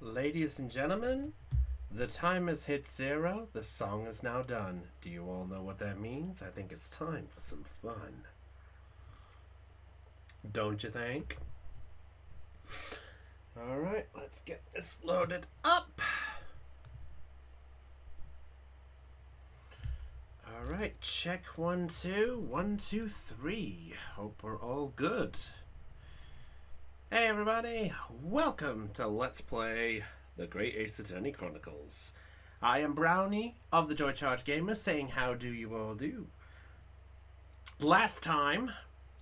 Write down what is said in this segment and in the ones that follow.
Ladies and gentlemen, the time has hit 0. The song is now done. Do you all know what that means? I think it's time for some fun. Don't you think? Alright, let's get this loaded up. Alright, check 1, 2. 1, 2, 3. Hope we're all good. Hey everybody, welcome to Let's Play The Great Ace Attorney Chronicles. I am Brownie of the Joy Charge Gamer saying how do you all do? Last time,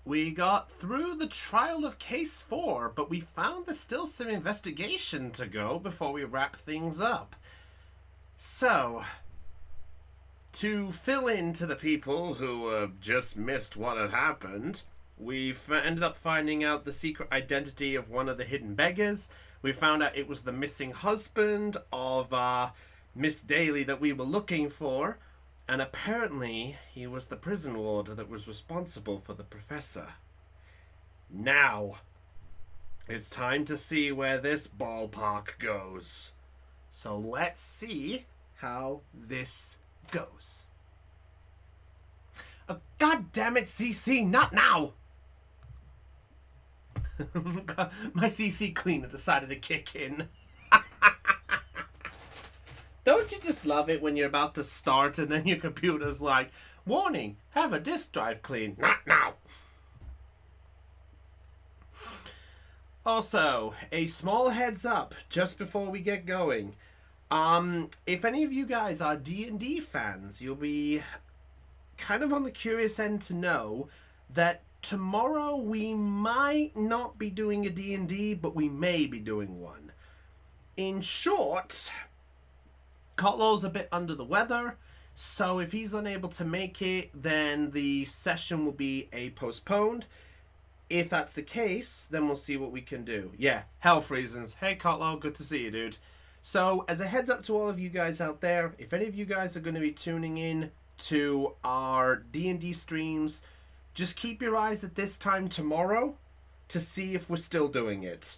we got through the trial of Case 4, but we found there's still some investigation to go before we wrap things up. So, to fill in to the people who have just missed what had happened, we've ended up finding out the secret identity of one of the hidden beggars. We found out it was the missing husband of Miss Daly that we were looking for. And apparently, he was the prison warder that was responsible for the professor. Now, it's time to see where this ballpark goes. So let's see how this goes. Oh, God damn it, CC, not now! My CC cleaner decided to kick in. Don't you just love it when you're about to start and then your computer's like, warning, have a disk drive clean. Not now. Also, a small heads up just before we get going. If any of you guys are D&D fans, you'll be kind of on the curious end to know that tomorrow we might not be doing a D&D, but we may be doing one. In short, Kotlow's a bit under the weather, so if he's unable to make it, then the session will be postponed. If that's the case, then we'll see what we can do. Yeah, health reasons. Hey Kotlow, good to see you, dude. So, as a heads up to all of you guys out there, if any of you guys are going to be tuning in to our D&D streams, just keep your eyes at this time tomorrow to see if we're still doing it.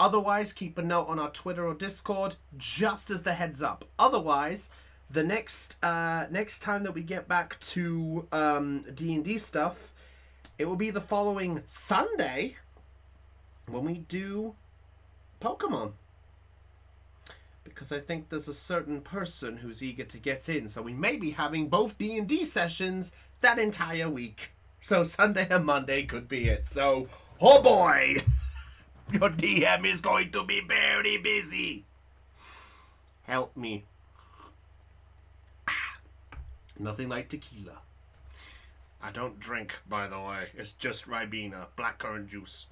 Otherwise, keep a note on our Twitter or Discord, just as the heads up. Otherwise, the next time that we get back to D&D stuff, it will be the following Sunday when we do Pokemon. Because I think there's a certain person who's eager to get in, so we may be having both D&D sessions that entire week. So Sunday and Monday could be it. So, oh boy! Your DM is going to be very busy. Help me. Nothing like tequila. I don't drink, by the way. It's just Ribena, blackcurrant juice.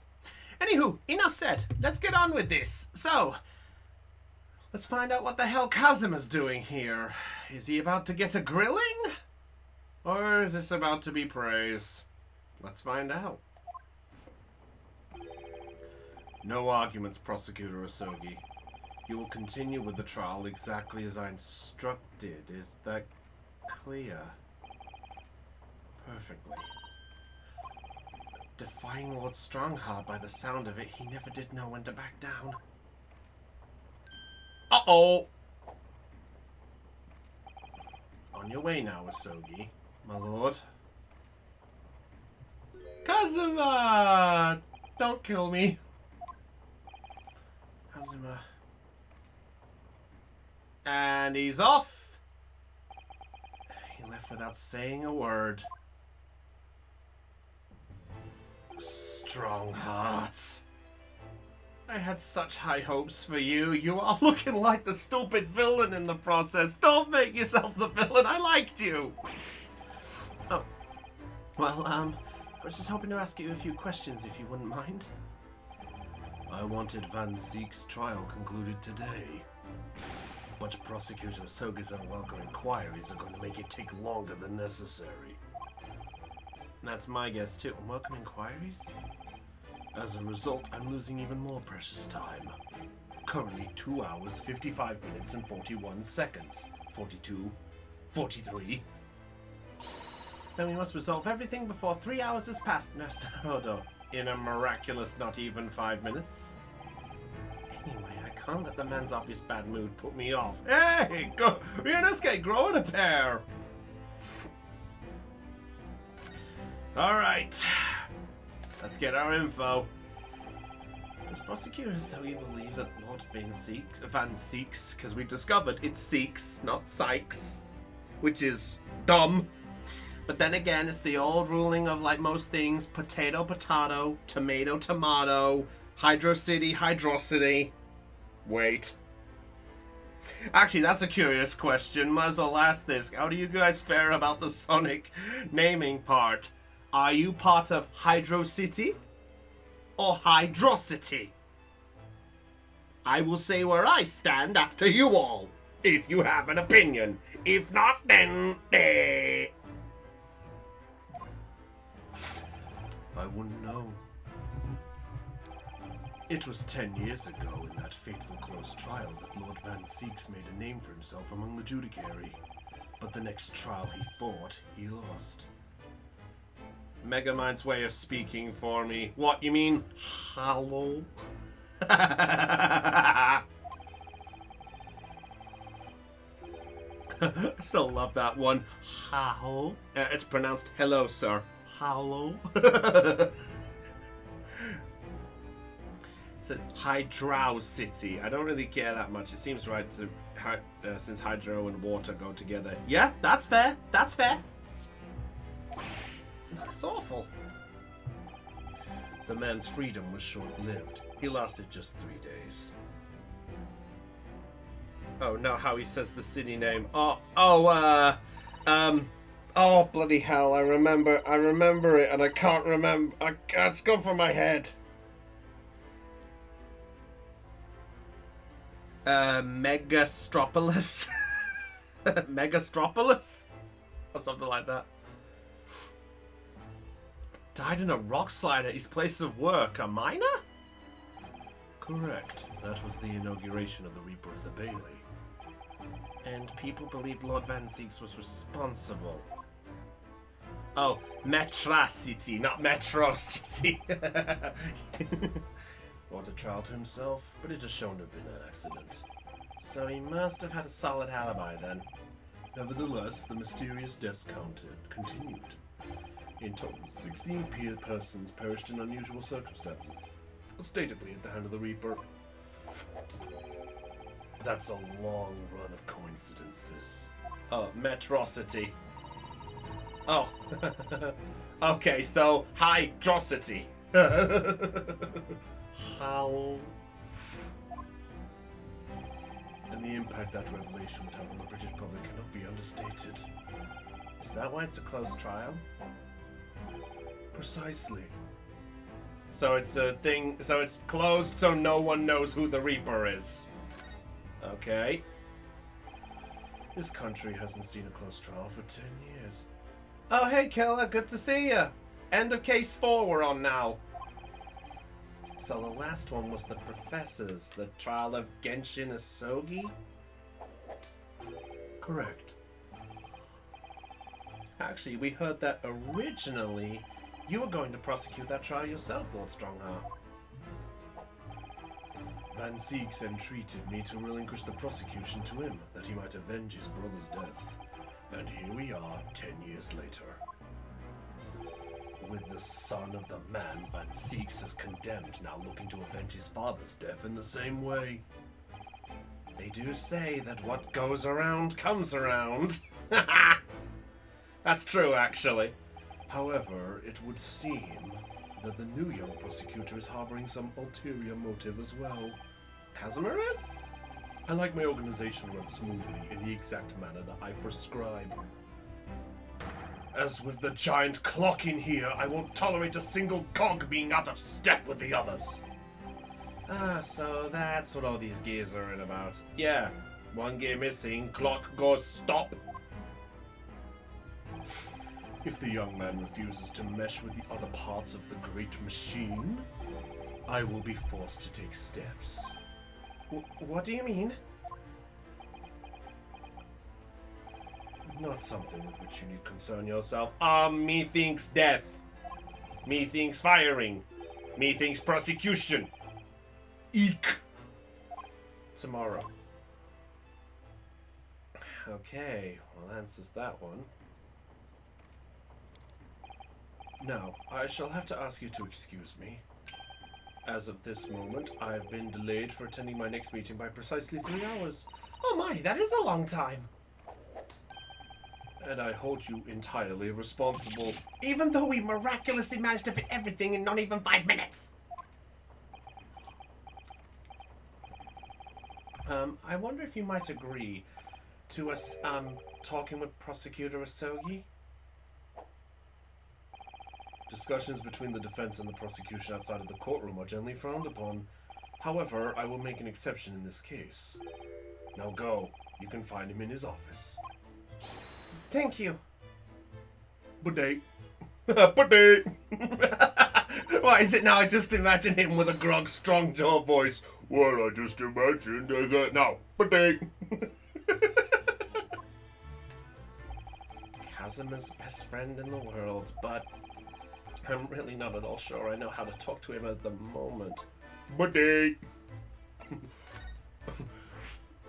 Anywho, enough said. Let's get on with this. So, let's find out what the hell Kazuma's doing here. Is he about to get a grilling? Or is this about to be praise? Let's find out. No arguments, Prosecutor Asogi. You will continue with the trial exactly as I instructed. Is that clear? Perfectly. Defying Lord Strongheart by the sound of it, he never did know when to back down. Uh-oh! On your way now, Asogi, my lord. Kazuma! Don't kill me. Kazuma. And he's off. He left without saying a word. Strongheart. I had such high hopes for you. You are looking like the stupid villain in the process. Don't make yourself the villain. I liked you. Oh. Well, I was just hoping to ask you a few questions, if you wouldn't mind. I wanted Van Zeek's trial concluded today. But Prosecutor Soga's unwelcome inquiries are going to make it take longer than necessary. That's my guess, too. Unwelcome inquiries? As a result, I'm losing even more precious time. Currently 2 hours, 55 minutes, and 41 seconds. 42, 43. Then we must resolve everything before 3 hours has passed, Master Hodo. In a miraculous not even 5 minutes. Anyway, I can't let the man's obvious bad mood put me off. Hey, go, me and this guy growing a pair. Alright. Let's get our info. Does prosecutors so you believe that Lord Van Seeks, because we discovered it's Seeks, not Sykes, which is dumb. But then again, it's the old ruling of, like most things, potato, potato, tomato, tomato, hydrocity, hydrocity. Wait. Actually, that's a curious question. Might as well ask this. How do you guys fare about the Sonic naming part? Are you part of Hydrocity or Hydrocity? I will say where I stand after you all, if you have an opinion. If not, then... I wouldn't know. It was 10 years ago in that fateful close trial that Lord Van Seeks made a name for himself among the judiciary. But the next trial he fought, he lost. Megamind's way of speaking for me. What, you mean hollow? I still love that one. Hollow. It's pronounced hello, sir. Hollow. It's Hydrocity. I don't really care that much. It seems right to since hydro and water go together. Yeah, that's fair. That's fair. It's awful. The man's freedom was short-lived. He lasted just 3 days. Oh, no, how he says the city name. Oh, bloody hell, I remember it, and I can't remember. It's gone from my head. Megastropolis? Megastropolis? Or something like that. Died in a rock slide at his place of work. A miner? Correct. That was the inauguration of the Reaper of the Bailey. And people believed Lord Van Seeks was responsible. Oh, Metrocity, not Metro City. Brought a trial to himself, but it has shown to have been an accident. So he must have had a solid alibi then. Nevertheless, the mysterious deaths continued. In total, 16 persons perished in unusual circumstances, statably at the hand of the Reaper. That's a long run of coincidences. Oh, Metrocity. Oh. Okay, so Hydrocity. How? And the impact that revelation would have on the British public cannot be understated. Is that why it's a closed trial? Precisely. So it's a thing, so it's closed so no one knows who the Reaper is. Okay. This country hasn't seen a closed trial for 10 years. Oh, hey, Killer, good to see you. End of case 4 we're on now. So the last one was the Professors, the trial of Genshin Asogi? Correct. Actually, we heard that originally you were going to prosecute that trial yourself, Lord Strongheart. Van Seeks entreated me to relinquish the prosecution to him, that he might avenge his brother's death. And here we are, 10 years later. With the son of the man Van Seeks has condemned now looking to avenge his father's death in the same way. They do say that what goes around comes around. That's true, actually. However, it would seem that the new young prosecutor is harboring some ulterior motive as well. Casimir is? I like my organization run smoothly in the exact manner that I prescribe. As with the giant clock in here, I won't tolerate a single cog being out of step with the others. Ah, so that's what all these gears are in about. Yeah, one gear missing, clock goes stop. If the young man refuses to mesh with the other parts of the great machine, I will be forced to take steps. What do you mean? Not something with which you need concern yourself. Methinks death. Methinks firing. Methinks prosecution. Eek. tomorrow. Okay, well, answers that one. Now, I shall have to ask you to excuse me. As of this moment, I've been delayed for attending my next meeting by precisely 3 hours. Oh my, that is a long time! And I hold you entirely responsible. Even though we miraculously managed to fit everything in not even 5 minutes! I wonder if you might agree to us, talking with Prosecutor Asogi? Discussions between the defense and the prosecution outside of the courtroom are generally frowned upon. However, I will make an exception in this case. Now go. You can find him in his office. Thank you. Good day. Good day. Why is it now I just imagine him with a grog, strong jaw voice? Well, I just imagined that. Now, good day. Kazuma's best friend in the world, but I'm really not at all sure I know how to talk to him at the moment. Buddy!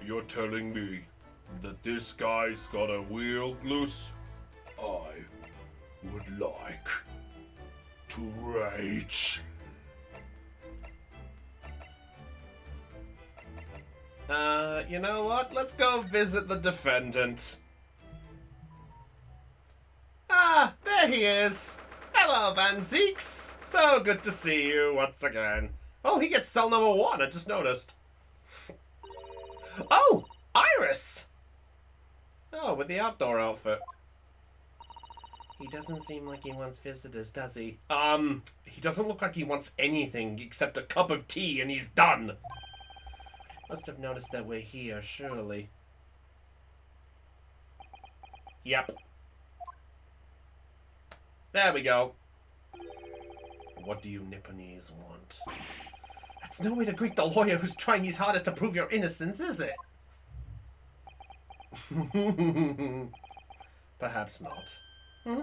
You're telling me that this guy's got a wheel loose? I would like to rage. You know what? Let's go visit the defendant. Ah, there he is. Hello, Van Zeeks. So good to see you once again. Oh, he gets cell number 1, I just noticed. Oh, Iris! Oh, with the outdoor outfit. He doesn't seem like he wants visitors, does he? He doesn't look like he wants anything except a cup of tea and he's done. Must have noticed that we're here, surely. Yep. There we go. What do you Nipponese want? That's no way to greet the lawyer who's trying his hardest to prove your innocence, is it? Perhaps not. Hmm?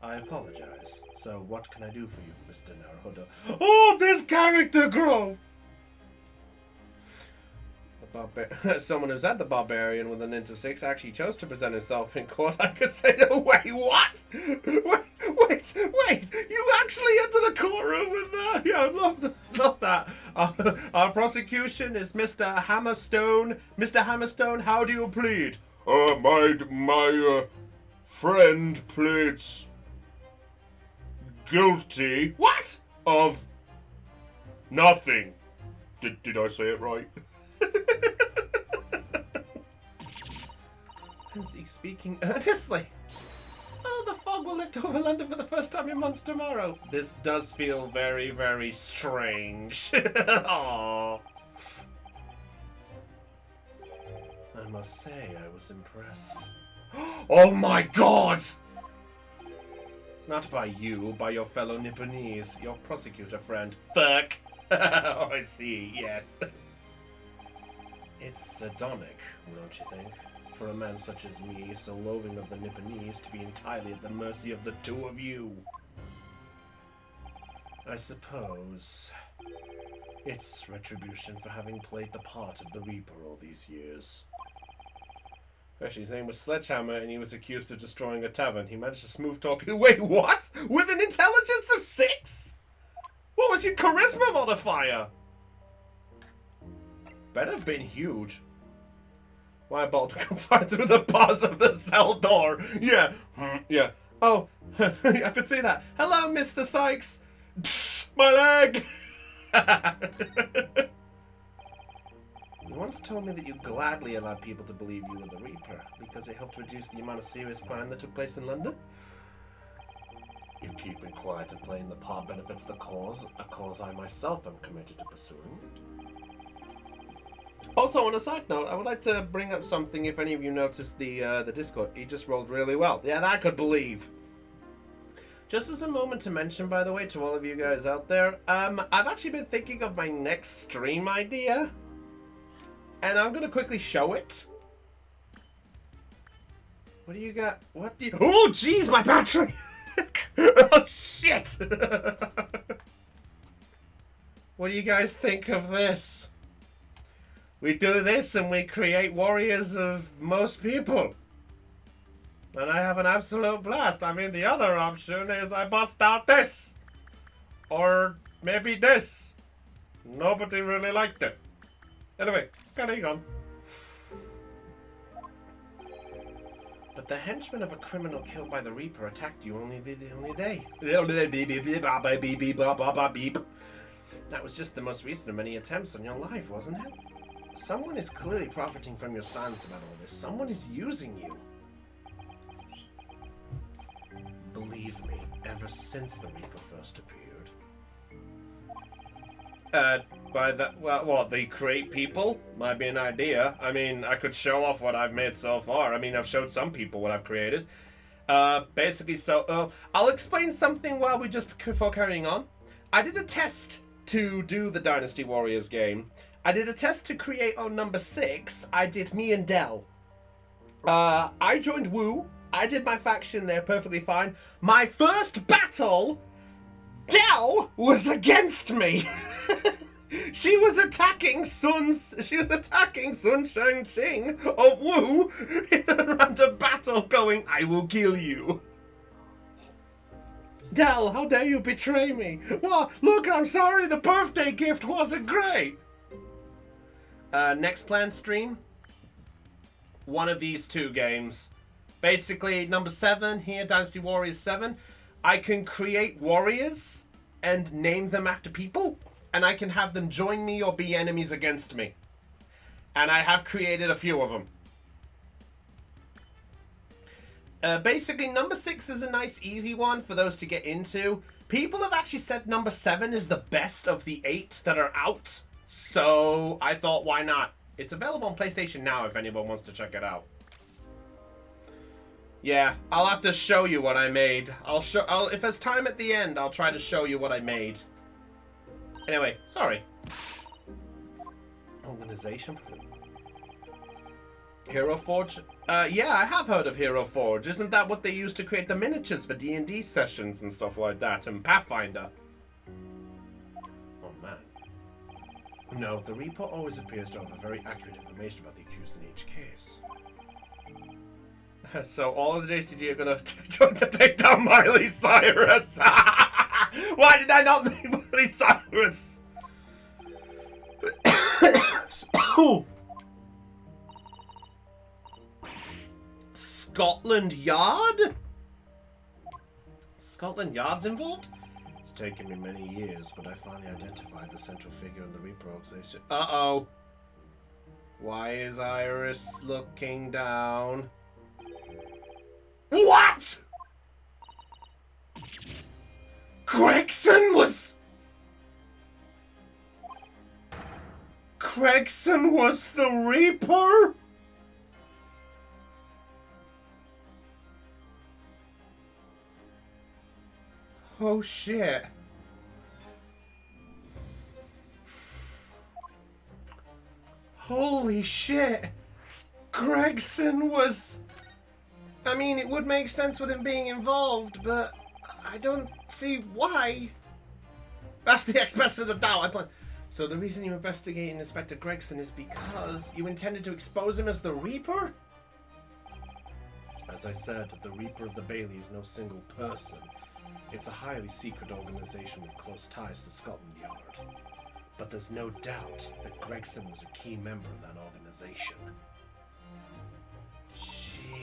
I apologize. So what can I do for you, Mr. Naruhodo? Oh, this character growth! Someone who's at the Barbarian with an int of 6 actually chose to present himself in court. I could say, no, wait, what? Wait, you actually entered the courtroom with that? Yeah, I love that. Our prosecution is Mr. Hammerstone. Mr. Hammerstone, how do you plead? My friend pleads guilty. What? Of nothing. Did I say it right? Is he speaking earnestly? Oh, the fog will lift over London for the first time in months tomorrow. This does feel very, very strange. Aww. I must say, I was impressed. Oh my god! Not by you, by your fellow Nipponese, your prosecutor friend. Fuck! Oh, I see, yes. It's sardonic, don't you think? For a man such as me, so loathing of the Nipponese, to be entirely at the mercy of the two of you. I suppose it's retribution for having played the part of the Reaper all these years. Actually, his name was Sledgehammer, and he was accused of destroying a tavern. He managed to smooth talk. Wait, what? With an intelligence of 6? What was your charisma modifier? Better have been huge. Why bolt to confide through the bars of the cell door? Yeah, yeah. Oh, I could see that. Hello, Mr. Sykes. My leg. You once told me that you gladly allowed people to believe you were the Reaper because it helped reduce the amount of serious crime that took place in London. You keeping quiet and playing the part benefits the cause, a cause I myself am committed to pursuing. Also, on a side note, I would like to bring up something. If any of you noticed the Discord, he just rolled really well. Yeah, that I could believe. Just as a moment to mention, by the way, to all of you guys out there, I've actually been thinking of my next stream idea, and I'm gonna quickly show it. What do you got? What do you? Oh, jeez, my battery! Oh shit! What do you guys think of this? We do this and we create warriors of most people. And I have an absolute blast. I mean, the other option is I bust out this. Or maybe this. Nobody really liked it. Anyway, carrying on. But the henchman of a criminal killed by the Reaper attacked you only the only day. That was just the most recent of many attempts on your life, wasn't it? Someone is clearly profiting from your silence about all this. Someone is using you. Believe me, ever since the Reaper first appeared. By that, well, what, they create people? Might be an idea. I mean, I could show off what I've made so far. I mean, I've showed some people what I've created. Basically, so, I'll explain something while we just, before carrying on. I did a test to do the Dynasty Warriors game. I did a test to create on number 6. I did me and Dell. I joined Woo. I did my faction there perfectly fine. My first battle, Dell was against me. She was attacking Sun Shang-Ching of Wu in a random battle going, I will kill you. Dell, how dare you betray me? Well, look, I'm sorry, the birthday gift wasn't great. Next planned stream, one of these two games. Basically, number 7 here, Dynasty Warriors 7. I can create warriors and name them after people, and I can have them join me or be enemies against me. And I have created a few of them. Basically, number 6 is a nice, easy one for those to get into. People have actually said number 7 is the best of the 8 that are out. So I thought, why not? It's available on PlayStation Now if anyone wants to check it out. Yeah, I'll have to show you what I made. If there's time at the end, I'll try to show you what I made. Anyway, sorry. Organization. Hero Forge? Yeah, I have heard of Hero Forge. Isn't that what they use to create the miniatures for D&D sessions and stuff like that, and Pathfinder? Oh, man. No, the Reaper always appears to have very accurate information about the accused in each case. So all of the JCG are gonna try to take down Miley Cyrus. Why did I not name Miley Cyrus? Scotland Yard? Scotland Yard's involved? It's taken me many years, but I finally identified the central figure in the Reaper organization. Uh-oh. Why is Iris looking down? What? Gregson was the Reaper? Oh shit. Holy shit. Gregson was... I mean, it would make sense with him being involved, but I don't see why. That's the ex-president of Dow. So the reason you investigated Inspector Gregson is because you intended to expose him as the Reaper? As I said, the Reaper of the Bailey is no single person. It's a highly secret organization with close ties to Scotland Yard. But there's no doubt that Gregson was a key member of that organization.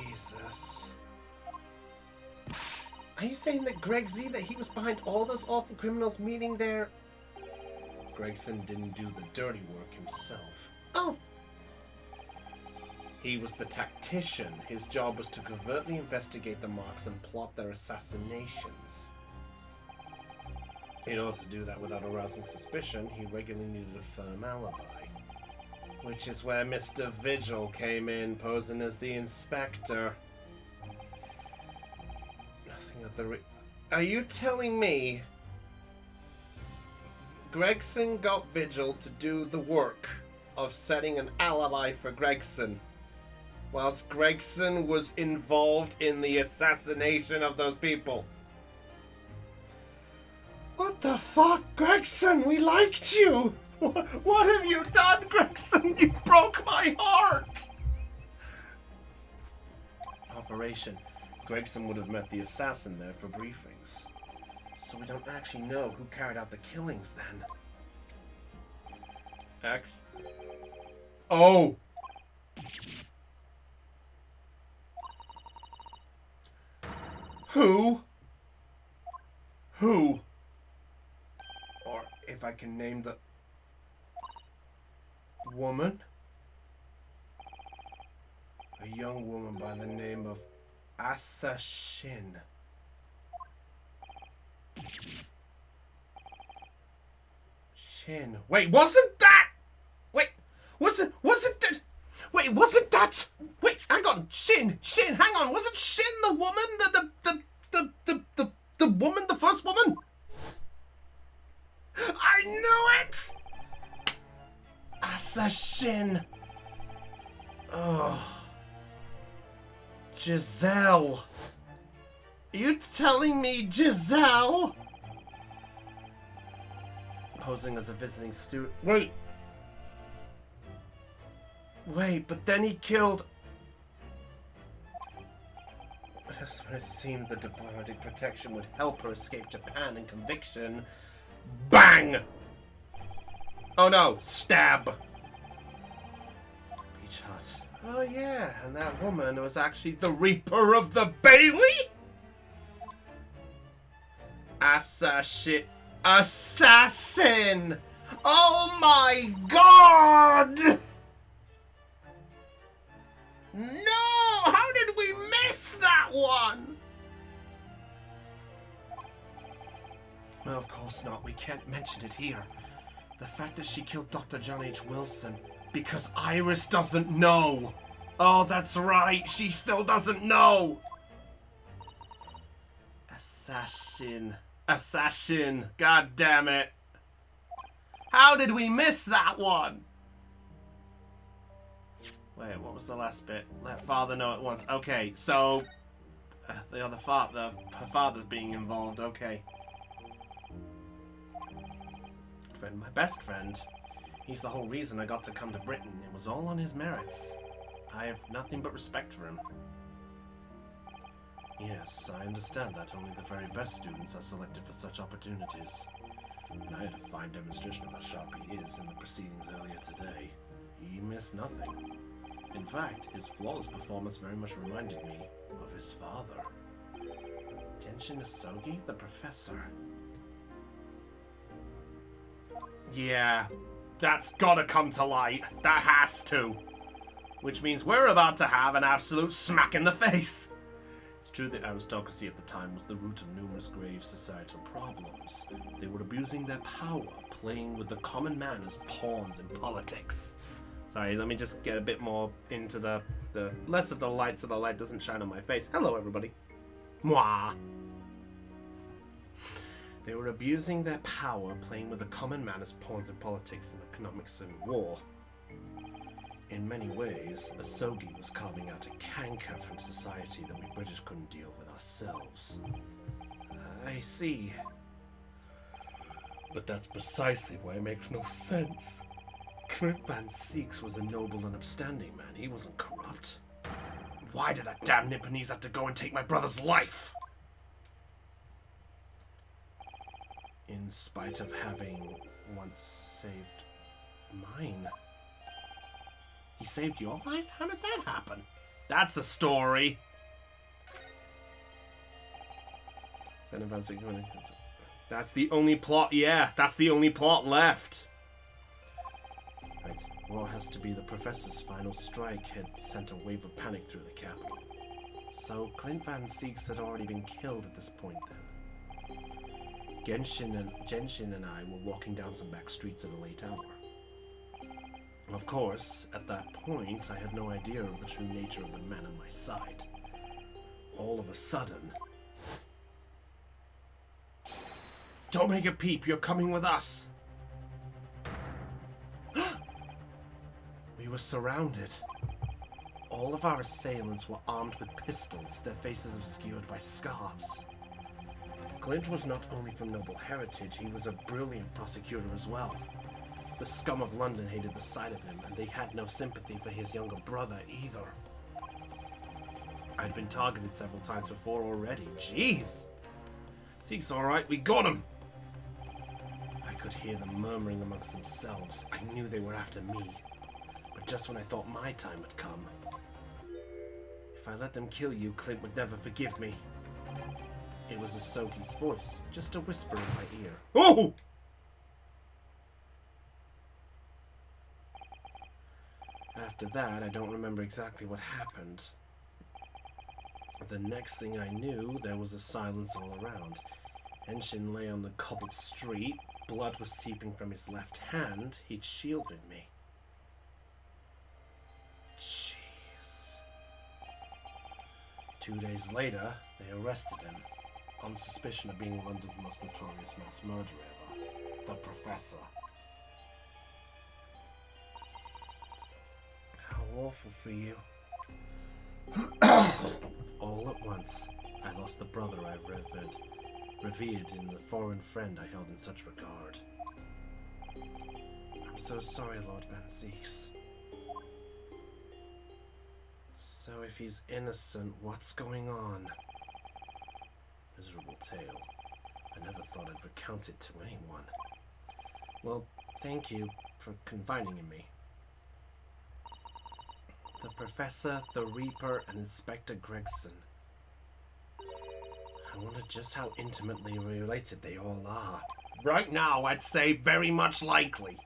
Jesus. Are you saying that Greg Z, that he was behind all those awful criminals meeting their... Gregson didn't do the dirty work himself. Oh! He was the tactician. His job was to covertly investigate the marks and plot their assassinations. In order to do that without arousing suspicion, he regularly needed a firm alibi. Which is where Mr. Vigil came in, posing as the inspector. Nothing at the Are you telling me Gregson got Vigil to do the work of setting an alibi for Gregson, whilst Gregson was involved in the assassination of those people? What The fuck, Gregson? We liked you! What have you done, Gregson? You broke my heart! Operation. Gregson would have met the assassin there for briefings. So we don't actually know who carried out the killings then. Oh! Who? Who? Or if I can name the woman? A young woman by the name of Assassin. Shin. Wait, wasn't that? Wait, wasn't that? Wait, wasn't that? Wait, hang on, Shin, hang on. Wasn't Shin the woman? The woman, the first woman? I knew it! Assassin. Oh. Giselle. Are you telling me Giselle? Posing as a visiting student. Wait, but then he killed... Just when it seemed the diplomatic protection would help her escape Japan and conviction... Bang! Oh no, stab! Beach hut. Oh yeah, and that woman was actually the Reaper of the Bailey? Assassin! Oh my god! No! How did we miss that one? Well, of course not. We can't mention it here. The fact that she killed Dr. John H. Wilson because Iris doesn't know. Oh, that's right. She still doesn't know. Assassin. God damn it. How did we miss that one? Wait, what was the last bit? Let father know at once. Okay, so the other father, her father's being involved. Okay. Friend, my best friend. He's the whole reason I got to come to Britain. It was all on his merits. I have nothing but respect for him. Yes, I understand that only the very best students are selected for such opportunities. And I had a fine demonstration of how sharp he is in the proceedings earlier today. He missed nothing. In fact, his flawless performance very much reminded me of his father. Genshin Asogi, the professor. Yeah, that's gotta come to light. That has to. Which means we're about to have an absolute smack in the face. It's true that aristocracy at the time was the root of numerous grave societal problems. They were abusing their power, playing with the common man as pawns in politics. Sorry, let me just get a bit more into the less of the light so the light doesn't shine on my face. Hello, everybody. Mwah. They were abusing their power, playing with the common man as pawns in politics and economics and war. In many ways, Asogi was carving out a canker from society that we British couldn't deal with ourselves. I see. But that's precisely why it makes no sense. Clint Van Seeks was a noble and upstanding man. He wasn't corrupt. Why did that damn Nipponese have to go and take my brother's life? In spite of having once saved mine. He saved your life? How did that happen? That's a story. That's the only plot, yeah, that's the only plot left. Right, war has to be the professor's final strike had sent a wave of panic through the capital. So Clint Van Seeks had already been killed at this point then. Genshin and I were walking down some back streets at a late hour. Of course, at that point, I had no idea of the true nature of the man on my side. All of a sudden... Don't make a peep, you're coming with us! We were surrounded. All of our assailants were armed with pistols, their faces obscured by scarves. Clint was not only from noble heritage, he was a brilliant prosecutor as well. The scum of London hated the sight of him, and they had no sympathy for his younger brother either. I'd been targeted several times before already. Jeez! Zeke's alright, we got him! I could hear them murmuring amongst themselves. I knew they were after me. But just when I thought my time had come. If I let them kill you, Clint would never forgive me. It was Asogi's voice, just a whisper in my ear. Oh! After that, I don't remember exactly what happened. The next thing I knew, there was a silence all around. Henshin lay on the cobbled street. Blood was seeping from his left hand. He'd shielded me. Jeez. 2 days later, they arrested him on suspicion of being London's most notorious mass murderer ever, the Professor. How awful for you. All at once, I lost the brother I've revered in the foreign friend I held in such regard. I'm so sorry, Lord Van Zeeks. So if he's innocent, what's going on? Miserable tale. I never thought I'd recount it to anyone. Well, thank you for confiding in me. The Professor, the Reaper, and Inspector Gregson. I wonder just how intimately related they all are. Right now, I'd say very much likely.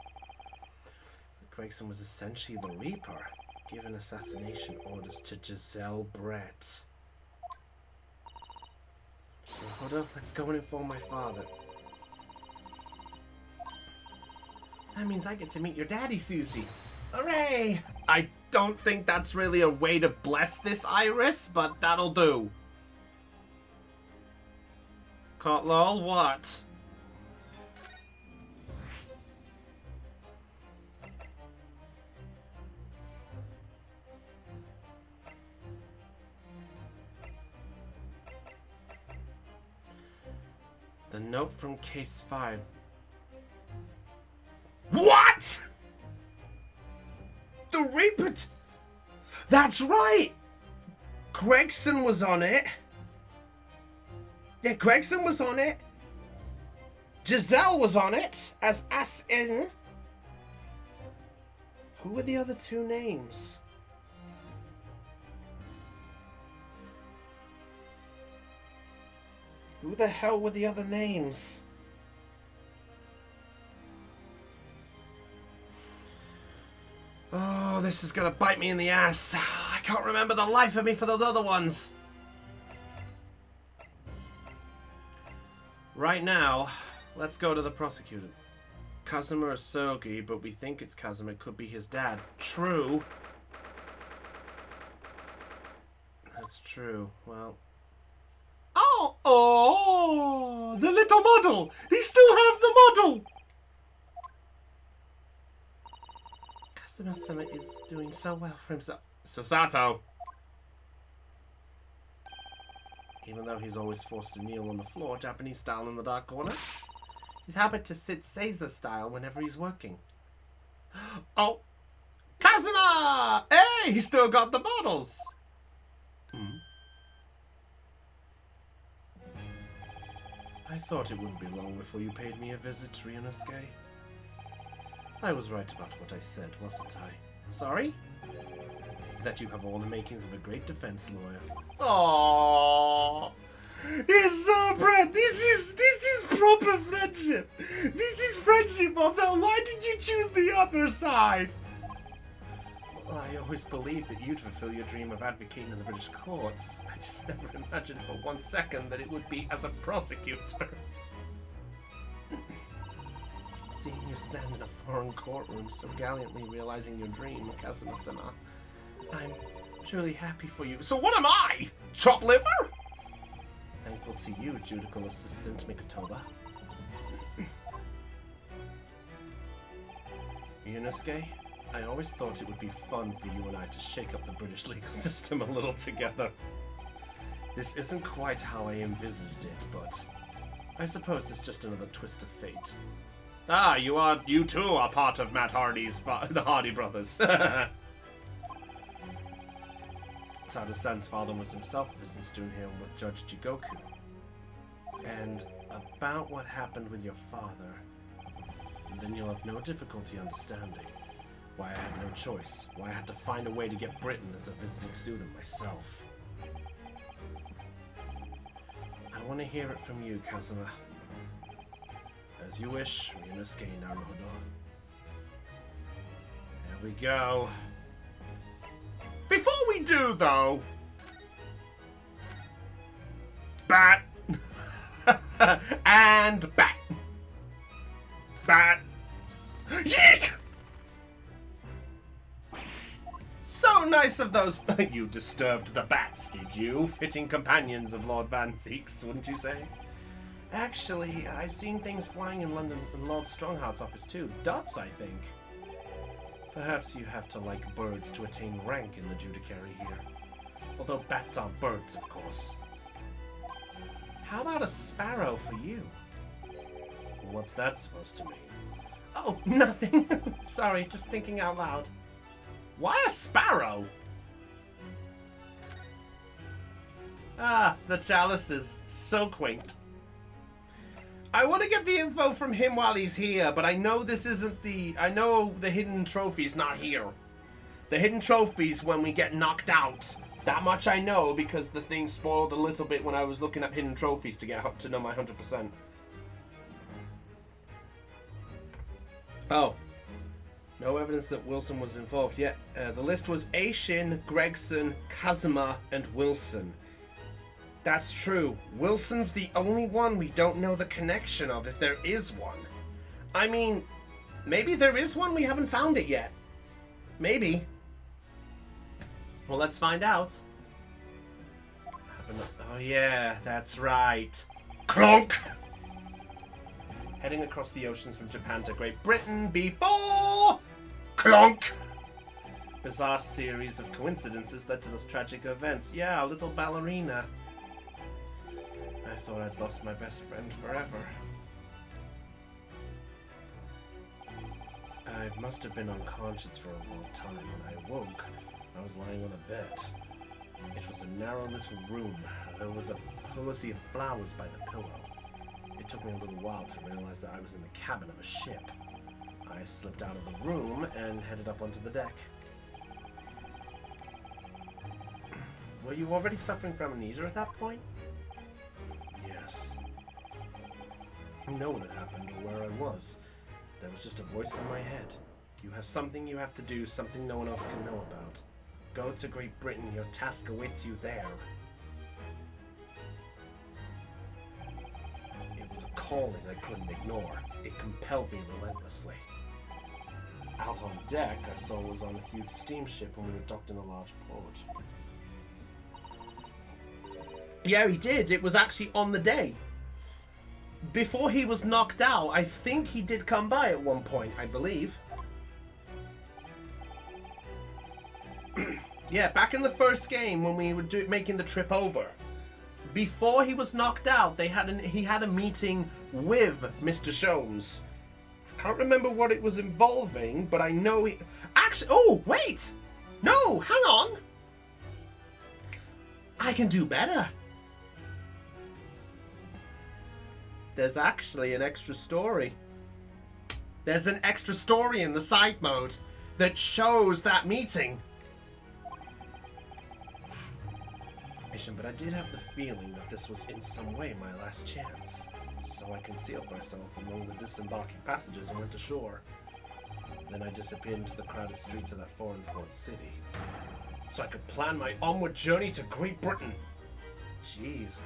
Gregson was essentially the Reaper, giving assassination orders to Giselle Brett. Well, hold up, let's go and inform my father. That means I get to meet your daddy, Susie. Hooray! I don't think that's really a way to bless this, Iris, but that'll do. Cotlol, what? The note from Case 5. What?! The Reaper... That's right! Gregson was on it. Yeah, Gregson was on it. Giselle was on it as in. Who were the other two names? Who the hell were the other names? Oh, this is gonna bite me in the ass. I can't remember the life of me for those other ones. Right now, let's go to the prosecutor. Kazuma Asogi, but we think it's Kazuma. It could be his dad. True. That's true. Well. Oh, the little model. He still have the model. Kazuma-sama is doing so well for himself. Sasato. Even though he's always forced to kneel on the floor, Japanese style in the dark corner, he's happy to sit Seiza style whenever he's working. Oh, Kazuma! Hey, he still got the bottles. I thought it wouldn't be long before you paid me a visit, Ryunosuke. I was right about what I said, wasn't I? Sorry? That you have all the makings of a great defense lawyer. Aww. Yes, Brett, this is proper friendship. This is friendship, although why did you choose the other side? Well, I always believed that you'd fulfill your dream of advocating in the British courts. I just never imagined for 1 second that it would be as a prosecutor. Seeing you stand in a foreign courtroom so gallantly realizing your dream, Kazuma-sama, I'm truly happy for you. So what am I? Chop liver? Thankful to you, judicial assistant Mikotoba. Ryunosuke, I always thought it would be fun for you and I to shake up the British legal system a little together. This isn't quite how I envisaged it, but I suppose it's just another twist of fate. Ah, you too are part of Matt Hardy's, the Hardy brothers. Sada-san's father was himself a business student here with Judge Jigoku. And about what happened with your father, then you'll have no difficulty understanding why I had no choice, why I had to find a way to get Britain as a visiting student myself. I want to hear it from you, Kazuma. As you wish, Ryunosuke Naruhodo. There we go. Before we do, though... Bat! And bat! Bat! Yeek! So nice of those... You disturbed the bats, did you? Fitting companions of Lord Van Zeeks, wouldn't you say? Actually, I've seen things flying in London in Lord Strongheart's office too. Doves, I think. Perhaps you have to like birds to attain rank in the judiciary here. Although bats aren't birds, of course. How about a sparrow for you? What's that supposed to mean? Oh, nothing. Sorry, just thinking out loud. Why a sparrow? Ah, the chalices. So quaint. I want to get the info from him while he's here, but I know this isn't the... I know the hidden trophy's not here. The hidden trophy's when we get knocked out. That much I know because the thing spoiled a little bit when I was looking up hidden trophies to get to know my 100%. Oh. No evidence that Wilson was involved yet. The list was Aishin, Gregson, Kazuma, and Wilson. That's true. Wilson's the only one we don't know the connection of, if there is one. I mean, maybe there is one, we haven't found it yet. Maybe. Well, let's find out. Oh yeah, that's right. Clonk! Heading across the oceans from Japan to Great Britain before... Clonk! Bizarre series of coincidences led to those tragic events. Yeah, a little ballerina. I thought I'd lost my best friend forever. I must have been unconscious for a long time. When I awoke, I was lying on a bed. It was a narrow little room. There was a posy of flowers by the pillow. It took me a little while to realize that I was in the cabin of a ship. I slipped out of the room and headed up onto the deck. Were you already suffering from amnesia at that point? Yes. I know what had happened or where I was. There was just a voice in my head. You have something you have to do, something no one else can know about. Go to Great Britain, your task awaits you there. It was a calling I couldn't ignore. It compelled me relentlessly. Out on deck, I saw it was on a huge steamship and we were docked in a large port. Yeah, he did. It was actually on the day. Before he was knocked out, I think he did come by at one point, I believe. Yeah, back in the first game when we were making the trip over. Before he was knocked out, he had a meeting with Mr. Sholmes. I can't remember what it was involving, but I know he... Actually, oh, wait! No, hang on! I can do better. There's actually an extra story. There's an extra story in the side mode that shows that meeting. But I did have the feeling that this was in some way my last chance. So I concealed myself among the disembarking passengers and went ashore. Then I disappeared into the crowded streets of that foreign port city. So I could plan my onward journey to Great Britain. Jeez.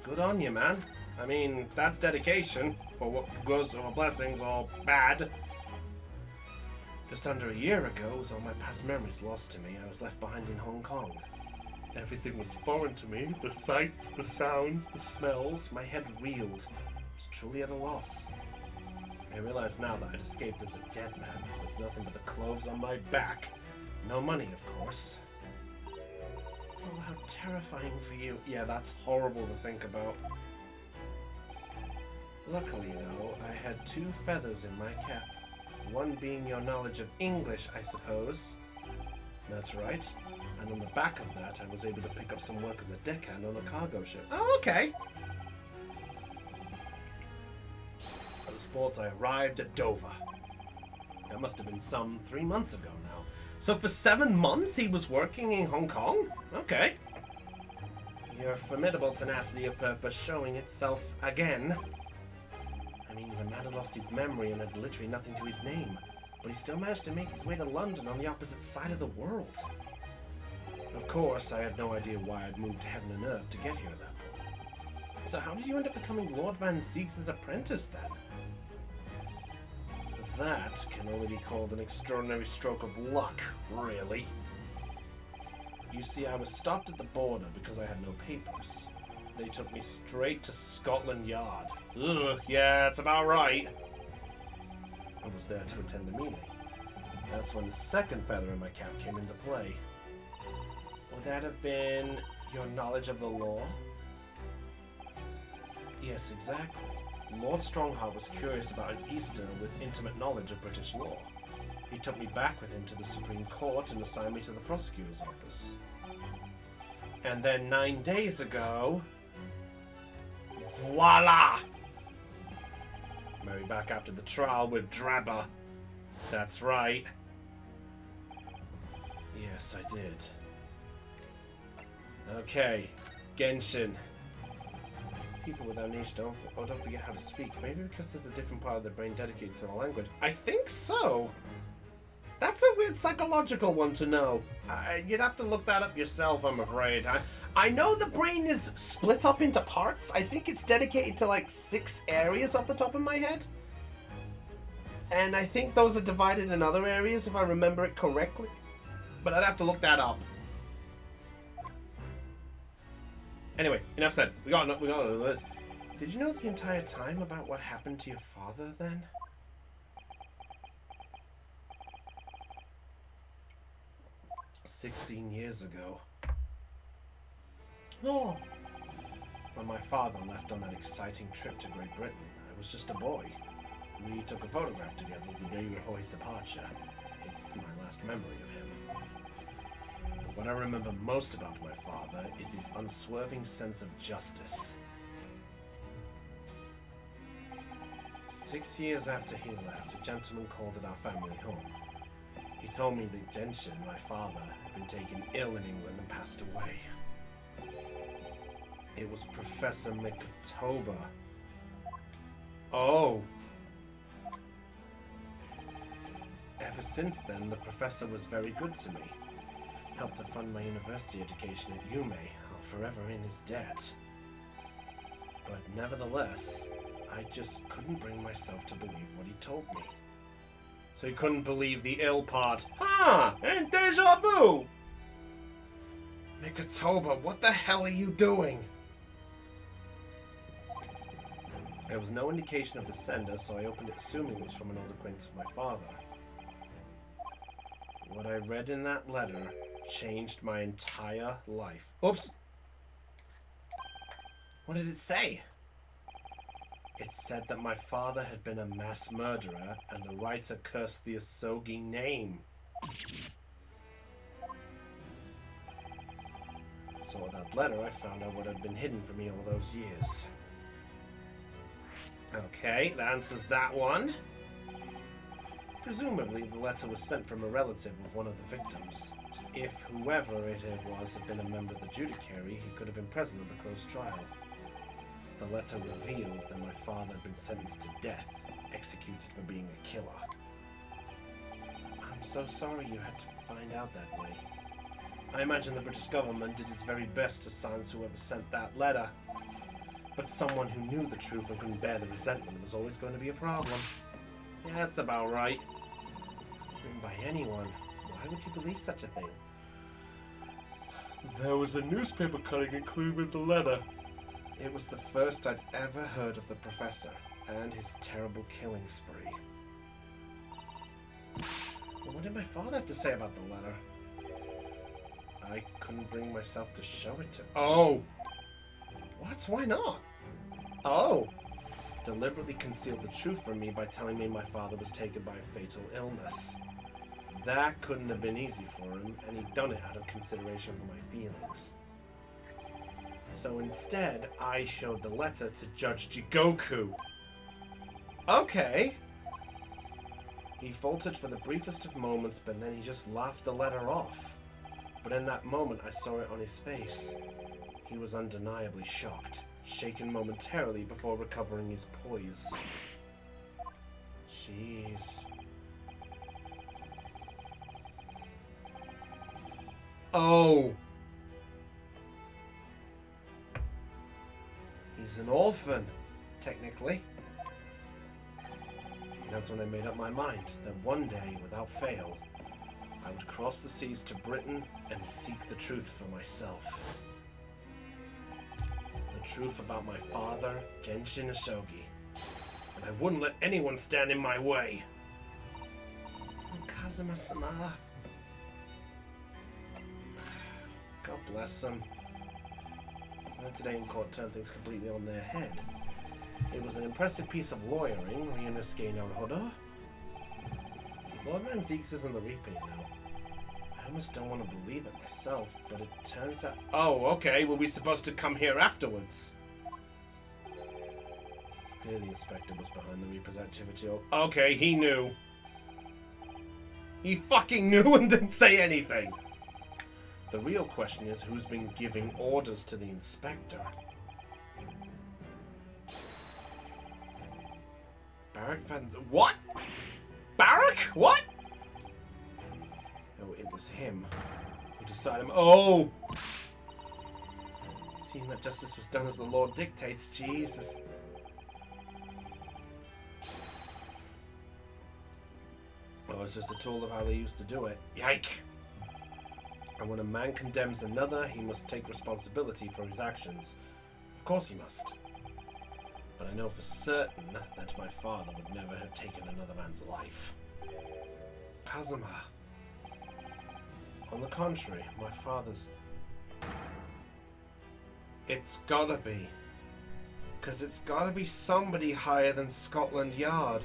Good on you, man. I mean, that's dedication, for what goes or blessings or bad. Just under a year ago, was all my past memories lost to me. I was left behind in Hong Kong. Everything was foreign to me. The sights, the sounds, the smells. My head reeled. I was truly at a loss. I realize now that I'd escaped as a dead man, with nothing but the clothes on my back. No money, of course. Oh, how terrifying for you. Yeah, that's horrible to think about. Luckily, though, I had 2 feathers in my cap. One being your knowledge of English, I suppose. That's right. And on the back of that, I was able to pick up some work as a deckhand on a cargo ship. Oh, okay. On the sports, I arrived at Dover. That must have been some 3 months ago now. So for 7 months, he was working in Hong Kong? Okay. Your formidable tenacity of purpose showing itself again. I mean, the man had lost his memory and had literally nothing to his name, but he still managed to make his way to London on the opposite side of the world. Of course, I had no idea why I'd moved to heaven and earth to get here at that point. So how did you end up becoming Lord Van Ziegs' apprentice then? That can only be called an extraordinary stroke of luck, really. You see, I was stopped at the border because I had no papers. They took me straight to Scotland Yard. Ugh, yeah, that's about right. I was there to attend a meeting. That's when the second feather in my cap came into play. Would that have been your knowledge of the law? Yes, exactly. Lord Strongheart was curious about an Easterner with intimate knowledge of British law. He took me back with him to the Supreme Court and assigned me to the prosecutor's office. And then 9 days ago... voila! Mary back after the trial with Drabber. That's right. Yes, I did. Okay, Genshin. People with amnesia don't forget how to speak. Maybe because there's a different part of the brain dedicated to the language. I think so. That's a weird psychological one to know. You'd have to look that up yourself, I'm afraid. I know the brain is split up into parts. I think it's dedicated to like 6 areas off the top of my head. And I think those are divided in other areas if I remember it correctly. But I'd have to look that up. Anyway, enough said. We got into this. Did you know the entire time about what happened to your father then? "16 years ago. Oh. When my father left on that exciting trip to Great Britain, I was just a boy. We took a photograph together the day before his departure. It's my last memory of him. But what I remember most about my father is his unswerving sense of justice. 6 years after he left, a gentleman called at our family home. He told me that Genshin, my father, had been taken ill in England and passed away. It was Professor Mikotoba. Oh. Ever since then, the professor was very good to me. Helped to fund my university education at Yume. I'm forever in his debt. But nevertheless, I just couldn't bring myself to believe what he told me. So he couldn't believe the ill part. And deja vu! Mikotoba, what the hell are you doing? There was no indication of the sender, so I opened it assuming it was from an old acquaintance of my father. What I read in that letter changed my entire life. Oops! What did it say? It said that my father had been a mass murderer, and the writer cursed the Asogi name. So with that letter, I found out what had been hidden from me all those years. Okay, that answers that one. Presumably, the letter was sent from a relative of one of the victims. If whoever it was had been a member of the judiciary, he could have been present at the closed trial. The letter revealed that my father had been sentenced to death, executed for being a killer. I'm so sorry you had to find out that way. I imagine the British government did its very best to silence whoever sent that letter. But someone who knew the truth and couldn't bear the resentment was always going to be a problem. Yeah, that's about right. Written by anyone. Why would you believe such a thing? There was a newspaper cutting included with the letter. It was the first I'd ever heard of the professor and his terrible killing spree. Well, what did my father have to say about the letter? I couldn't bring myself to show it to... Oh! What? Why not? Oh! deliberately concealed the truth from me by telling me my father was taken by a fatal illness. That couldn't have been easy for him, and he'd done it out of consideration for my feelings. So instead, I showed the letter to Judge Jigoku. Okay. He faltered for the briefest of moments, but then he just laughed the letter off. But in that moment, I saw it on his face. He was undeniably shocked, shaken momentarily before recovering his poise. Jeez. Oh! He's an orphan, technically. And that's when I made up my mind that one day, without fail, I would cross the seas to Britain and seek the truth for myself. The truth about my father, Genshin Isogi. And I wouldn't let anyone stand in my way. Kazuma-sama. God bless them. Today in court turned things completely on their head. It was an impressive piece of lawyering, Ryunosuke Naruhodo. Lord Manzeeks isn't the Reaper, you know. I almost don't want to believe it myself, but it turns out... Oh, okay, were we supposed to come here afterwards? It's clear the inspector was behind the Reaper's activity. Okay, he knew. He fucking knew and didn't say anything. The real question is who's been giving orders to the inspector. Barak Van... What? Barak? What? Oh, it was him who decided... Oh! Seeing that justice was done as the law dictates, Jesus. Oh, it's just a tool of how they used to do it. Yike! And when a man condemns another, he must take responsibility for his actions. Of course he must. But I know for certain that my father would never have taken another man's life. Kazuma. On the contrary, my father's... It's gotta be. 'Cause it's gotta be somebody higher than Scotland Yard.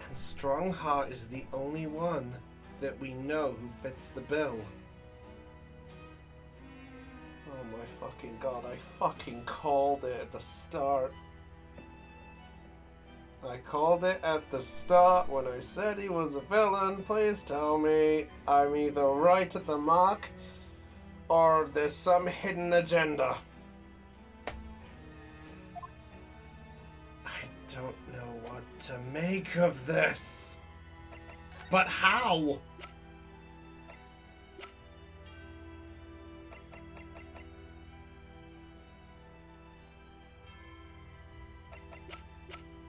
And Strongheart is the only one that we know who fits the bill. Oh my fucking god, I fucking called it at the start. I called it at the start when I said he was a villain. Please tell me I'm either right at the mark or there's some hidden agenda. I don't know what to make of this. But how?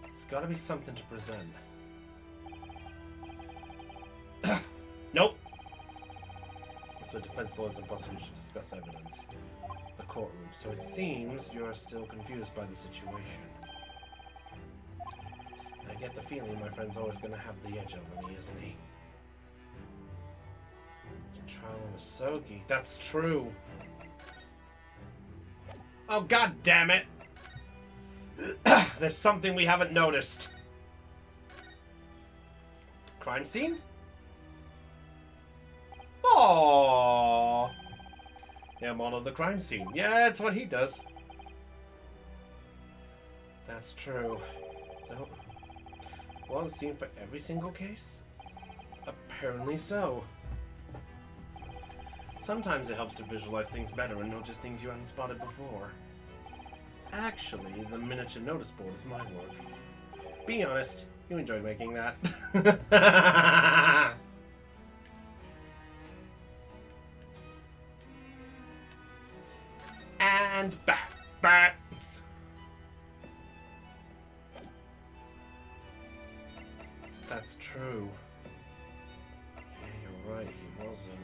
It's gotta be something to present. Nope. So defense lawyers and prosecutors should discuss evidence. The courtroom. So it seems you're still confused by the situation. I get the feeling my friend's always going to have the edge over me, isn't he? Trial on Isogi. That's true. Oh, god damn it! There's something we haven't noticed. Crime scene? Aww. Yeah, model the crime scene. Yeah, that's what he does. That's true. Don't... One scene for every single case? Apparently so. Sometimes it helps to visualize things better and notice things you hadn't spotted before. Actually, the miniature notice board is my work. Be honest, you enjoyed making that. And back. That's true. Yeah, you're right, he wasn't.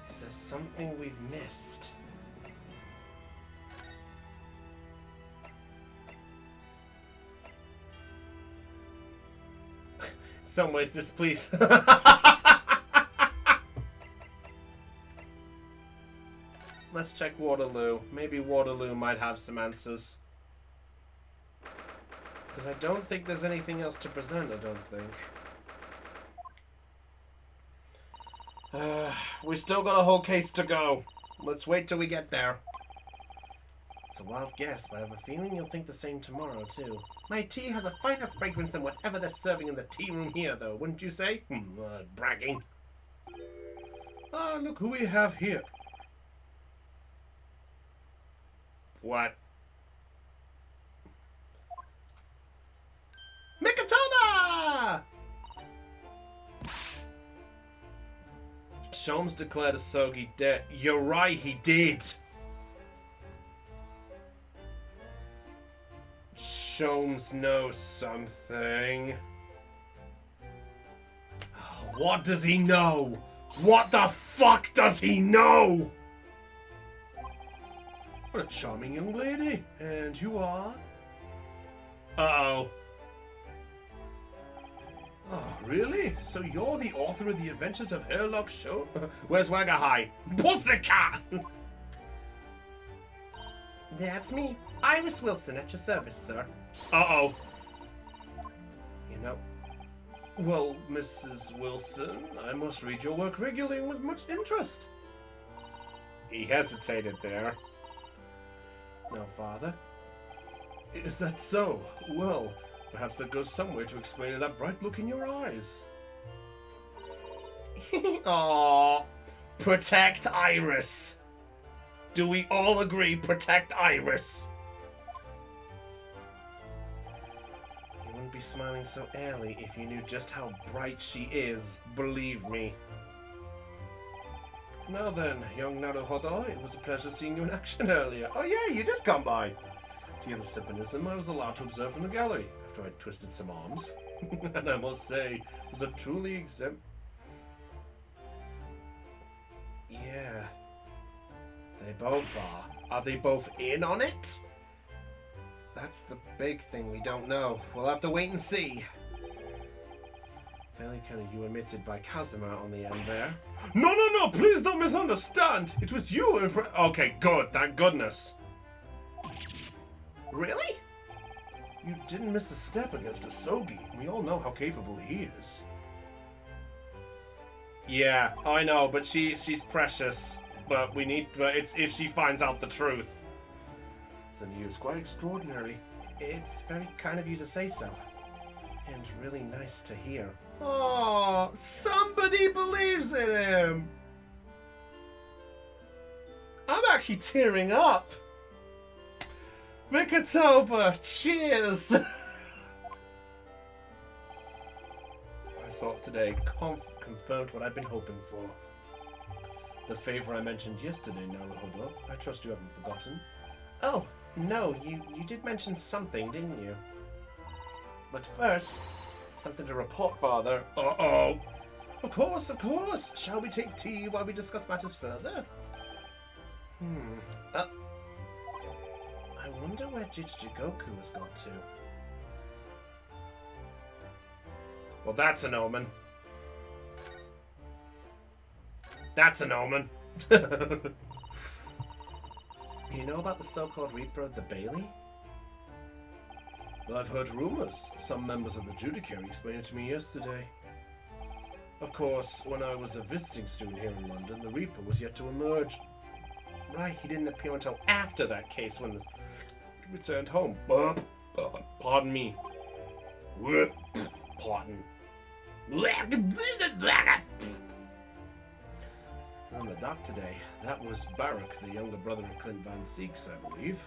Is there something we've missed? Some ways displeased. let's check Waterloo. Maybe Waterloo might have some answers. Because I don't think there's anything else to present, I don't think. We still got a whole case to go. Let's wait till we get there. It's a wild guess, but I have a feeling you'll think the same tomorrow, too. My tea has a finer fragrance than whatever they're serving in the tea room here, though, wouldn't you say? Bragging. Ah, look who we have here. What? Mikatoma! Sholmes declared Asogi dead. You're right, he did. Sholmes knows something. What does he know? What the fuck does he know? What a charming young lady. And you are? Uh-oh. Oh, really? So you're the author of The Adventures of Herlock Sholmes? Where's Wagga High? Pussycat! That's me. Iris Wilson at your service, sir. Uh-oh. You know... Well, Mrs. Wilson, I must read your work regularly and with much interest. He hesitated there. No, Father. Is that so? Well, perhaps that goes somewhere to explain that bright look in your eyes. Aww. Protect Iris. Do we all agree protect Iris? You wouldn't be smiling so airily if you knew just how bright she is, believe me. Now then, young Naruhodo, it was a pleasure seeing you in action earlier. Oh yeah, you did come by. To your Sipponism, I was allowed to observe from the gallery after I'd twisted some arms. And I must say, it was a truly Yeah. They both are. Are they both in on it? That's the big thing we don't know. We'll have to wait and see. Fairly kind of you omitted by Kazuma on the end there. No, please don't misunderstand. It was you who Okay, good, thank goodness. Really? You didn't miss a step against Asogi. We all know how capable he is. Yeah, I know, but she's precious. But it's if she finds out the truth. Then he is quite extraordinary. It's very kind of you to say so. And really nice to hear. Oh, somebody believes in him. I'm actually tearing up. Mikatoba, cheers. I saw it today. Confirmed what I've been hoping for. The favor I mentioned yesterday, Naruhodo. I trust you haven't forgotten. Oh, no, you did mention something, didn't you? But first, something to report, Father. Uh-oh. Of course. Shall we take tea while we discuss matters further? I wonder where Jigoku has got to. Well, that's an omen. That's an omen. You know about the so-called Reaper of the Bailey? Well, I've heard rumors. Some members of the Judiciary explained it to me yesterday. Of course, when I was a visiting student here in London, the Reaper was yet to emerge. Right, he didn't appear until after that case when he returned home. Pardon me. Pardon. In the dock today. That was Barak, the younger brother of Clint Van Seeks, I believe.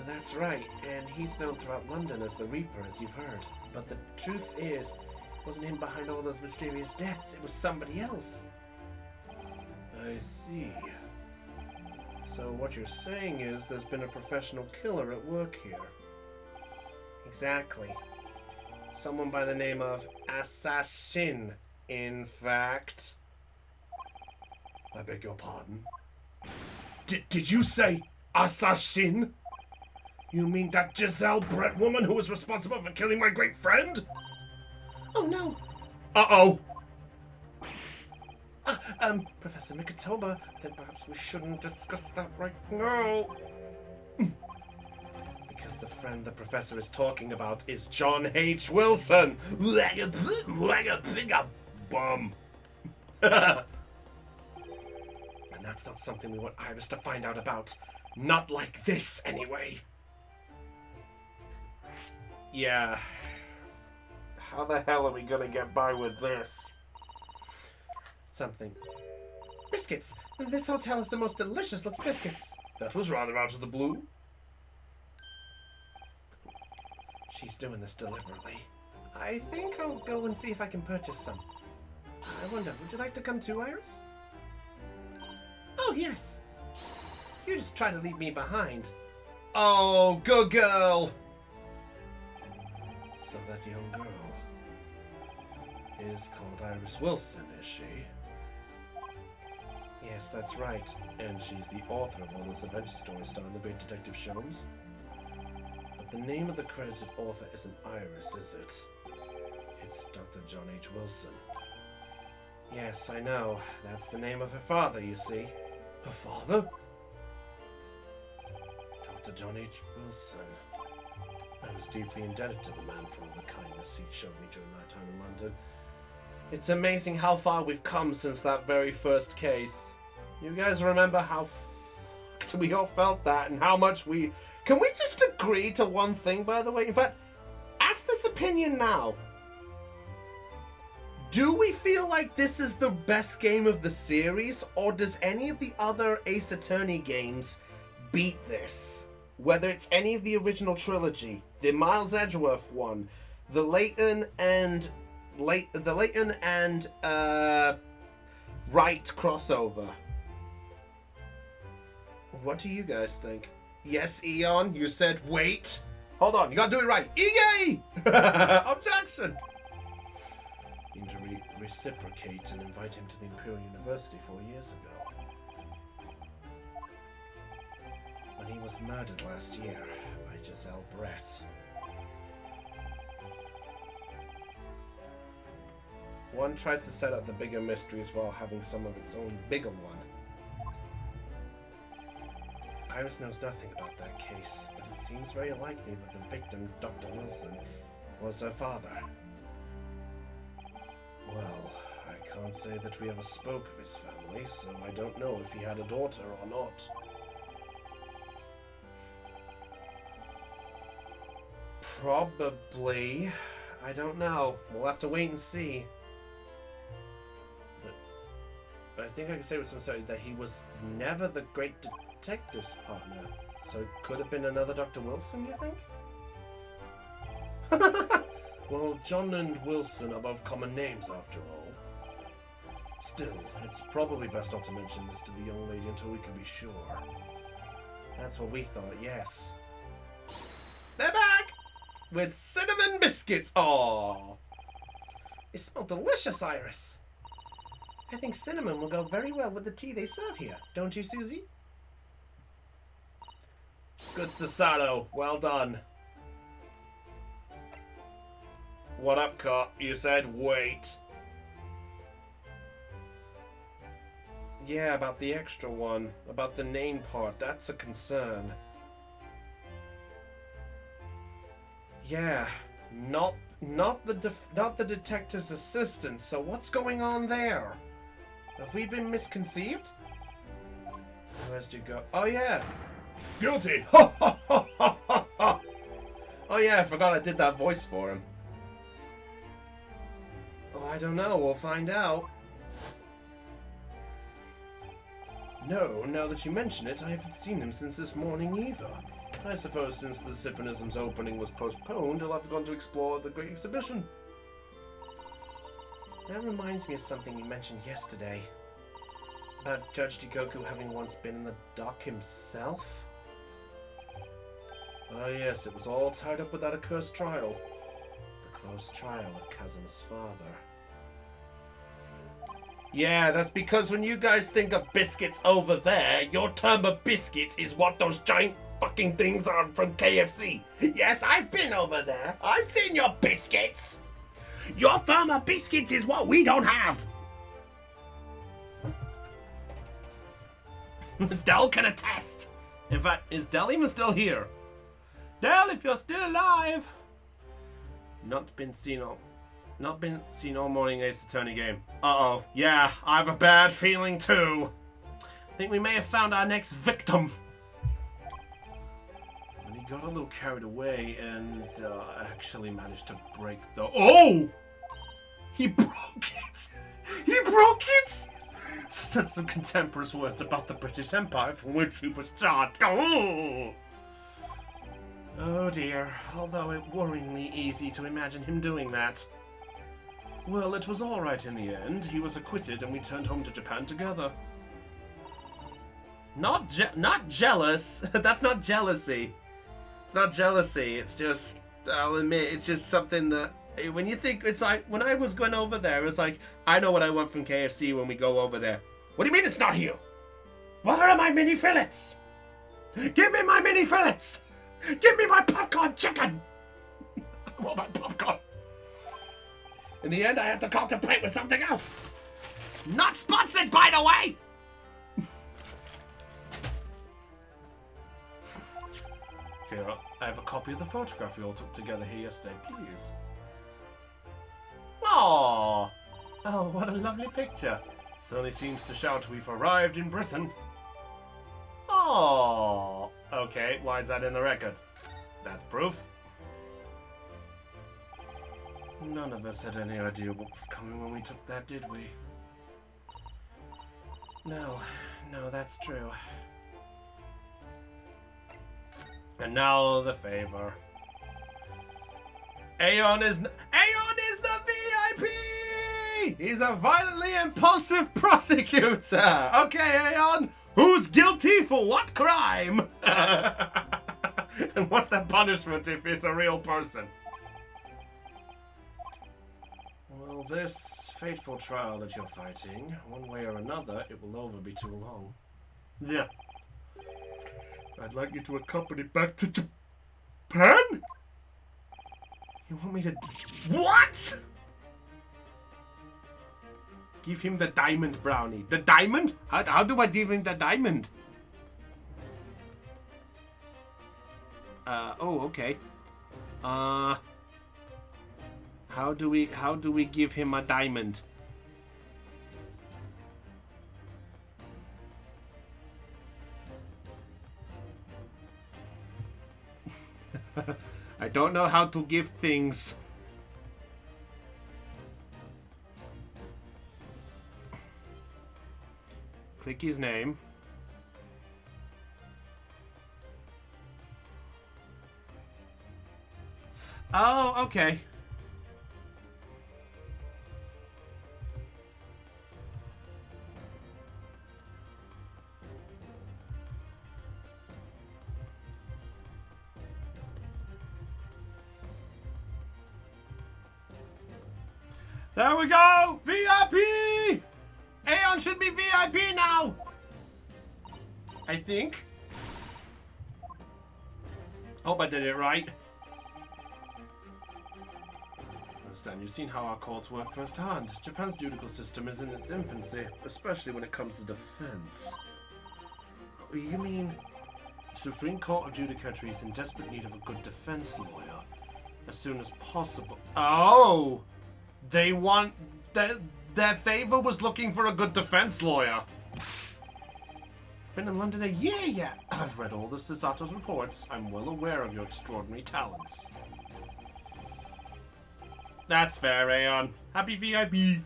That's right, and he's known throughout London as the Reaper, as you've heard. But the truth is, it wasn't him behind all those mysterious deaths. It was somebody else. I see. So what you're saying is there's been a professional killer at work here. Exactly. Someone by the name of Assassin, in fact. I beg your pardon? Did you say Assassin? You mean that Giselle Brett woman who was responsible for killing my great friend? Oh no. Uh-oh. Professor Mikotoba, then perhaps we shouldn't discuss that right now. Because the friend the professor is talking about is John H. Wilson. Like a bum. And that's not something we want Iris to find out about. Not like this, anyway. Yeah. How the hell are we gonna get by with this? Something. Biscuits! This hotel has the most delicious looking biscuits. That was rather out of the blue. She's doing this deliberately. I think I'll go and see if I can purchase some. I wonder, would you like to come too, Iris? Oh, yes. You just try to leave me behind. Oh, good girl! So that young girl is called Iris Wilson, is she? Yes, that's right. And she's the author of all those adventure stories starring the great detective Sholmes. But the name of the credited author isn't Iris, is it? It's Dr. John H. Wilson. Yes, I know. That's the name of her father, you see. Her father? Dr. John H. Wilson. I was deeply indebted to the man for all the kindness he showed me during that time in London. It's amazing how far we've come since that very first case. You guys remember how fucked we all felt that and how much we... Can we just agree to one thing, by the way? In fact, ask this opinion now. Do we feel like this is the best game of the series, or does any of the other Ace Attorney games beat this? Whether it's any of the original trilogy, the Miles Edgeworth one, the Layton and Wright crossover. What do you guys think? Yes, Eon, you said wait. Hold on, you gotta do it right. Iggy! Objection! You need to reciprocate and invite him to the Imperial University 4 years ago. When he was murdered last year by Giselle Brett. One tries to set up the bigger mysteries while having some of its own bigger one. Iris knows nothing about that case, but it seems very likely that the victim, Dr. Wilson, was her father. Well, I can't say that we ever spoke of his family, so I don't know if he had a daughter or not. Probably. I don't know. We'll have to wait and see. But I think I can say with some certainty that he was never the great detective's partner. So it could have been another Dr. Wilson, you think? Well, John and Wilson are both common names after all. Still, it's probably best not to mention this to the young lady until we can be sure. That's what we thought, yes. They're back! With cinnamon biscuits! Aww! They smell delicious, Iris! I think cinnamon will go very well with the tea they serve here, don't you, Susie? Good Sasato, well done. What up, cop? You said wait. Yeah, about the extra one. About the name part. That's a concern. Yeah, not the detective's assistant. So what's going on there? Have we been misconceived? Where'd you go? Oh yeah, guilty. Ha ha ha ha ha ha. Oh yeah, I forgot I did that voice for him. Oh, I don't know. We'll find out. No, now that you mention it, I haven't seen him since this morning either. I suppose since the Siphonism's opening was postponed, he'll have gone to explore the Great Exhibition. That reminds me of something you mentioned yesterday. About Judge Jikoku having once been in the dock himself? Ah yes, it was all tied up with that accursed trial. The closed trial of Kazuma's father. Yeah, that's because when you guys think of biscuits over there, your term of biscuits is what those giant fucking things are from KFC. Yes, I've been over there. I've seen your biscuits. Your firm of biscuits is what we don't have. Del can attest. In fact, is Del even still here? Del, if you're still alive. Not been seen all morning, Ace Attorney game. Uh-oh. Yeah, I have a bad feeling too. I think we may have found our next victim. And he got a little carried away and actually managed to break the... Oh! He broke it! He broke it! So said some contemporary words about the British Empire from which he was charged. Oh dear, although it worryingly easy to imagine him doing that. Well, it was alright in the end. He was acquitted and we turned home to Japan together. Not jealous. That's not jealousy. It's not jealousy. It's just, I'll admit, it's just something that, when you think, it's like, when I was going over there, it's like, I know what I want from KFC when we go over there. What do you mean it's not here? Where are my mini fillets? Give me my mini fillets! Give me my popcorn chicken! I want my popcorn. In the end, I had to contemplate with something else. Not sponsored, by the way! Here, I have a copy of the photograph we all took together here yesterday, please. Aww! Oh, what a lovely picture. Certainly seems to shout we've arrived in Britain. Aww! Okay, why is that in the record? That's proof. None of us had any idea what was coming when we took that, did we? No, that's true. And now the favor. Aeon is the VIP! He's a violently impulsive prosecutor! Okay, Aeon, who's guilty for what crime? And what's that punishment if it's a real person? Well, this fateful trial that you're fighting, one way or another, it will over be too long. Yeah. I'd like you to accompany back to Japan? You want me to... What?! Give him the diamond, Brownie. The diamond? How do I give him the diamond? Oh, okay. How do we give him a diamond? I don't know how to give things. Click his name. Oh, okay. There we go! VIP! Aeon should be VIP now! I think. Hope I did it right. Understand, you've seen how our courts work firsthand. Japan's judicial system is in its infancy, especially when it comes to defense. You mean Supreme Court of Judicature is in desperate need of a good defense lawyer as soon as possible? Oh! They want... Their favor was looking for a good defense lawyer. Been in London a year yet. I've read all the Sasato's reports. I'm well aware of your extraordinary talents. That's fair, Aeon. Happy VIP.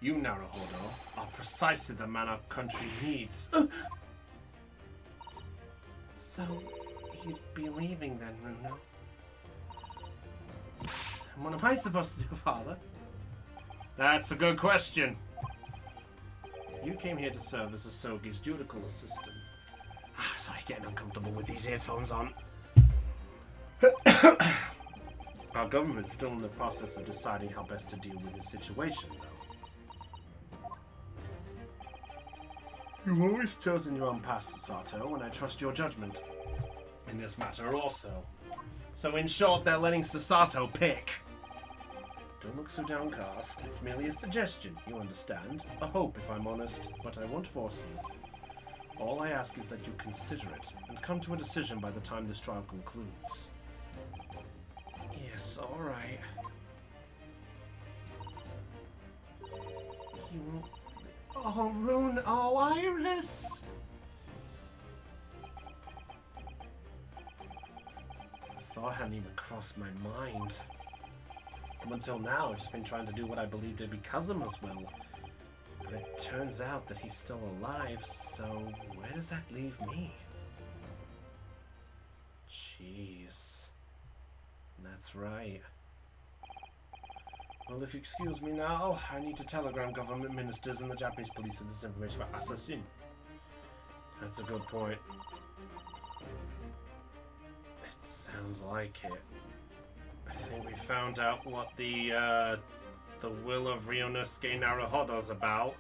You, Naruhodo, are precisely the man our country needs. So, you'd be leaving then, Runo? And what am I supposed to do, Father? That's a good question. You came here to serve as Asogi's judicial assistant. Sorry, getting uncomfortable with these earphones on. Our government's still in the process of deciding how best to deal with this situation, though. You've always chosen your own path, Sasato, and I trust your judgment in this matter also. So in short, they're letting Sasato pick. Don't look so downcast. It's merely a suggestion, you understand? A hope, if I'm honest, but I won't force you. All I ask is that you consider it, and come to a decision by the time this trial concludes. Yes, alright. You... Oh, Rune, oh, Iris! The thought hadn't even crossed my mind. Up until now, I've just been trying to do what I believed to be Kazuma's will. But it turns out that he's still alive, so where does that leave me? Jeez. That's right. Well, if you excuse me now, I need to telegram government ministers and the Japanese police with this information about Assassin. That's a good point. It sounds like it. I think we found out what the will of Ryunosuke Naruhodo's about.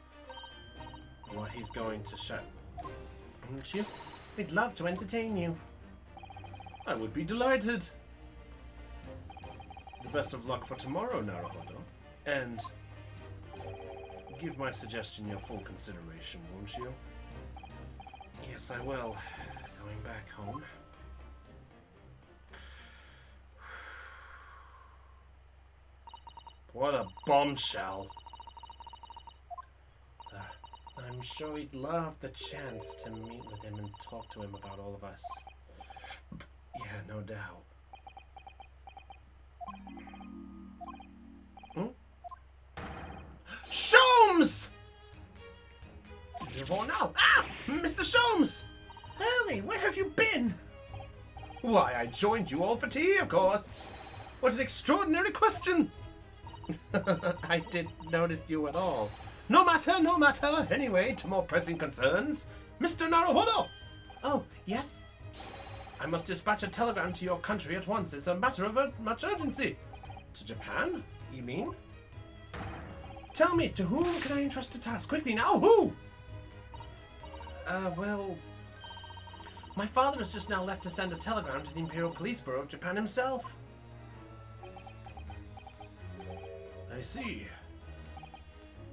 What he's going to show. Wouldn't you? We'd love to entertain you. I would be delighted. The best of luck for tomorrow, Naruhodo. And give my suggestion your full consideration, won't you? Yes, I will. Going back home. What a bombshell. I'm sure he'd love the chance to meet with him and talk to him about all of us. Yeah, no doubt. Sholmes! So you're all now. Ah! Mr. Sholmes! Hurley, where have you been? Why, I joined you all for tea, of course. What an extraordinary question. I didn't notice you at all. No matter, no matter. Anyway, to more pressing concerns. Mr. Naruhodo! Oh, yes? I must dispatch a telegram to your country at once. It's a matter of much urgency. To Japan, you mean? Tell me, to whom can I entrust the task? Quickly now, who? Well... My father has just now left to send a telegram to the Imperial Police Bureau of Japan himself. I see.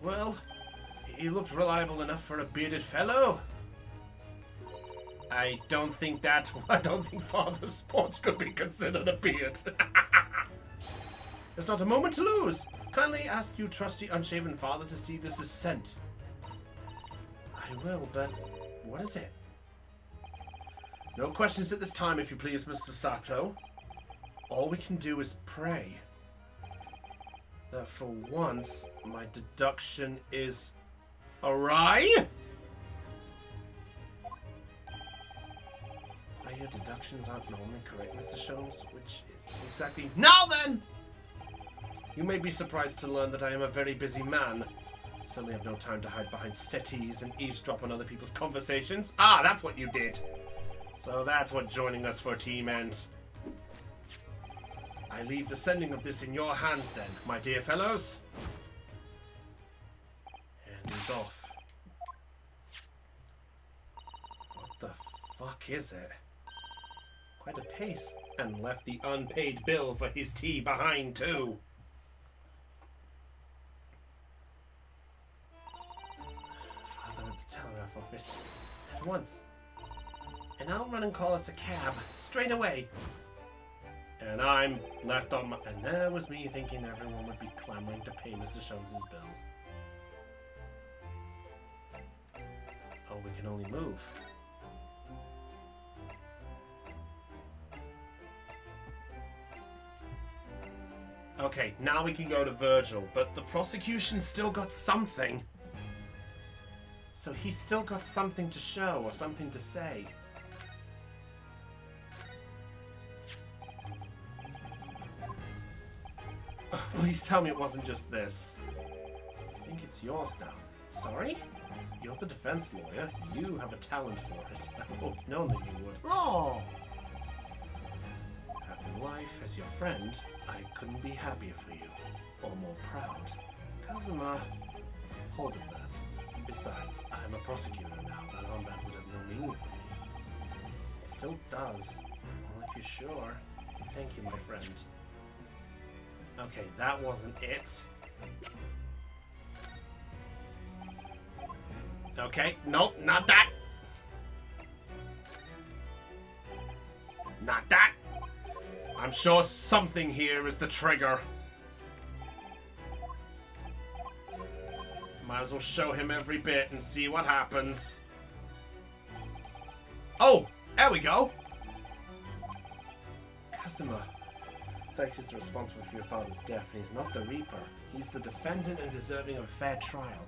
Well, he looked reliable enough for a bearded fellow. I don't think father's sports could be considered a beard. There's not a moment to lose. Kindly ask your trusty unshaven father to see this is sent. I will, but what is it? No questions at this time, if you please, Mr. Sato. All we can do is pray that for once my deduction is awry. Your deductions aren't normally correct, Mr. Sholmes, which is exactly... Now then! You may be surprised to learn that I am a very busy man. Certainly have no time to hide behind settees and eavesdrop on other people's conversations. Ah, that's what you did. So that's what joining us for tea meant. I leave the sending of this in your hands then, my dear fellows. And he's off. What the fuck is it? Quite a pace, and left the unpaid bill for his tea behind too. Father at the telegraph office. At once. And I'll run and call us a cab, straight away. And I'm left on my... And there was me thinking everyone would be clamoring to pay Mr. Sholmes' bill. Oh, we can only move. Okay, now we can go to Virgil, but the prosecution still got something. So he's still got something to show or something to say. Oh, please tell me it wasn't just this. I think it's yours now. Sorry? You're the defense lawyer. You have a talent for it. I've always known that you would. Oh! Having life as your friend, I couldn't be happier for you, or more proud. Kazuma, hold of that. Besides, I'm a prosecutor now. That armband would have no meaning for me. It still does. Well, if you're sure. Thank you, my friend. Okay, that wasn't it. Okay, nope, not that. Not that. I'm sure something here is the trigger. Might as well show him every bit and see what happens. Oh, there we go. Customer. Sykes is responsible for your father's death, and he's not the Reaper. He's the defendant and deserving of a fair trial.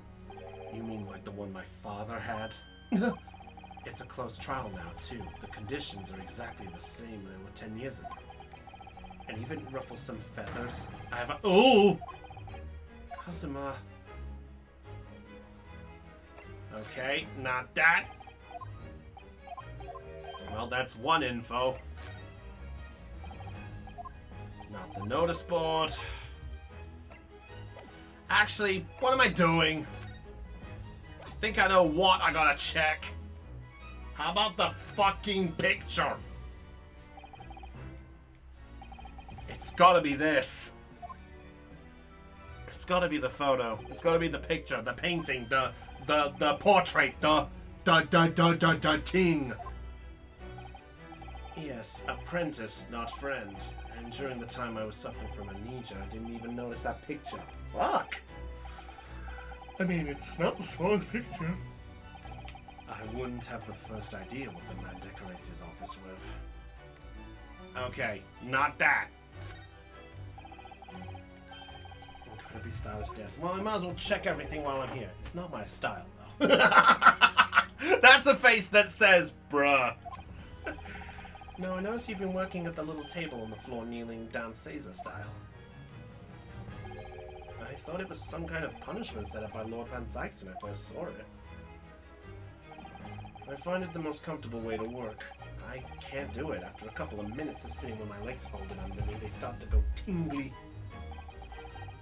You mean like the one my father had? It's a close trial now, too. The conditions are exactly the same they were 10 years ago. And even ruffle some feathers. I have a... Oh! Kazuma. Okay, not that. Well, that's one info. Not the notice board. Actually, what am I doing? I think I know what I gotta check. How about the fucking picture? It's gotta be this. It's gotta be the photo. It's gotta be the picture, the painting, the portrait, the ting. Yes, apprentice, not friend. And during the time I was suffering from amnesia, I didn't even notice that picture. Fuck! I mean, it's not the smallest picture. I wouldn't have the first idea what the man decorates his office with. Okay, not that. Incredibly stylish desk. Well, I might as well check everything while I'm here. It's not my style, though. That's a face that says, bruh. No, I noticed you've been working at the little table on the floor, kneeling down Caesar style. I thought it was some kind of punishment set up by Lord Van Sykes when I first saw it. I find it the most comfortable way to work. I can't do it. After a couple of minutes of sitting with my legs folded under me, they start to go tingly.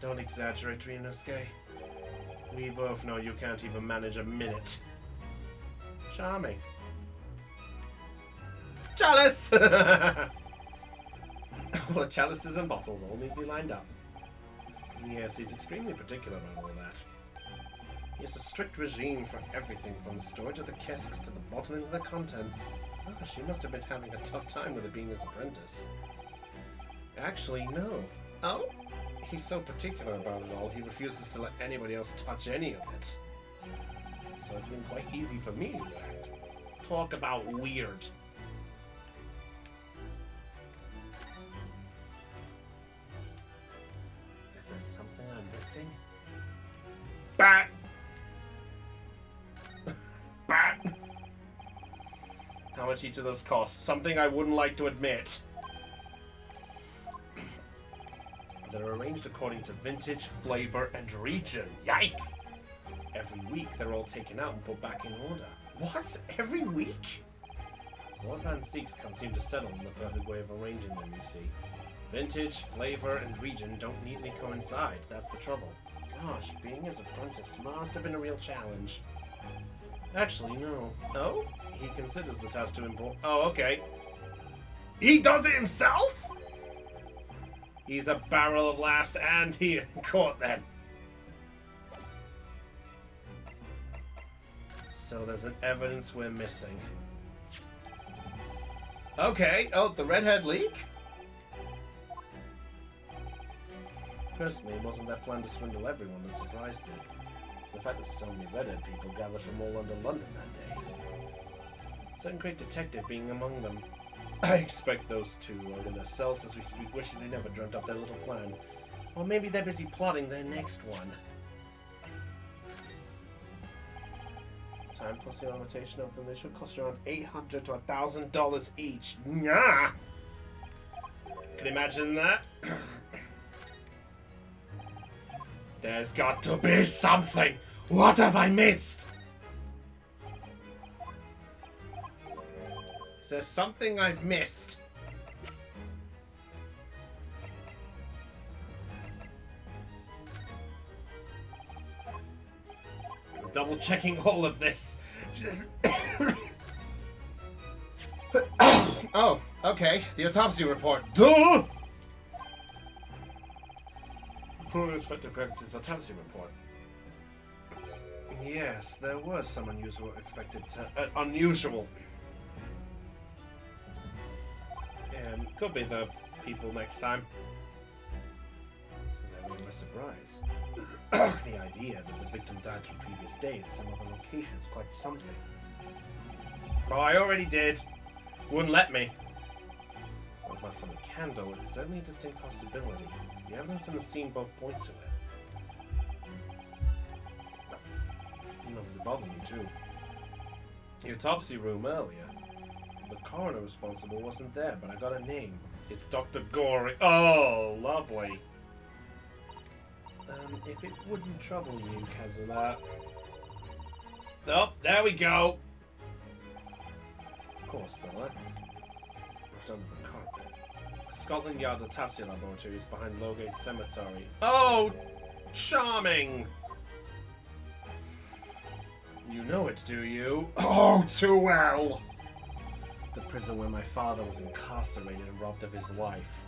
Don't exaggerate, Ryunosuke. We both know you can't even manage a minute. Charming. Chalice! All the chalices and bottles all neatly lined up. Yes, he's extremely particular about all that. He has a strict regime for everything, from the storage of the casks to the bottling of the contents. Oh, she must have been having a tough time with it being his apprentice. Actually, no. Oh? He's so particular about it all, he refuses to let anybody else touch any of it. So it's been quite easy for me to act. Talk about weird. Is there something I'm missing? Bat! Bat! How much each of those cost? Something I wouldn't like to admit. They're arranged according to vintage, flavor, and region. Yike! Every week, they're all taken out and put back in order. What? Every week? Lord Van Sykes can't seem to settle on the perfect way of arranging them, you see. Vintage, flavor, and region don't neatly coincide. That's the trouble. Gosh, being his apprentice must have been a real challenge. Actually, no. Oh? He considers the task too important. Oh, okay. He does it himself? He's a barrel of laughs and here in court then. So there's an evidence we're missing. Okay. Oh, the redhead leak? Personally, it wasn't their plan to swindle everyone that surprised me. It's the fact that so many redhead people gathered from all under London that day. Some great detective being among them. I expect those two are in their cells as we speak, wishing they never dreamt up their little plan. Or maybe they're busy plotting their next one. Time plus the limitation of them, they should cost around $800 to $1,000 each. Nah! Can you imagine that? There's got to be something! What have I missed? Is there something I've missed? I'm double checking all of this. Oh, okay. The autopsy report. Duh! Inspector Greg's autopsy report. Yes, there was some unusual. Could be the people next time. To my surprise, the idea that the victim died from previous day at some other location is quite something. Oh, I already did. Wouldn't let me. What about from a candle? It's certainly a distinct possibility. The evidence and the scene both point to it. No, it bothered me too. The autopsy room earlier. The coroner responsible wasn't there, but I got a name. It's Dr. Gory. Oh, lovely. If it wouldn't trouble you, Kazuma. Oh, there we go. Of course, though, Pushed under the carpet. Scotland Yard's autopsy laboratory is behind Lowgate Cemetery. Oh, charming. You know it, do you? Oh, too well. The prison where my father was incarcerated and robbed of his life.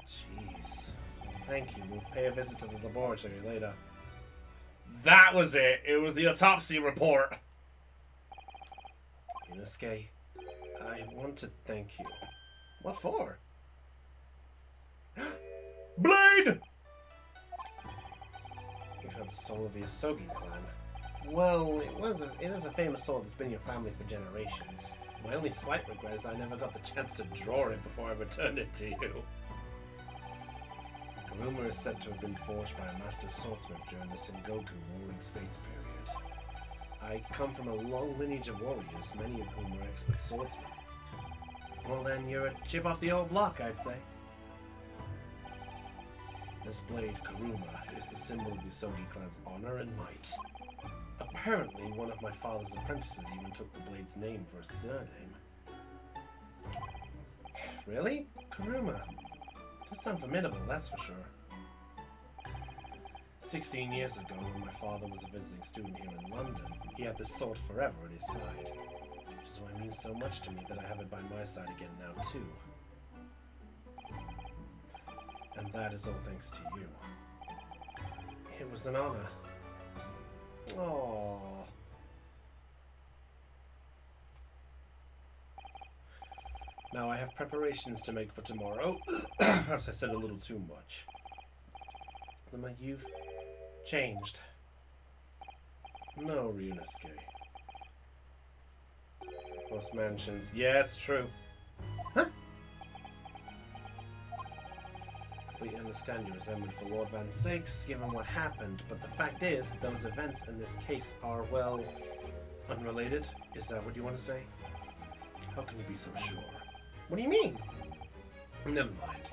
Jeez. Thank you. We'll pay a visit to the laboratory later. That was it. It was the autopsy report. Yunosuke, I want to thank you. What for? Blade! You had the soul of the Asogi clan. Well, it is a famous soul that's been in your family for generations. My only slight regret is I never got the chance to draw it before I returned it to you. Kuruma is said to have been forged by a master swordsmith during the Sengoku Warring States period. I come from a long lineage of warriors, many of whom were expert swordsmen. Well then, you're a chip off the old block, I'd say. This blade, Kuruma, is the symbol of the Asogi clan's honor and might. Apparently, one of my father's apprentices even took the blade's name for a surname. Really? Kuruma? Does sound formidable, that's for sure. 16 years ago, when my father was a visiting student here in London, he had this sword forever at his side. Which is why it means so much to me that I have it by my side again now, too. And that is all thanks to you. It was an honor. Aww. Now I have preparations to make for tomorrow. Perhaps I said a little too much. Lima, you've changed. No, Ryunosuke. Most mansions. Yeah, it's true. Huh? We understand your resentment for Lord Van Sykes, given what happened, but the fact is, those events in this case are, well, unrelated. Is that what you want to say? How can you be so sure? What do you mean? Never mind.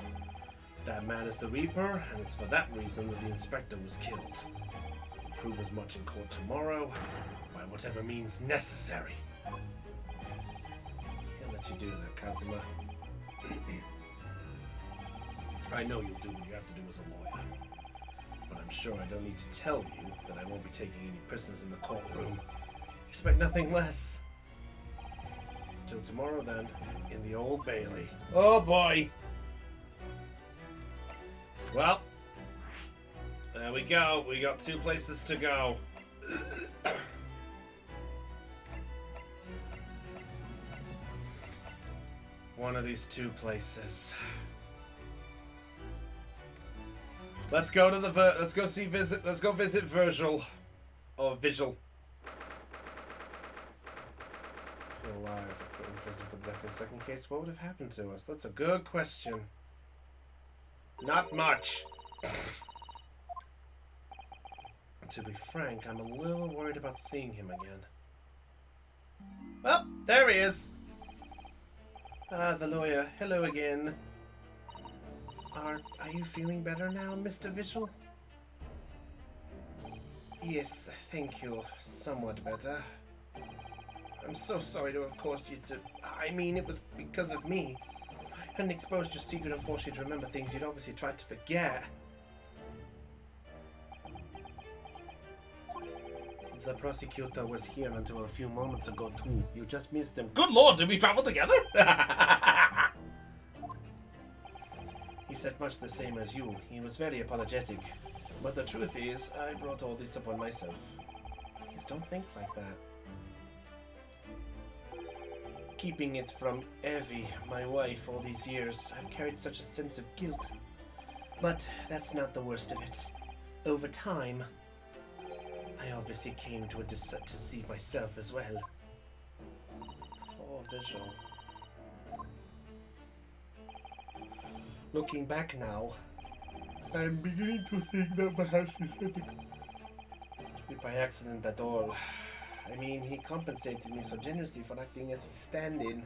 That man is the Reaper, and it's for that reason that the Inspector was killed. We'll prove as much in court tomorrow, by whatever means necessary. Can't let you do that, Kazuma. I know you'll do what you have to do as a lawyer, but I'm sure I don't need to tell you that I won't be taking any prisoners in the courtroom. Expect nothing less. Till tomorrow, then, in the Old Bailey. Oh boy! Well, there we go. We got 2 places to go. One of these 2 places. Let's go to the let's go visit Virgil. Or Vigil. Still alive, put in prison for the death of the second case. What would have happened to us? That's a good question. Not much. To be frank, I'm a little worried about seeing him again. Well, there he is. Ah, the lawyer. Hello again. Are you feeling better now, Mr. Vigil? Yes, thank you. Somewhat better. I'm so sorry to have caused you to... I mean, it was because of me. I hadn't exposed your secret and forced you to remember things you'd obviously tried to forget. The prosecutor was here until a few moments ago, too. You just missed him. Good lord, did we travel together? He He said much the same as you. He was very apologetic. But the truth is, I brought all this upon myself. Please don't think like that. Keeping it from Evie, my wife, all these years, I've carried such a sense of guilt. But that's not the worst of it. Over time, I obviously came to deceive myself as well. Poor Visual. Looking back now, I'm beginning to think that perhaps he said it by accident at all. I mean, he compensated me so generously for acting as his stand-in.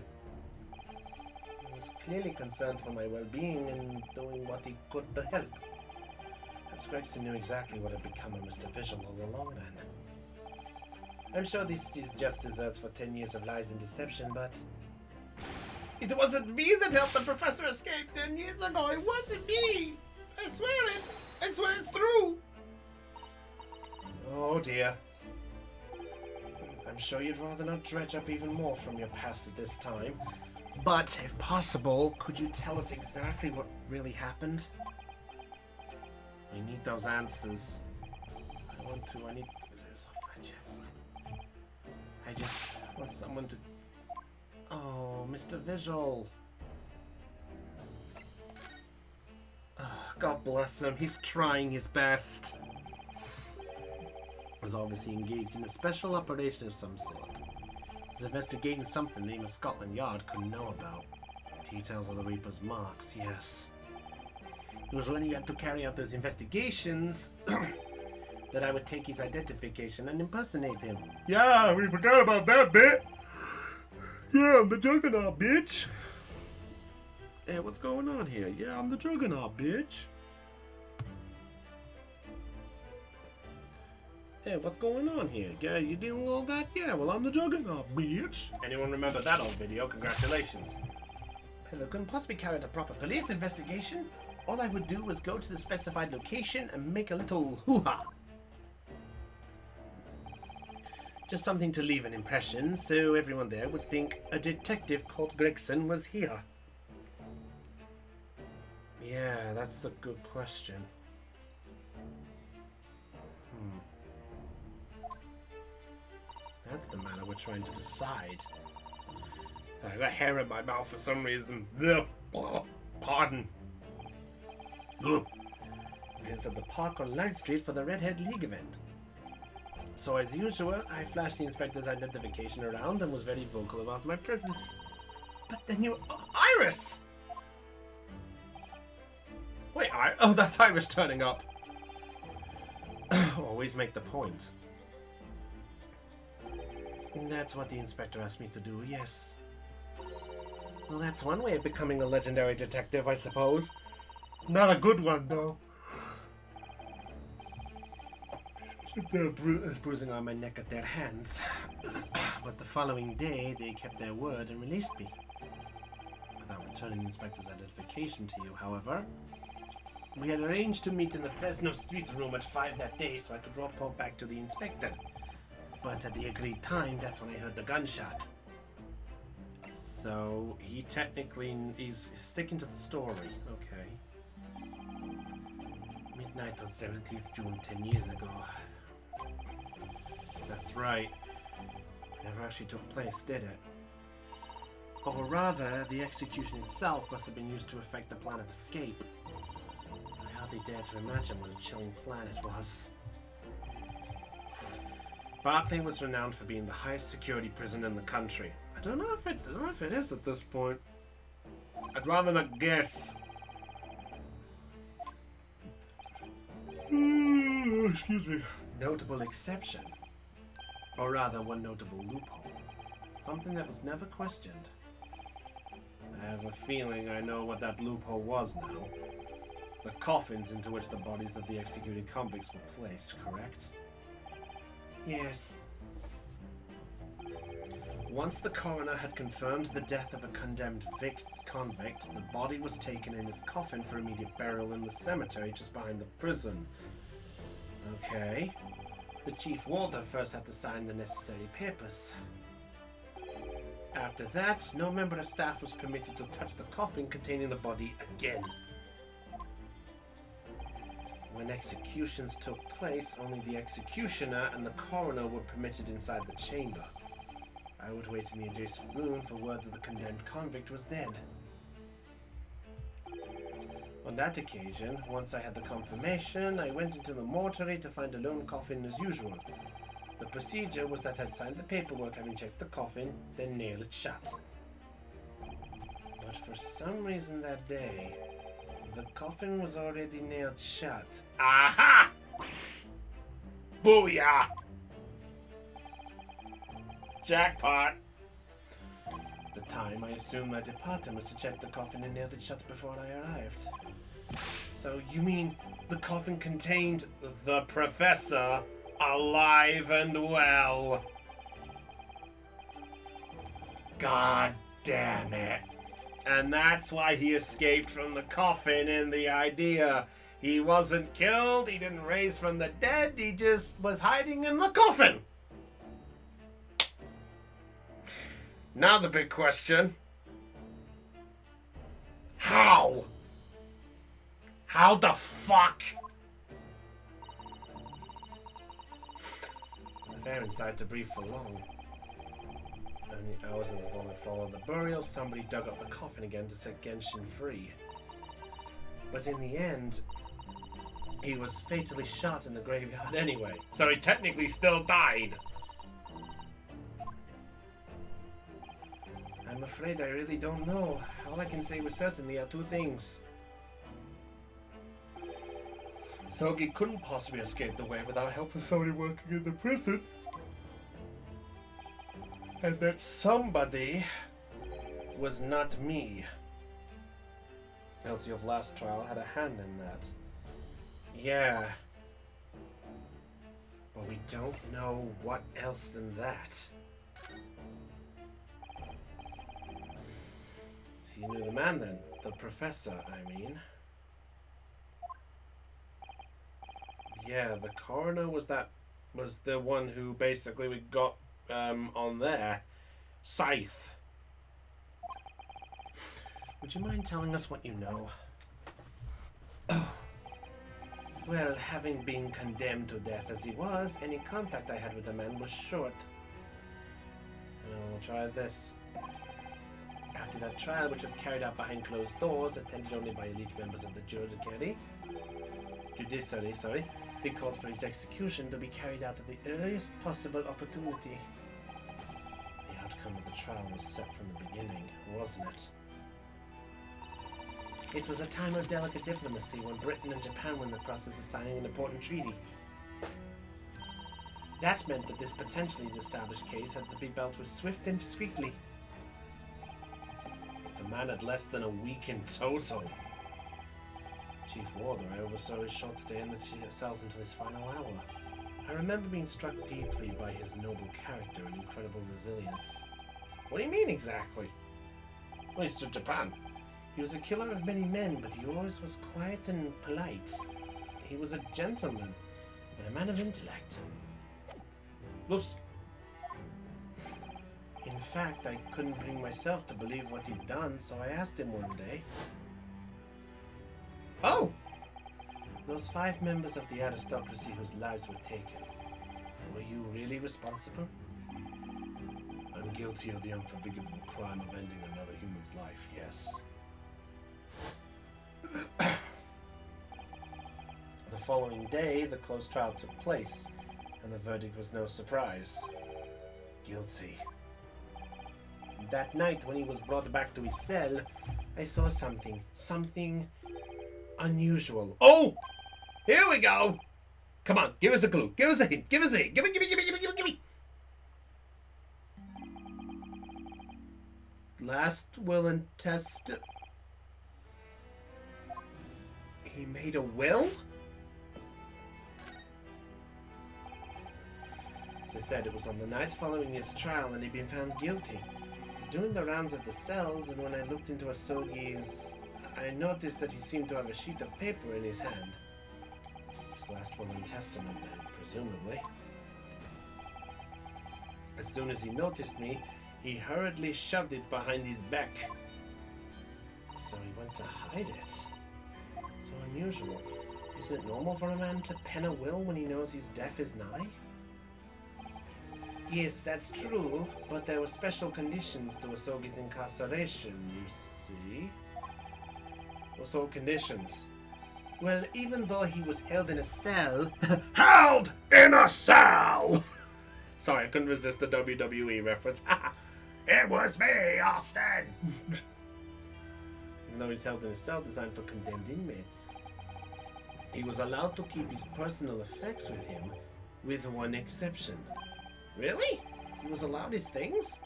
He was clearly concerned for my well-being and doing what he could to help. Perhaps Gregson knew exactly what had become of Mr. Visual all along then. I'm sure this is just desserts for 10 years of lies and deception, but... It wasn't me that helped the professor escape 10 years ago! It wasn't me! I swear it! I swear it's true! Oh dear. I'm sure you'd rather not dredge up even more from your past at this time. But, if possible, could you tell us exactly what really happened? I need those answers. I need this off I just want someone to... Oh, Mr. Visual. God bless him. He's trying his best. Was obviously engaged in a special operation of some sort. He's investigating something the name of Scotland Yard couldn't know about. Details of the Reaper's marks, yes. It was when he had to carry out those investigations that I would take his identification and impersonate him. Yeah, we forgot about that bit. Yeah, I'm the Juggernaut, bitch. Hey, what's going on here? Yeah, I'm the Juggernaut, bitch. Hey, what's going on here? Yeah, you doing all that? Yeah, well, I'm the Juggernaut, bitch. Anyone remember that old video? Congratulations. Well, they couldn't possibly carry out a proper police investigation. All I would do was go to the specified location and make a little hoo-ha. Just something to leave an impression, so everyone there would think a detective called Gregson was here. Yeah, that's the good question. That's the matter we're trying to decide. I got hair in my mouth for some reason. Pardon. It's at the park on Light Street for the Redhead League event. So as usual, I flashed the inspector's identification around and was very vocal about my presence. But then you... Iris! Wait, oh, that's Iris turning up. Always make the point. That's what the inspector asked me to do, yes. Well, that's one way of becoming a legendary detective, I suppose. Not a good one, though. The bruising on my neck at their hands. But the following day, they kept their word and released me. Without returning the inspector's identification to you, however. We had arranged to meet in the Fresno Street room at 5 that day so I could report back to the inspector. But at the agreed time, that's when I heard the gunshot. So, he technically is sticking to the story. Okay. Midnight on 17th June, 10 years ago. That's right. Never actually took place, did it? Or rather, the execution itself must have been used to effect the plan of escape. I hardly dare to imagine what a chilling plan it was. Barclay was renowned for being the highest security prison in the country. I don't know if it is at this point. I'd rather not guess. Excuse me. Notable exception. Or rather, one notable loophole. Something that was never questioned. I have a feeling I know what that loophole was now. The coffins into which the bodies of the executed convicts were placed, correct? Yes. Once the coroner had confirmed the death of a condemned convict, the body was taken in his coffin for immediate burial in the cemetery just behind the prison. Okay. The chief warder first had to sign the necessary papers. After that, no member of staff was permitted to touch the coffin containing the body again. When executions took place, only the executioner and the coroner were permitted inside the chamber. I would wait in the adjacent room for word that the condemned convict was dead. On that occasion, once I had the confirmation, I went into the mortuary to find a lone coffin as usual. The procedure was that I'd sign the paperwork having checked the coffin, then nail it shut. But for some reason that day, the coffin was already nailed shut. Aha! Booyah! Jackpot! At the time, I assumed my departure was to check the coffin and nailed it shut before I arrived. So you mean the coffin contained the professor alive and well? God damn it. And that's why he escaped from the coffin in the idea. He wasn't killed, he didn't raise from the dead, he just was hiding in the coffin. Now the big question. How? How the fuck? The fair inside to breathe for long. In the hours of the fall that followed the burial, somebody dug up the coffin again to set Genshin free. But in the end, he was fatally shot in the graveyard anyway. So he technically still died. I'm afraid I really don't know. All I can say with certainty are two things. Sogi couldn't possibly escape the way without help from somebody working in the prison. And that somebody was not me. Guilty of last trial had a hand in that. Yeah. But we don't know what else than that. So you knew the man then? The professor, I mean. Yeah, the coroner was the one who basically we got on there. Scythe. Would you mind telling us what you know? Oh. Well, having been condemned to death as he was, any contact I had with the man was short. I'll try this. After that trial, which was carried out behind closed doors, attended only by elite members of the judiciary, they called for his execution to be carried out at the earliest possible opportunity. The outcome of the trial was set from the beginning, wasn't it? It was a time of delicate diplomacy when Britain and Japan were in the process of signing an important treaty. That meant that this potentially established case had to be dealt with swift and discreetly. The man had less than a week in total. Chief Warder, I oversaw his short stay in the cells until his final hour. I remember being struck deeply by his noble character and incredible resilience. What do you mean exactly? Well, he's to Japan. He was a killer of many men, but he always was quiet and polite. He was a gentleman and a man of intellect. Whoops. In fact, I couldn't bring myself to believe what he'd done, so I asked him one day. Oh! Those 5 members of the aristocracy whose lives were taken, were you really responsible? I'm guilty of the unforgivable crime of ending another human's life, yes. The following day, the closed trial took place, and the verdict was no surprise. Guilty. That night, when he was brought back to his cell, I saw something unusual. Oh! Here we go! Come on, give us a clue. Give us a hint. Give us a hint. Give me. Last will and testament. He made a will? She said it was on the night following his trial and he'd been found guilty. He was doing the rounds of the cells, and when I looked into Asogi's, I noticed that he seemed to have a sheet of paper in his hand. His last will and testament, then, presumably. As soon as he noticed me, he hurriedly shoved it behind his back. So he went to hide it. So unusual. Isn't it normal for a man to pen a will when he knows his death is nigh? Yes, that's true, but there were special conditions to Asogi's incarceration, you see. What sort of conditions? Well, even though he was held in a cell... HELD IN A CELL! Sorry, I couldn't resist the WWE reference. It was me, Austin! Even though he's held in a cell designed for condemned inmates, he was allowed to keep his personal effects with him, with one exception. Really? He was allowed his things?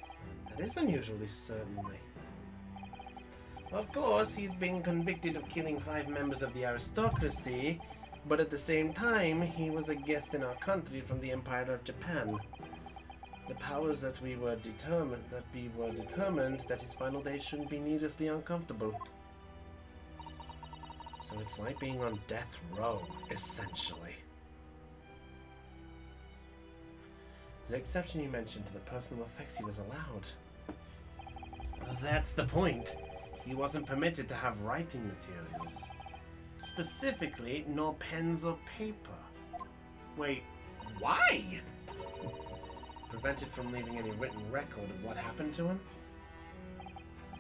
That is unusual, certainly. Of course, he'd been convicted of killing 5 members of the aristocracy, but at the same time, he was a guest in our country from the Empire of Japan. The powers that were determined that his final days shouldn't be needlessly uncomfortable. So it's like being on death row, essentially. The exception you mentioned to the personal effects he was allowed. That's the point. He wasn't permitted to have writing materials. Specifically, no pens or paper. Wait, why? Prevented from leaving any written record of what happened to him?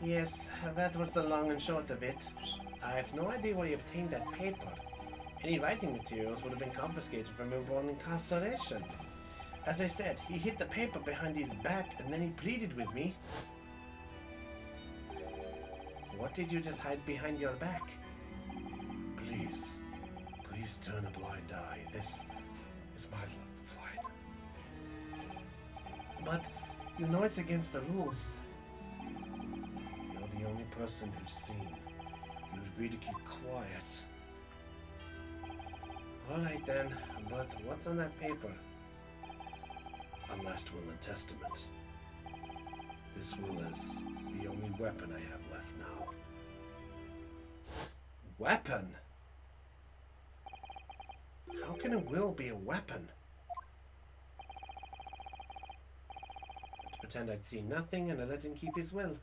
Yes, that was the long and short of it. I have no idea where he obtained that paper. Any writing materials would have been confiscated from him upon incarceration. As I said, he hid the paper behind his back and then he pleaded with me. What did you just hide behind your back? Please turn a blind eye. This is my flight. But you know it's against the rules. You're the only person who's seen. You agree to keep quiet. Alright then, but what's on that paper? A last will and testament. This will is the only weapon I have left now. Weapon? How can a will be a weapon? To pretend I'd seen nothing and I let him keep his will.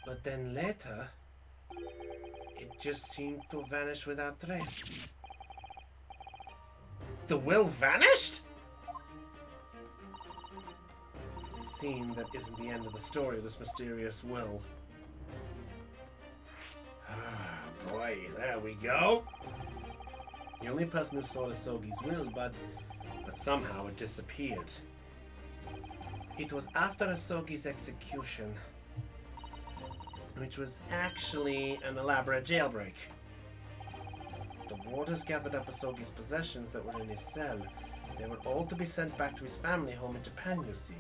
But then later, it just seemed to vanish without trace. The will vanished? It seemed that isn't the end of the story of this mysterious will. Ah, boy, there we go. The only person who saw Asogi's will, but somehow it disappeared. It was after Asogi's execution, which was actually an elaborate jailbreak. The warders gathered up Asogi's possessions that were in his cell. They were all to be sent back to his family home in Japan, you see.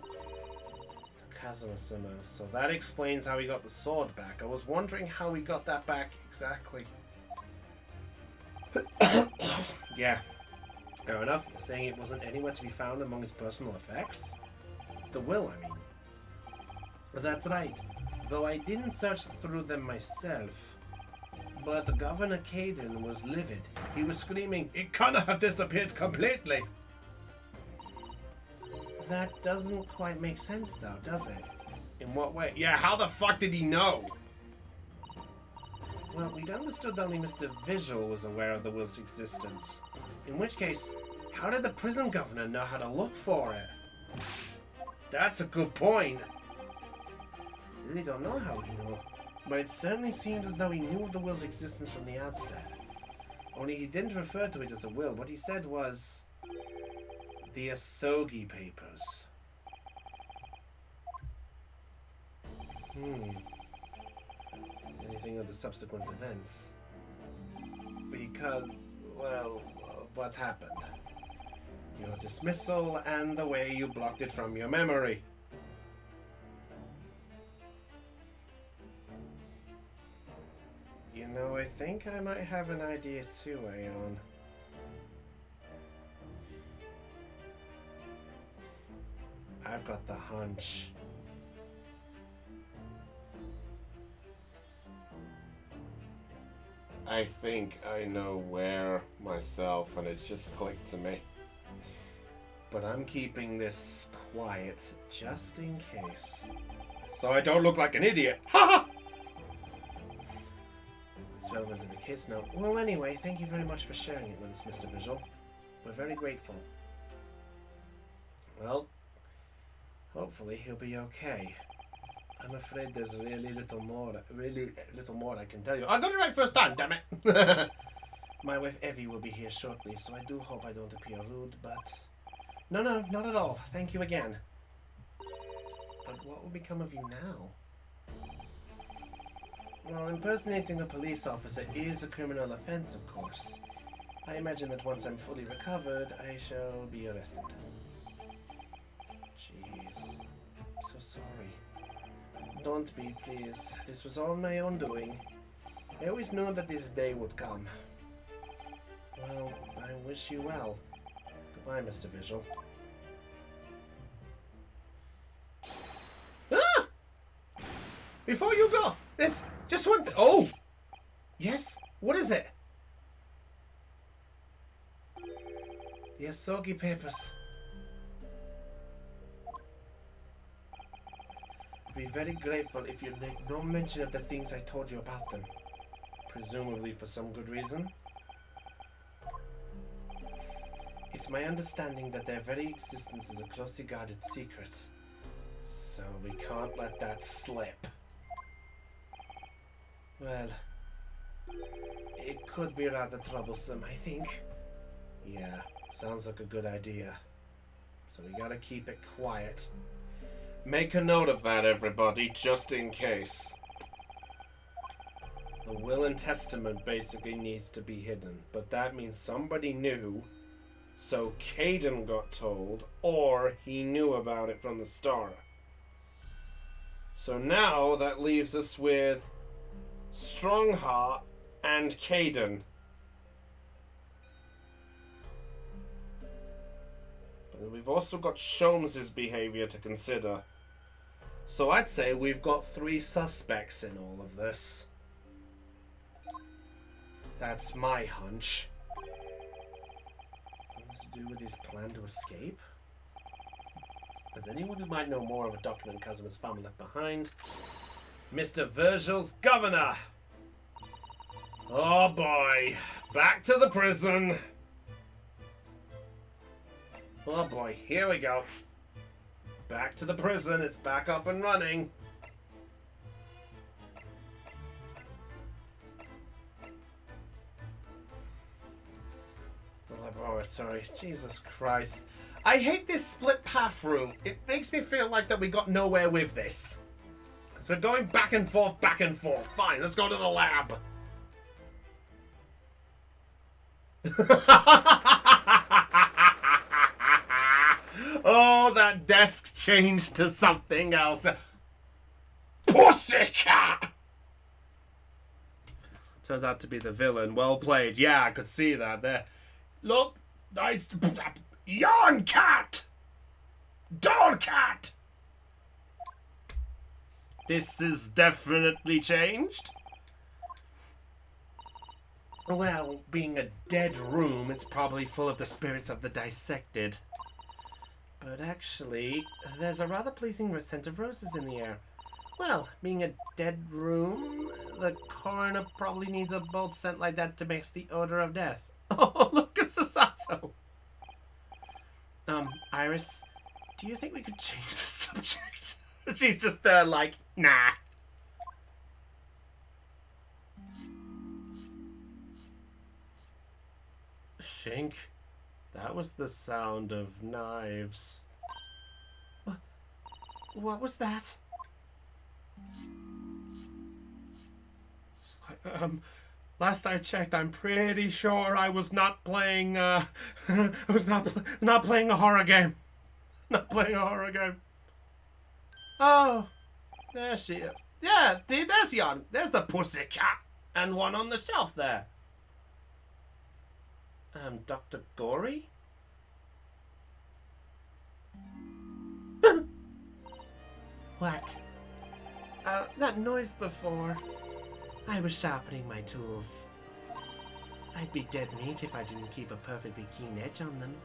To Kazuma-sama. So that explains how he got the sword back. I was wondering how he got that back exactly. Yeah, fair enough. You're saying it wasn't anywhere to be found among his personal effects? The will, I mean. That's right. Though I didn't search through them myself. But Governor Caden was livid. He was screaming, "It cannot have disappeared completely!" That doesn't quite make sense though, does it? In what way? Yeah, how the fuck did he know? Well, we'd understood only Mr. Visual was aware of the will's existence. In which case, how did the prison governor know how to look for it? That's a good point. Really don't know how he knew. But it certainly seemed as though he knew of the will's existence from the outset. Only he didn't refer to it as a will. What he said was... the Asogi Papers. Anything of the subsequent events? Because, well, what happened? Your dismissal and the way you blocked it from your memory. You know, I think I might have an idea too, Aeon. I've got the hunch. I think I know where myself, and it's just clicked to me. But I'm keeping this quiet just in case. So I don't look like an idiot. Ha! It's relevant to the case now. Well, anyway, thank you very much for sharing it with us, Mr. Vigil. We're very grateful. Well, hopefully he'll be okay. I'm afraid there's really little more I can tell you. I got it right first time, damn it! My wife Evie will be here shortly, so I do hope I don't appear rude, but... No, not at all. Thank you again. But what will become of you now? Well, impersonating a police officer is a criminal offense, of course. I imagine that once I'm fully recovered, I shall be arrested. Jeez. I'm so sorry. Don't be, please. This was all my own doing. I always knew that this day would come. Well, I wish you well. Goodbye, Mr. Vigil. Ah! Before you go, there's just one thing. Oh! Yes? What is it? The Asogi papers. I'd be very grateful if you'd make no mention of the things I told you about them. Presumably for some good reason. It's my understanding that their very existence is a closely guarded secret. So we can't let that slip. Well, it could be rather troublesome, I think. Yeah, sounds like a good idea. So we gotta keep it quiet. Make a note of that, everybody, just in case. The will and testament basically needs to be hidden, but that means somebody knew, so Caden got told, or he knew about it from the start. So now that leaves us with Strongheart and Caden. And we've also got Sholmes' behavior to consider. So I'd say we've got 3 suspects in all of this. That's my hunch. What to do with his plan to escape? As anyone who might know more of a document Kazuma's family left behind, Mr. Virgil's governor! Oh boy, back to the prison! Oh boy, here we go. Back to the prison, it's back up and running. The laboratory, Jesus Christ. I hate this split path route. It makes me feel like that we got nowhere with this. So we're going back and forth, back and forth. Fine, let's go to the lab. Oh, that desk changed to something else. Pussycat! Turns out to be the villain. Well played. Yeah, I could see that there. Look, nice. Yarn cat! Doll cat! This is definitely changed. Well, being a dead room, it's probably full of the spirits of the dissected. But actually, there's a rather pleasing scent of roses in the air. Well, being a dead room, the coroner probably needs a bold scent like that to mix the odor of death. Oh, look at Sasato! Iris, do you think we could change the subject? She's just there like, nah. Shink, that was the sound of knives. What was that? Last I checked, I'm pretty sure I was not playing, I was not playing a horror game. Not playing a horror game. Oh, there she is. Yeah, dude, there's Jan. There's the pussycat. And one on the shelf there. Dr. Gory? What? That noise before. I was sharpening my tools. I'd be dead meat if I didn't keep a perfectly keen edge on them.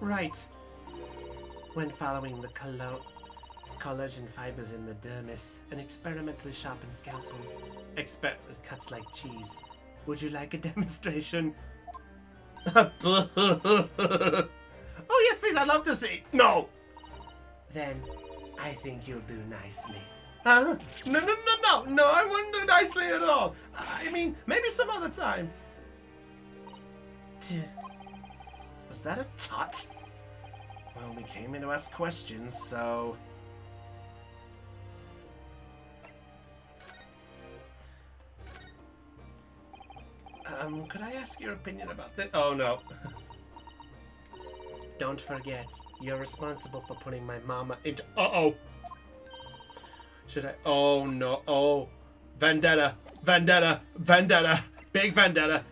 Right. When following the collagen fibers in the dermis, an experimentally sharpened scalpel experiment cuts like cheese. Would you like a demonstration? Oh, yes, please. I'd love to see. No. Then I think you'll do nicely. Huh? No. No, I wouldn't do nicely at all. I mean, maybe some other time. Was that a tut? Well, we came in to ask questions, so... could I ask your opinion about this? Oh, no. Don't forget, you're responsible for putting my mama into... Uh-oh. Should I... Oh, no. Oh. Vendetta. Vendetta. Vendetta. Big vendetta.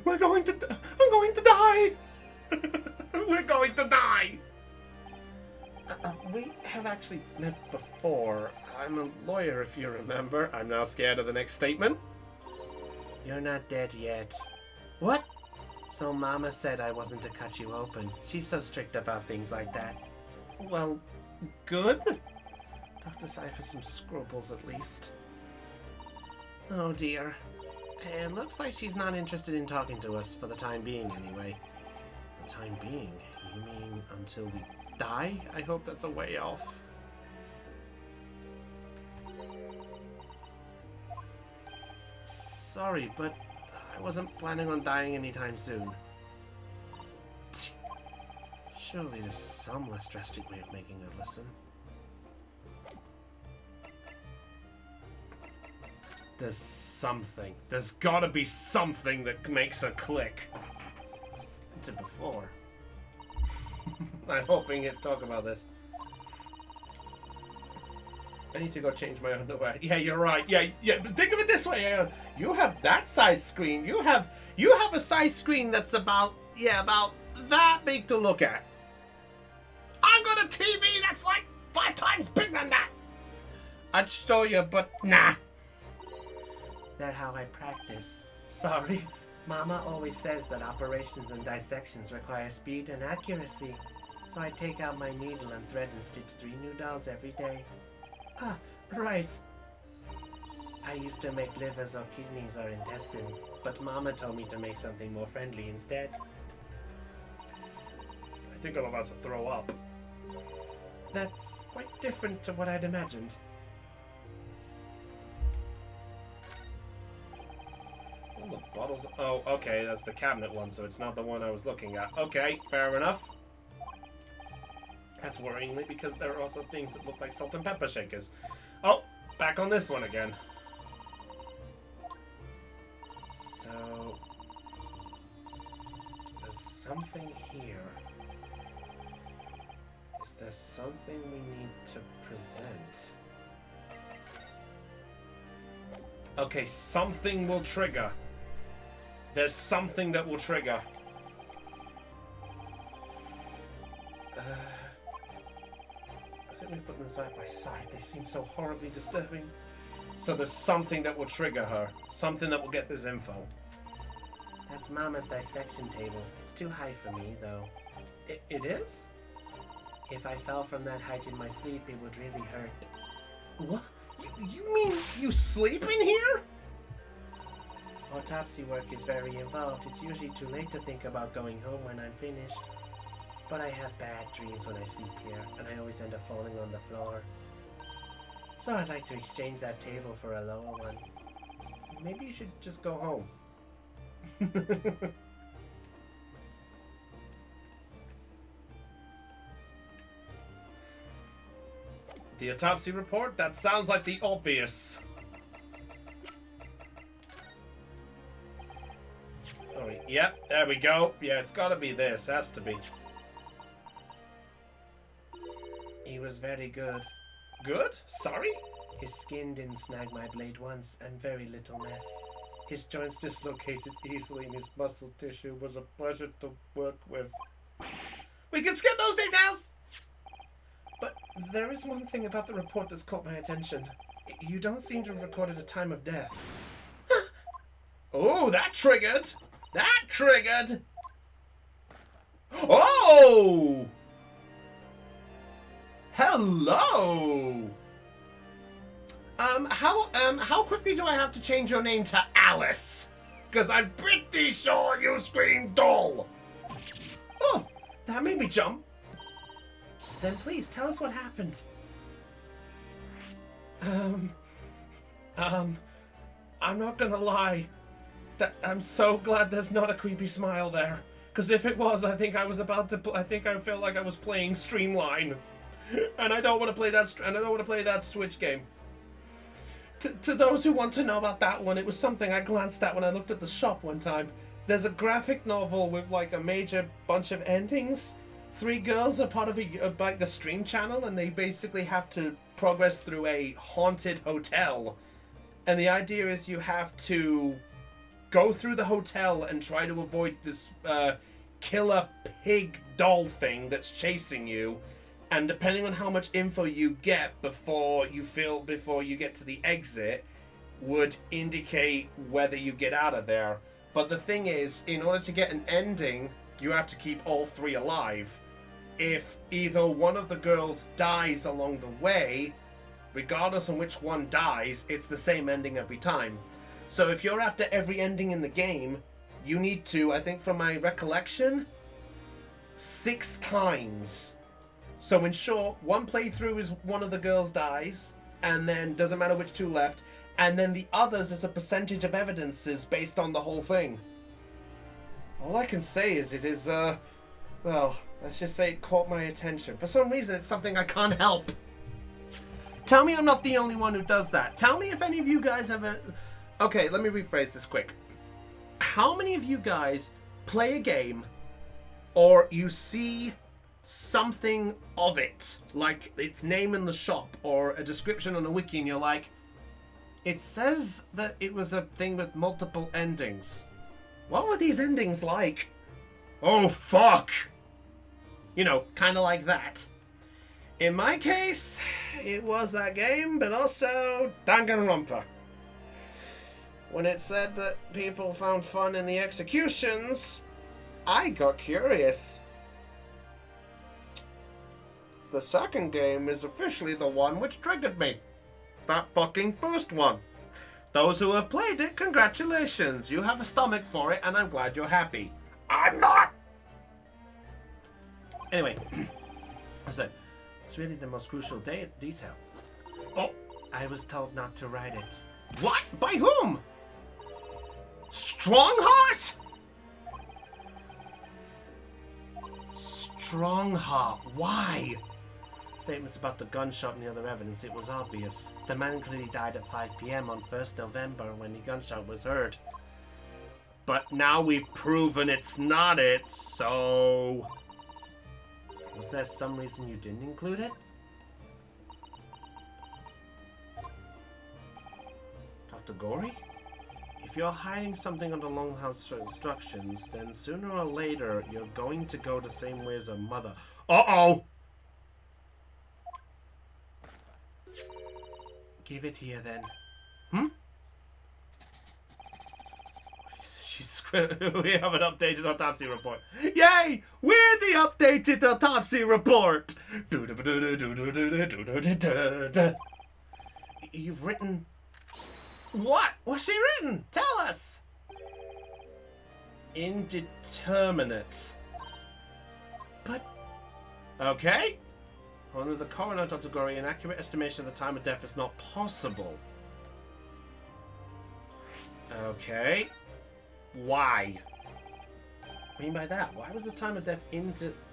We're going to... I'm going to die. We're going to die. We have actually met before. I'm a lawyer, if you remember. I'm now scared of the next statement. You're not dead yet. What? So Mama said I wasn't to cut you open. She's so strict about things like that. Well, good. Dr. Cypher some scruples at least. Oh dear. It looks like she's not interested in talking to us for the time being anyway. The time being? You mean until we die? I hope that's a way off. Sorry, but I wasn't planning on dying anytime soon. Surely there's some less drastic way of making her listen. There's something. There's gotta be something that makes her click. I did before. I'm hoping it's talk about this. I need to go change my underwear. Yeah, you're right. Yeah. Think of it this way, Aaron. You have that size screen. You have a size screen that's about that big to look at. I got a TV that's like 5 times bigger than that. I'd show you, but nah. They're how I practice. Sorry. Mama always says that operations and dissections require speed and accuracy. So I take out my needle and thread and stitch 3 new dolls every day. Ah, right. I used to make livers or kidneys or intestines, but Mama told me to make something more friendly instead. I think I'm about to throw up. That's quite different to what I'd imagined. Oh, the bottles... Oh, okay, that's the cabinet one, so it's not the one I was looking at. Okay, fair enough. That's worryingly because there are also things that look like salt and pepper shakers. Oh, back on this one again. So, there's something here. Is there something we need to present? Okay, something will trigger. There's something that will trigger. I think we put them side by side. They seem so horribly disturbing. So there's something that will trigger her. Something that will get this info. That's Mama's dissection table. It's too high for me, though. It is? If I fell from that height in my sleep, it would really hurt. What? You mean you sleep in here? Autopsy work is very involved. It's usually too late to think about going home when I'm finished. But I have bad dreams when I sleep here, and I always end up falling on the floor. So I'd like to exchange that table for a lower one. Maybe you should just go home. The autopsy report? That sounds like the obvious. Oh, yep, there we go. Yeah, it's gotta be this. Has to be. He was very good. Good? Sorry? His skin didn't snag my blade once, and very little mess. His joints dislocated easily, and his muscle tissue was a pleasure to work with. We can skip those details! But there is one thing about the report that's caught my attention. You don't seem to have recorded a time of death. Oh, that triggered! That triggered! Oh! Hello! How quickly do I have to change your name to Alice? Because I'm pretty sure you screamed doll. Oh, that made me jump. Then please tell us what happened. I'm not gonna lie. I'm so glad there's not a creepy smile there. Because if it was, I think I was about to. I think I felt like I was playing Streamline, and I don't want to play that. And I don't want to play that Switch game. To those who want to know about that one, it was something I glanced at when I looked at the shop one time. There's a graphic novel with like a major bunch of endings. 3 girls are part of a stream channel, and they basically have to progress through a haunted hotel. And the idea is you have to go through the hotel and try to avoid this killer pig doll thing that's chasing you. And depending on how much info you get before you get to the exit, would indicate whether you get out of there. But the thing is, in order to get an ending, you have to keep all 3 alive. If either one of the girls dies along the way, regardless on which one dies, it's the same ending every time. So if you're after every ending in the game, you need to, I think from my recollection, 6 times. So in short, one playthrough is one of the girls dies, and then doesn't matter which 2 left, and then the others is a percentage of evidences based on the whole thing. All I can say is it is, well, let's just say it caught my attention. For some reason, it's something I can't help. Tell me I'm not the only one who does that. Tell me if any of you guys ever... Okay, let me rephrase this quick. How many of you guys play a game, or you see something of it, like its name in the shop, or a description on a wiki, and you're like, it says that it was a thing with multiple endings. What were these endings like? Oh, fuck! You know, kind of like that. In my case, it was that game, but also Danganronpa. When it said that people found fun in the executions, I got curious. The second game is officially the one which triggered me. That fucking first one. Those who have played it, congratulations. You have a stomach for it, and I'm glad you're happy. I'm not! Anyway, I said, it's really the most crucial detail. Oh, I was told not to write it. What? By whom? Strongheart? Strongheart. Why? Statements about the gunshot and the other evidence, it was obvious. The man clearly died at 5 p.m. on 1st November when the gunshot was heard. But now we've proven it's not it, so... Was there some reason you didn't include it? Dr. Gory? If you're hiding something under Longhouse instructions, then sooner or later you're going to go the same way as a mother. Uh-oh! Give it here, then. We have an updated autopsy report. Yay! We're the updated autopsy report! You've written... What? What's she written? Tell us! Indeterminate. But... Okay. Under the coroner, Dr. Gory, an accurate estimation of the time of death is not possible. Okay. Why? What do you mean by that? Why was the time of death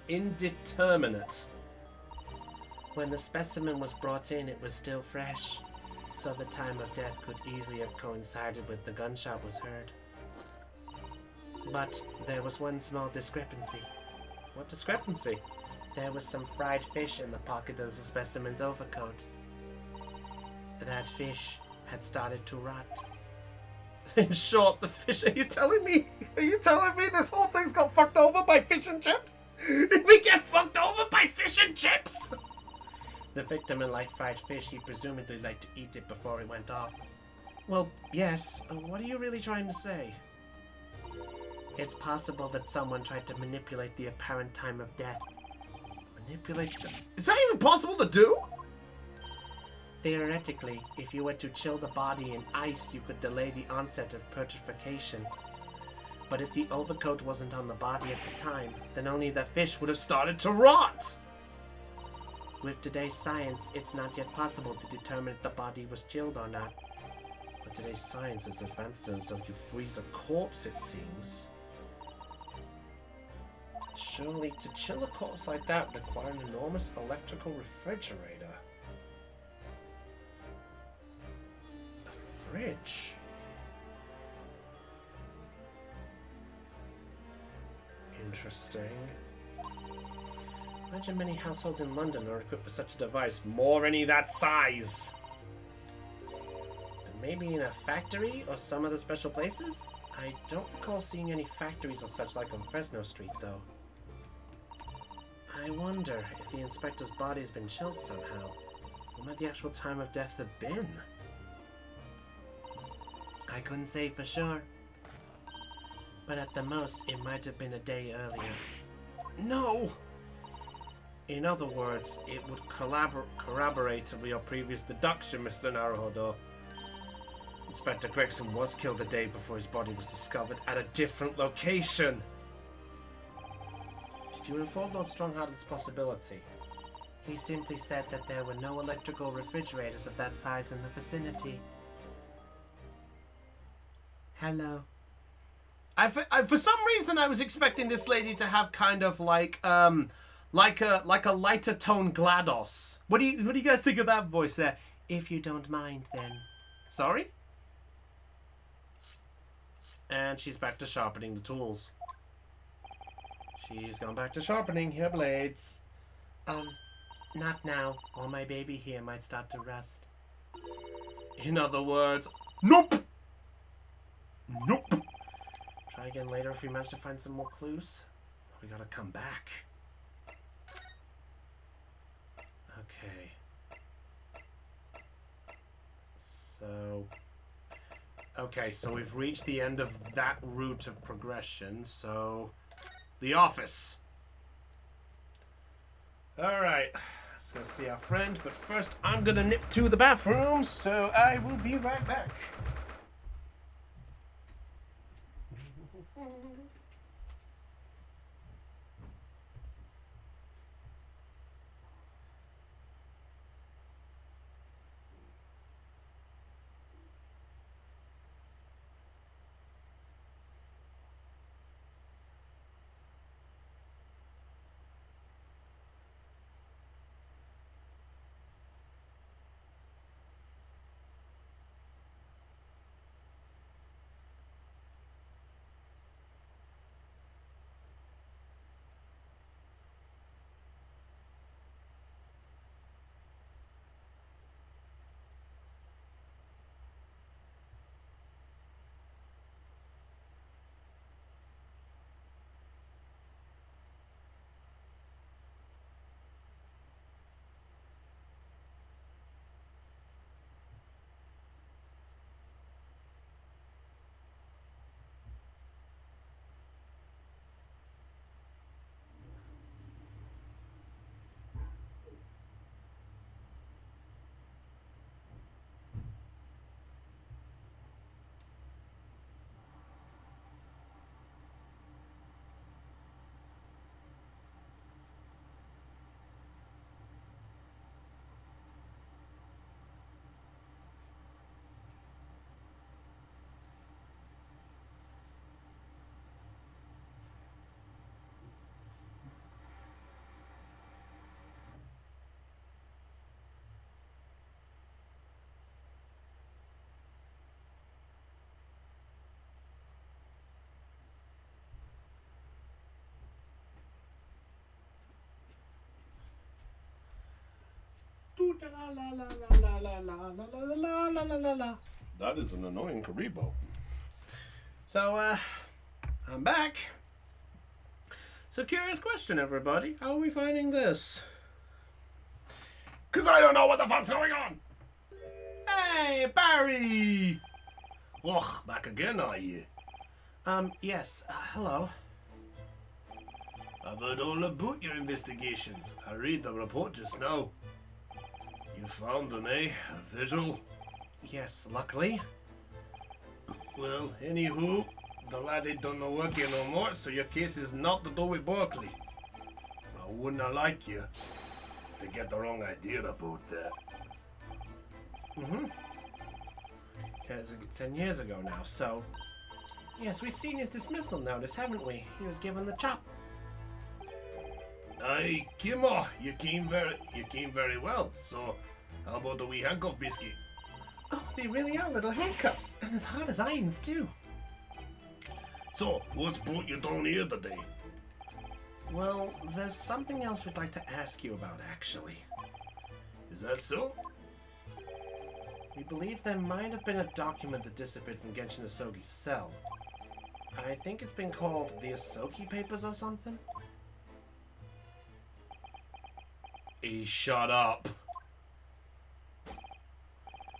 indeterminate? When the specimen was brought in, it was still fresh, so the time of death could easily have coincided with the gunshot was heard. But there was one small discrepancy. What discrepancy? There was some fried fish in the pocket of the specimen's overcoat. That fish had started to rot. In short, the fish... Are you telling me this whole thing's got fucked over by fish and chips? Did we get fucked over by fish and chips? The victim liked fried fish. He presumably liked to eat it before he went off. Well, yes. What are you really trying to say? It's possible that someone tried to manipulate the apparent time of death. Manipulate the... Is that even possible to do? Theoretically, if you were to chill the body in ice, you could delay the onset of putrefaction. But if the overcoat wasn't on the body at the time, then only the fish would have started to rot! With today's science, it's not yet possible to determine if the body was chilled or not. But today's science is advanced until you freeze a corpse, it seems. Surely, to chill a corpse like that would require an enormous electrical refrigerator. A fridge? Interesting. Imagine many households in London are equipped with such a device. More any that size! But maybe in a factory or some other special places? I don't recall seeing any factories or such like on Fresno Street, though. I wonder if the inspector's body has been chilled somehow. What might the actual time of death have been? I couldn't say for sure. But at the most, it might have been a day earlier. No! In other words, it would corroborate your previous deduction, Mr. Naruhodo. Inspector Gregson was killed the day before his body was discovered at a different location. Did you inform Lord Stronghart of this possibility? He simply said that there were no electrical refrigerators of that size in the vicinity. Hello. For some reason, I was expecting this lady to have kind of like a lighter tone GLaDOS. What do you guys think of that voice there? If you don't mind, then. Sorry? And she's back to sharpening the tools. She's gone back to sharpening her blades. Not now, or my baby here might start to rust. In other words, nope! Nope! Try again later if we manage to find some more clues. We gotta come back. Okay. So we've reached the end of that route of progression, so... The office! Alright, let's go see our friend, but first I'm gonna nip to the bathroom, so I will be right back. That is an annoying Karibo. So, I'm back. So, curious question, everybody. How are we finding this? Because I don't know what the fuck's going on. Hey, Barry! Ugh, back again, are you? Yes. Hello. I've heard all about your investigations. I read the report just now. You You found an, eh? A visual? Yes, luckily. Well, anywho, the laddie don't no work here no more, so your case is not to do with Berkeley. I wouldn't like you to get the wrong idea about that. Mm-hmm. 10 years ago now, so... Yes, we've seen his dismissal notice, haven't we? He was given the chop. Aye, Kimmo, you came very well, so how about the wee handcuff biscuit? Oh, they really are little handcuffs, and as hard as irons, too. So, what's brought you down here today? Well, there's something else we'd like to ask you about, actually. Is that so? We believe there might have been a document that disappeared from Genshin Asogi's cell. I think it's been called the Asogi Papers or something? Shut up.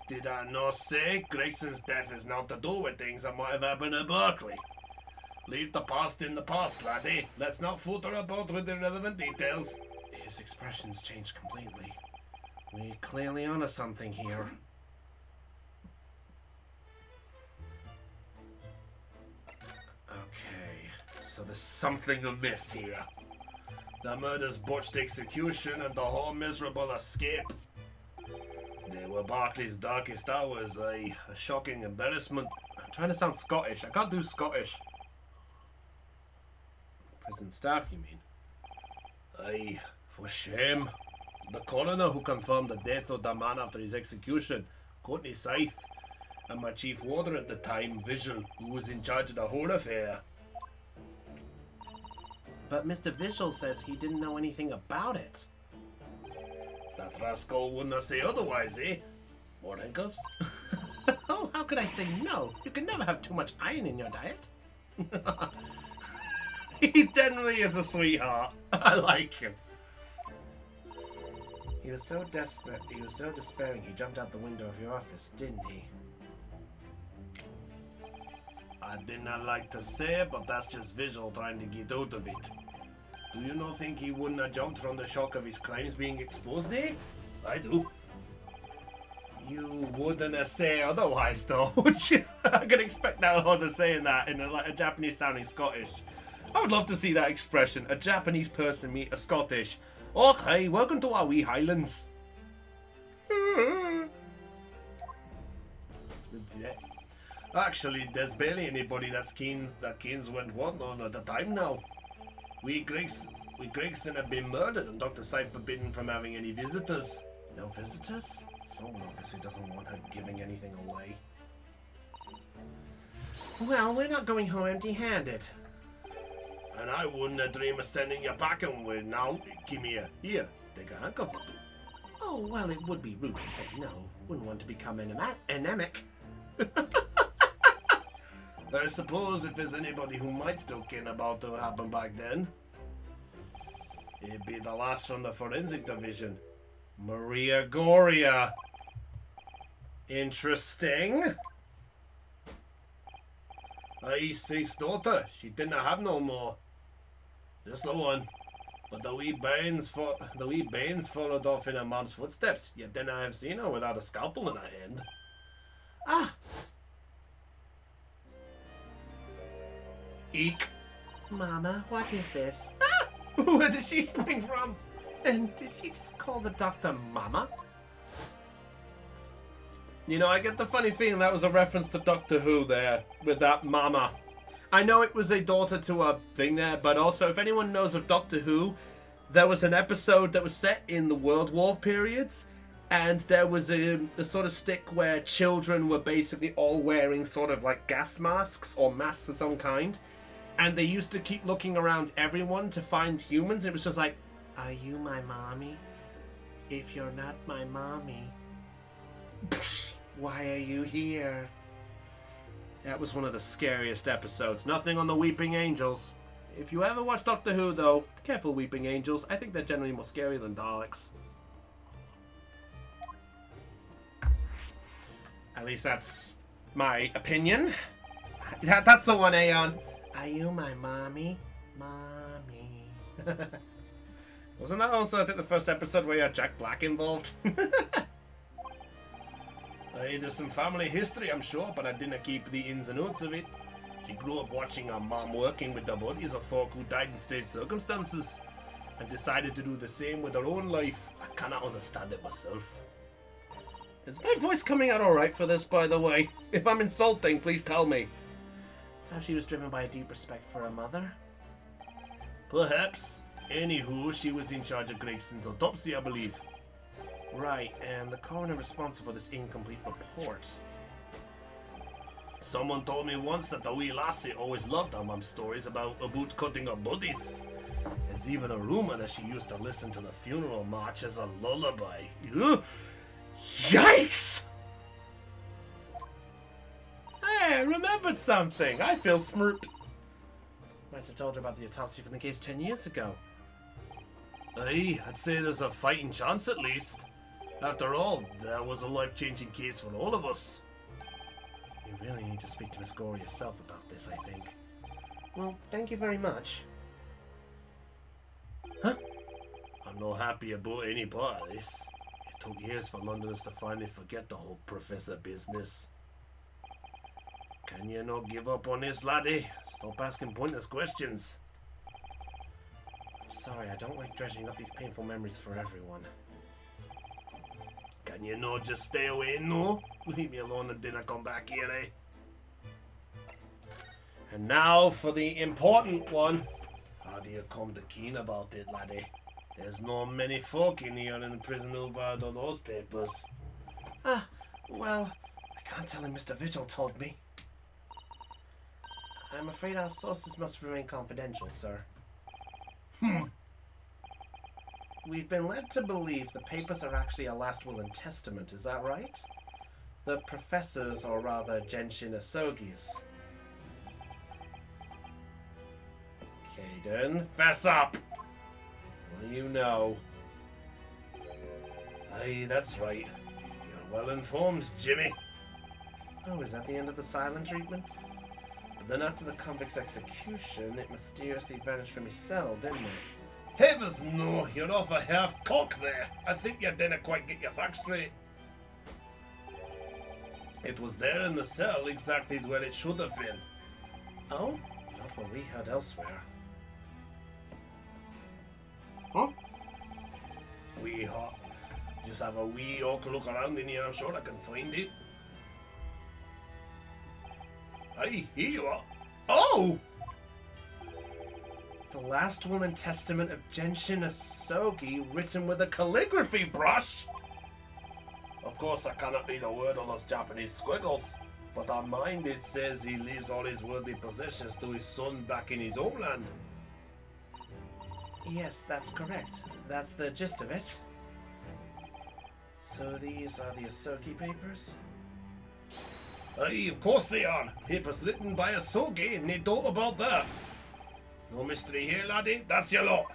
Did I not say Gregson's death is not to do with things that might have happened at Berkeley? Leave the past in the past, laddie. Let's not footer about with irrelevant details. His expressions changed completely. We clearly honor something here. Okay, so there's something amiss here. The murder's botched execution and the whole miserable escape. They were Berkeley's darkest hours, a shocking embarrassment. I'm trying to sound Scottish. I can't do Scottish. Prison staff, you mean? Aye, for shame. The coroner who confirmed the death of the man after his execution, Courtney Scythe, and my chief warder at the time, Visual, who was in charge of the whole affair. But Mr. Visual says he didn't know anything about it. That rascal wouldn't say otherwise, eh? More handcuffs? Oh, how could I say no? You can never have too much iron in your diet. He generally is a sweetheart. I like him. He was so desperate, he was so despairing, he jumped out the window of your office, didn't he? I did not like to say it, but that's just Visual trying to get out of it. Do you not think he wouldn't have jumped from the shock of his crimes being exposed, eh? I do. You wouldn't have say otherwise, though, would you? I could expect that to saying that in a Japanese-sounding Scottish. I would love to see that expression. A Japanese person meet a Scottish. Okay, welcome to our wee Highlands. Actually, there's barely anybody that Keynes went one on at the time now. We Gregson have been murdered and Dr. Scythe forbidden from having any visitors. No visitors? Someone obviously doesn't want her giving anything away. Well, we're not going home empty-handed. And I wouldn't have dreamed of sending you packing with now. Give me a... Here, take a handcuff. Oh, well, it would be rude to say no. Wouldn't want to become anemic. I suppose if there's anybody who might still care about what happened back then, it'd be the last from the forensic division. Maria Goria. Interesting. I Seth's daughter. She didn't have no more. Just the one. But the wee Baines followed off in her mom's footsteps. Yet then I have seen her without a scalpel in her hand. Ah! Eek. Mama, what is this? Ah! Where did she spring from? And did she just call the doctor Mama? You know, I get the funny feeling that was a reference to Doctor Who there, with that Mama. I know it was a daughter to a thing there, but also, if anyone knows of Doctor Who, there was an episode that was set in the World War periods, and there was a sort of stick where children were basically all wearing sort of like gas masks, or masks of some kind, and they used to keep looking around everyone to find humans, and it was just like, are you my mommy? If you're not my mommy, why are you here? That was one of the scariest episodes. Nothing on the Weeping Angels. If you ever watch Doctor Who, though, be careful Weeping Angels. I think they're generally more scary than Daleks. At least that's my opinion. That's the one, Aeon. Are you my mommy? Mommy. Wasn't that also, I think, the first episode where you had Jack Black involved? There's some family history, I'm sure, but I didn't keep the ins and outs of it. She grew up watching her mom working with the bodies of folk who died in strange circumstances and decided to do the same with her own life. I cannot understand it myself. Is my voice coming out alright for this, by the way? If I'm insulting, please tell me. Perhaps she was driven by a deep respect for her mother? Perhaps. Anywho, she was in charge of Gregson's autopsy, I believe. Right, and the coroner responsible for this incomplete report. Someone told me once that the wee lassie always loved her mum's stories about cutting her bodies. There's even a rumor that she used to listen to the funeral march as a lullaby. Ugh. Yikes! Hey, I remembered something. I feel smirked. Might have told her about the autopsy from the case 10 years ago. Aye, I'd say there's a fighting chance at least. After all, that was a life-changing case for all of us. You really need to speak to Miss Gore yourself about this, I think. Well, thank you very much. Huh? I'm not happy about any part of this. It took years for Londoners to finally forget the whole professor business. Can you not give up on this, laddie? Stop asking pointless questions. I'm sorry, I don't like dredging up these painful memories for everyone. Can you not just stay away, no? Leave me alone and dinner come back here, eh? And now for the important one. How do you come to keen about it, laddie? There's not many folk in here in the prison who've heard of those papers. Well, I can't tell him Mr. Vigil told me. I'm afraid our sources must remain confidential, sir. We've been led to believe the papers are actually a last will and testament, is that right? The professor's, or rather Genshin Asogi's. Caden, fess up! What do you know? Aye, that's right. You're well informed, Jimmy. Oh, is that the end of the silent treatment? But then after the convict's execution, it mysteriously vanished from his cell, didn't it? Heavens no, you're off a half cock there. I think you didn't quite get your facts straight. It was there in the cell, exactly where it should have been. Oh? Not what we heard elsewhere. Huh? Just have a wee awkward look around in here, I'm sure I can find it. Aye, here you are. Oh! The last will and testament of Genshin Asogi, written with a calligraphy brush. Of course, I cannot read a word of those Japanese squiggles, but on mine it says he leaves all his worldly possessions to his son back in his homeland. Yes, that's correct. That's the gist of it. So these are the Asogi papers? Aye, of course they are. Papers written by Asogi, and they don't about that. No mystery here, laddie. That's your lot.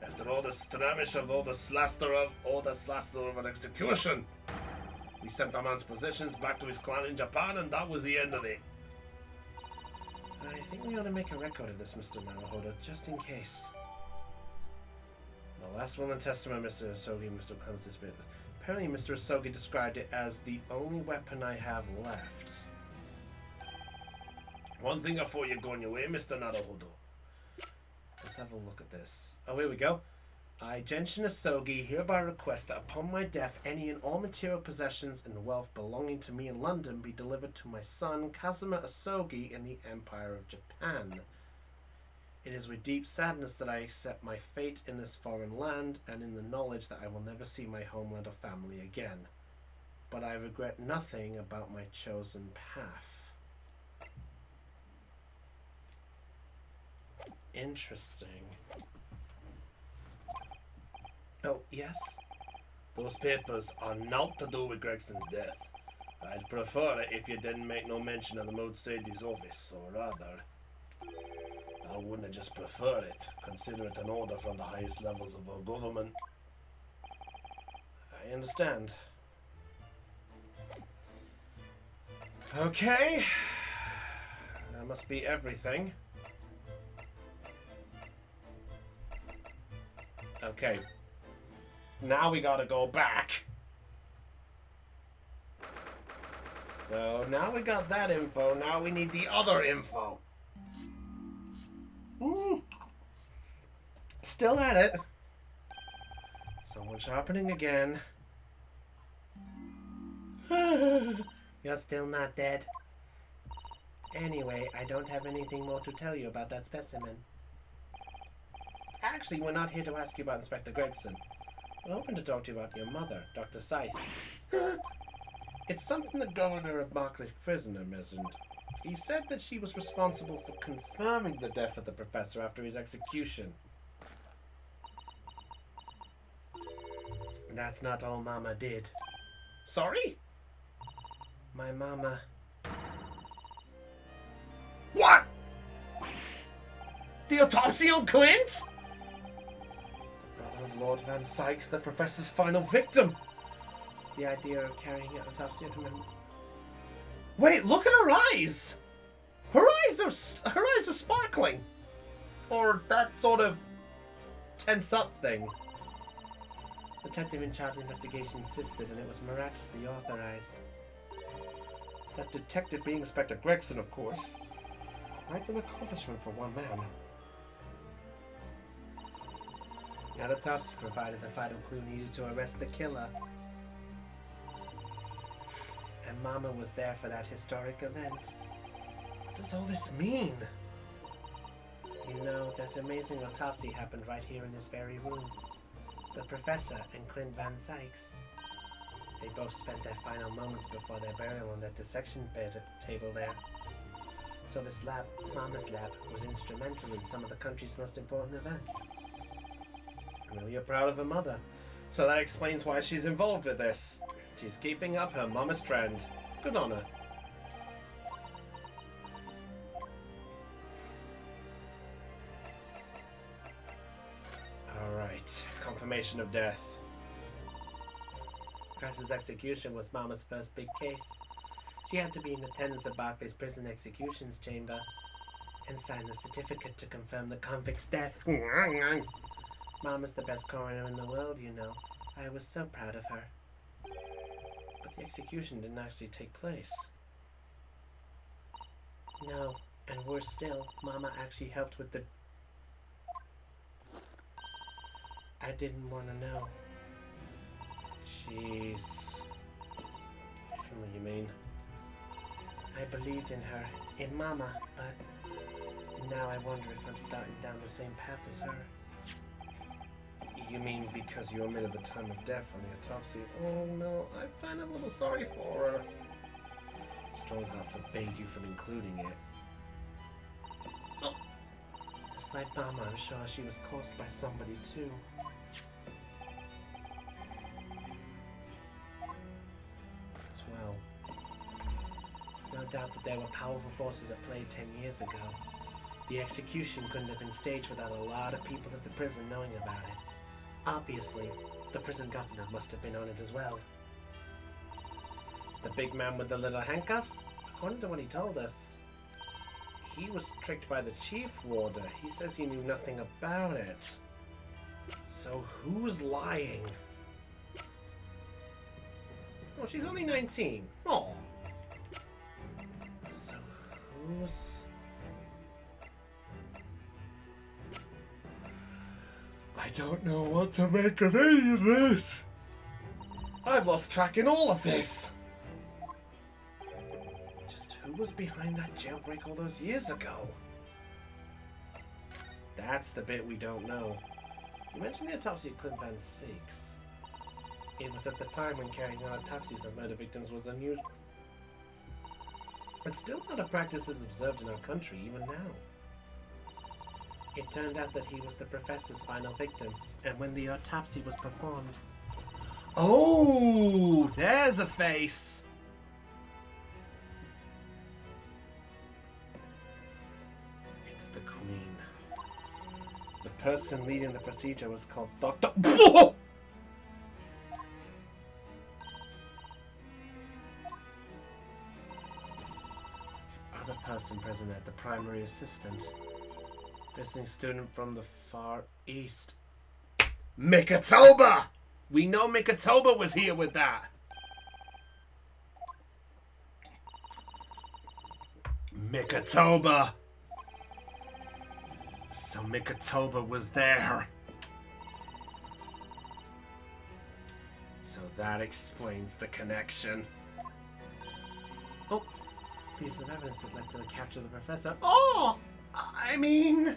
After all the stramish of all the slaster of an execution, we sent the man's possessions back to his clan in Japan, and that was the end of it. I think we ought to make a record of this, Mr. Naruhodo, just in case. The last will and testament, Mr. Asogi, Mr. Clemens displayed. Apparently, Mr. Asogi described it as the only weapon I have left. One thing before you go on your way, Mr. Naruhodo. Let's have a look at this. Oh, here we go. I, Genshin Asogi, hereby request that upon my death, any and all material possessions and wealth belonging to me in London be delivered to my son, Kazuma Asogi, in the Empire of Japan. It is with deep sadness that I accept my fate in this foreign land, and in the knowledge that I will never see my homeland or family again. But I regret nothing about my chosen path. Interesting. Oh, yes? Those papers are not to do with Gregson's death. I'd prefer it if you didn't make no mention of the Moudsady's office, or rather, I wouldn't just prefer it. Consider it an order from the highest levels of our government. I understand. Okay. That must be everything. Okay. Now we gotta go back So now we got that info. Now we need the other info. Still at it. Someone sharpening again. You're still not dead. Anyway, I don't have anything more to tell you about that specimen. Actually, we're not here to ask you about Inspector Gregson. We're hoping to talk to you about your mother, Dr. Scythe. It's something the governor of Barclay Prison mentioned. He said that she was responsible for confirming the death of the professor after his execution. That's not all Mama did. Sorry? My mama... What? The autopsy on Clint? The brother of Lord Van Sykes, the professor's final victim. The idea of carrying out autopsy on him. Wait, look at her eyes! Her eyes are sparkling! Or that sort of tense up thing. The detective in charge of the investigation insisted, and it was miraculously authorized. That detective being Inspector Gregson, of course. Quite an accomplishment for one man. The autopsy provided the final clue needed to arrest the killer. And Mama was there for that historic event. What does all this mean? You know, that amazing autopsy happened right here in this very room. The professor and Clint Van Sykes. They both spent their final moments before their burial on that dissection table there. So this lab, Mama's lab, was instrumental in some of the country's most important events. Really proud of her mother. So that explains why she's involved with this. She's keeping up her mama's trend. Good on her. Alright, confirmation of death. Professor's execution was Mama's first big case. She had to be in attendance at Barclay's prison executions chamber and sign the certificate to confirm the convict's death. Mama's the best coroner in the world, you know. I was so proud of her. But the execution didn't actually take place. No, and worse still, Mama actually helped with the... I didn't want to know. Jeez. I see what you mean. I believed in her, in Mama, but now I wonder if I'm starting down the same path as her. You mean because you omitted the time of death on the autopsy? Oh no, I'm kind of a little sorry for her. Strongheart forbade you from including it. Oh. Just like Mama, I'm sure she was caused by somebody too. As well. There's no doubt that there were powerful forces at play 10 years ago. The execution couldn't have been staged without a lot of people at the prison knowing about it. Obviously, the prison governor must have been on it as well. The big man with the little handcuffs? According to what he told us, he was tricked by the chief warder. He says he knew nothing about it. So who's lying? Oh, she's only 19. Oh. So who's... I don't know what to make of any of this. I've lost track in all of this. Just who was behind that jailbreak all those years ago? That's the bit we don't know. You mentioned the autopsy of Clint Van Sykes. It was at the time when carrying out autopsies of murder victims was unusual. It's still not a practice that's observed in our country, even now. It turned out that he was the professor's final victim, and when the autopsy was performed... Oh, there's a face! It's the Queen. The person leading the procedure was called Dr. Other person present at the primary assistant. Visiting student from the Far East. Mikatoba! We know Mikatoba was here with that. Mikatoba! So Mikatoba was there. So that explains the connection. Oh, piece of evidence that led to the capture of the professor. Oh, I mean,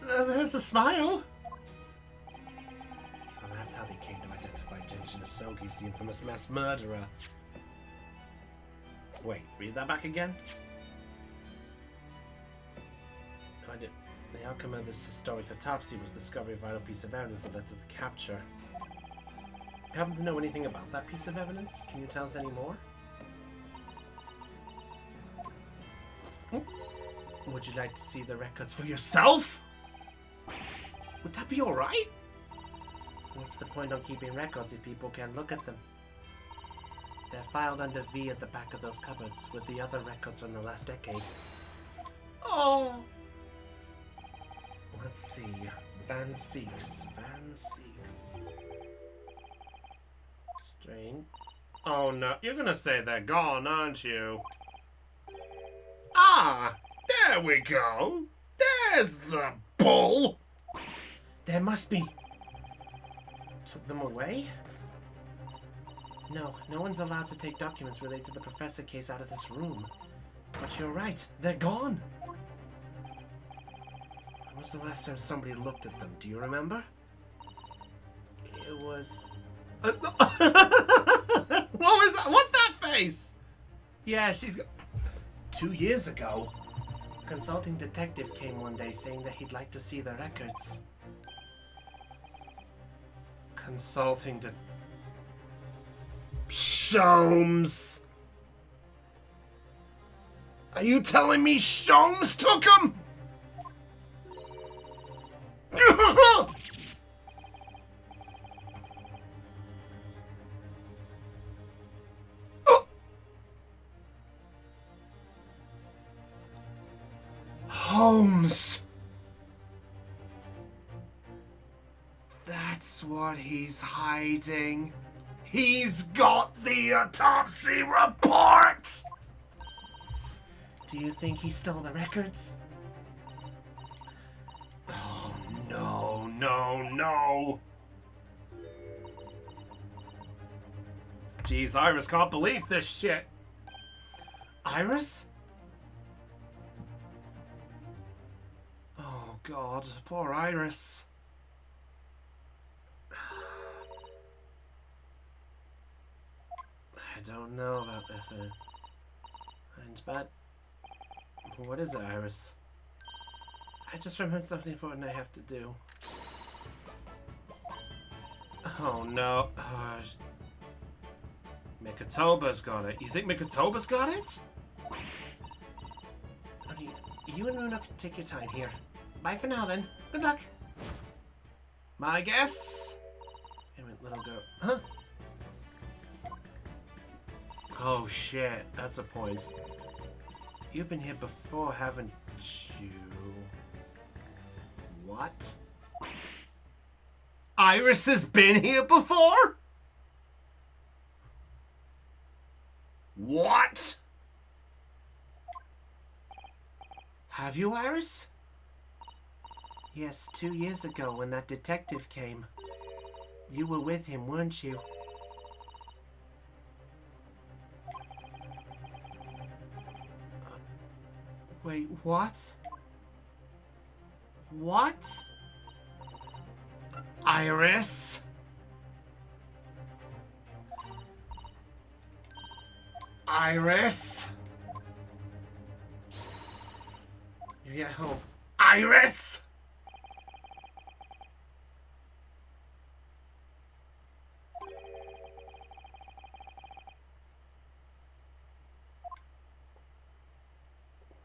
there's a smile. So that's how they came to identify Genshin Asogi's the infamous mass murderer. Wait, read that back again? No, I didn't. The outcome of this historic autopsy was the discovery of a vital piece of evidence that led to the capture. Happen to know anything about that piece of evidence? Can you tell us any more? Would you like to see the records for yourself? Would that be alright? What's the point on keeping records if people can't look at them? They're filed under V at the back of those cupboards with the other records from the last decade. Oh! Let's see. Van Seeks. Strain. Oh no, you're gonna say they're gone, aren't you? Ah! There we go! There's the bull! There must be. Took them away? No one's allowed to take documents related to the professor case out of this room. But you're right, they're gone! When was the last time somebody looked at them? Do you remember? It was... what was that? What's that face? Yeah, she's got... 2 years ago. A consulting detective came one day saying that he'd like to see the records. Consulting de... Sholmes! Are you telling me Sholmes took him? Holmes! That's what he's hiding. He's got the Autopsy Report! Do you think he stole the records? Oh, no. Jeez, Iris can't believe this shit. Iris? Oh, God, poor Iris. I don't know about that. Mine's bad. What is it, Iris? I just remembered something important I have to do. Oh no. Mikatoba's got it. You think Mikatoba's got it? You and Runa can take your time here. Bye for now then. Good luck. My guess? Wait a minute, little girl. Huh? Oh shit, that's a point. You've been here before, haven't you? What? Iris has been here before? What? Have you, Iris? Yes, 2 years ago when that detective came. You were with him, weren't you? Wait, what? What? Iris? Iris? You get home. Iris?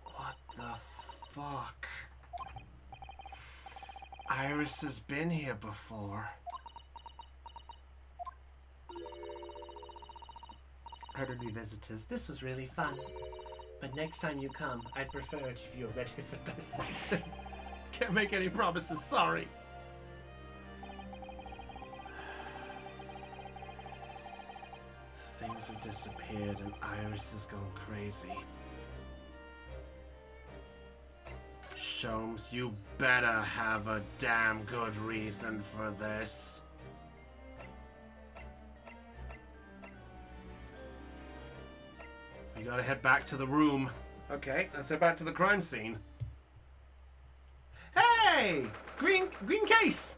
What the fuck? Iris has been here before. Pardon me, visitors. This was really fun. But next time you come, I'd prefer it if you're ready for dissection. Can't make any promises, sorry. Things have disappeared and Iris has gone crazy. Sholmes, you better have a damn good reason for this. We gotta head back to the room. Okay, let's head back to the crime scene. Hey! Green case!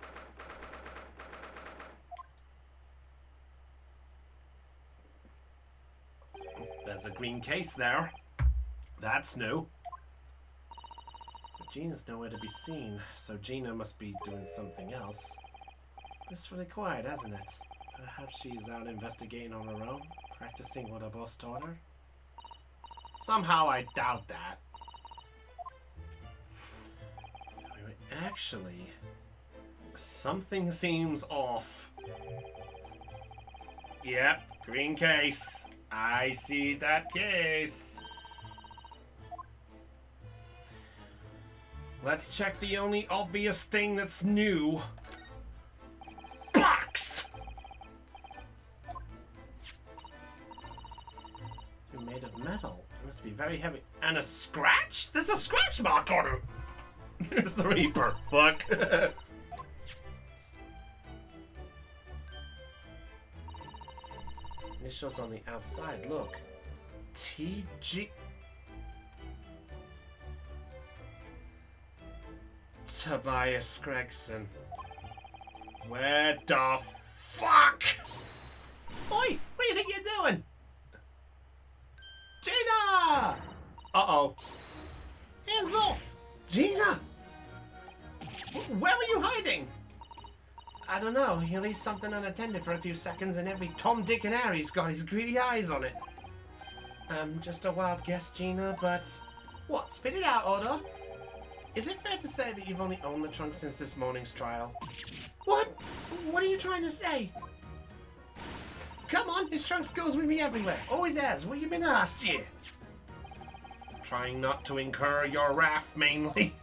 There's a green case there. That's new. But Gina's nowhere to be seen, so Gina must be doing something else. It's really quiet, hasn't it? Perhaps she's out investigating on her own, practicing what her boss taught her? Somehow I doubt that. Actually, something seems off. Yep, green case. I see that case. Let's check the only obvious thing that's new. Box! You're made of metal. It must be very heavy. And a scratch? There's a scratch mark on it! It's the Reaper. Fuck. Initials on the outside. Look. TG. Tobias Gregson. Where the fuck? Oi! What do you think you're doing? Gina! Uh-oh. Hands off! Gina! Where were you hiding? I don't know. He leaves something unattended for a few seconds and every Tom, Dick and Harry's got his greedy eyes on it. Just a wild guess, Gina, but... What? Spit it out, Otto. Is it fair to say that you've only owned the trunk since this morning's trial? What? What are you trying to say? Come on, his trunk goes with me everywhere. Always has. Where you been last year? Trying not to incur your wrath, mainly.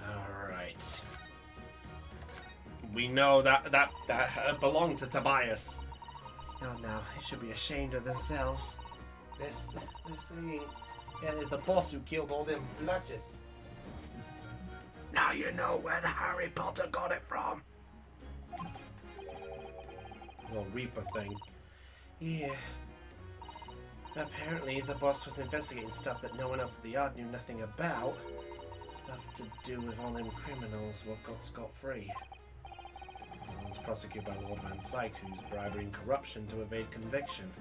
Alright. We know that belonged to Tobias. Oh no, they should be ashamed of themselves. They're saying, yeah, they're the boss who killed all them bludgers. Now you know where the Harry Potter got it from. Little Reaper thing. Yeah. Apparently the boss was investigating stuff that no one else at the yard knew nothing about. Stuff to do with all them criminals what got scot-free. One was prosecuted by Lord Van Syke, who used bribery and corruption to evade conviction.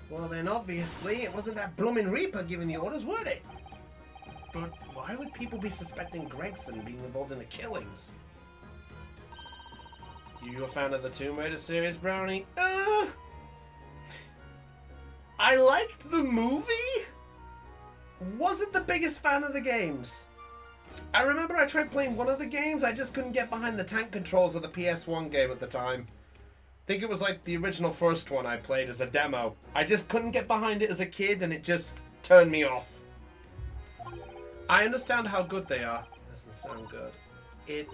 Well then, obviously, it wasn't that bloomin' Reaper giving the orders, would it? But why would people be suspecting Gregson being involved in the killings? You a fan of the Tomb Raider series, Brownie? I liked the movie. Wasn't the biggest fan of the games. I remember I tried playing one of the games, I just couldn't get behind the tank controls of the PS1 game at the time. I think it was like the original first one I played as a demo. I just couldn't get behind it as a kid and it just turned me off. I understand how good they are. Doesn't sound good. It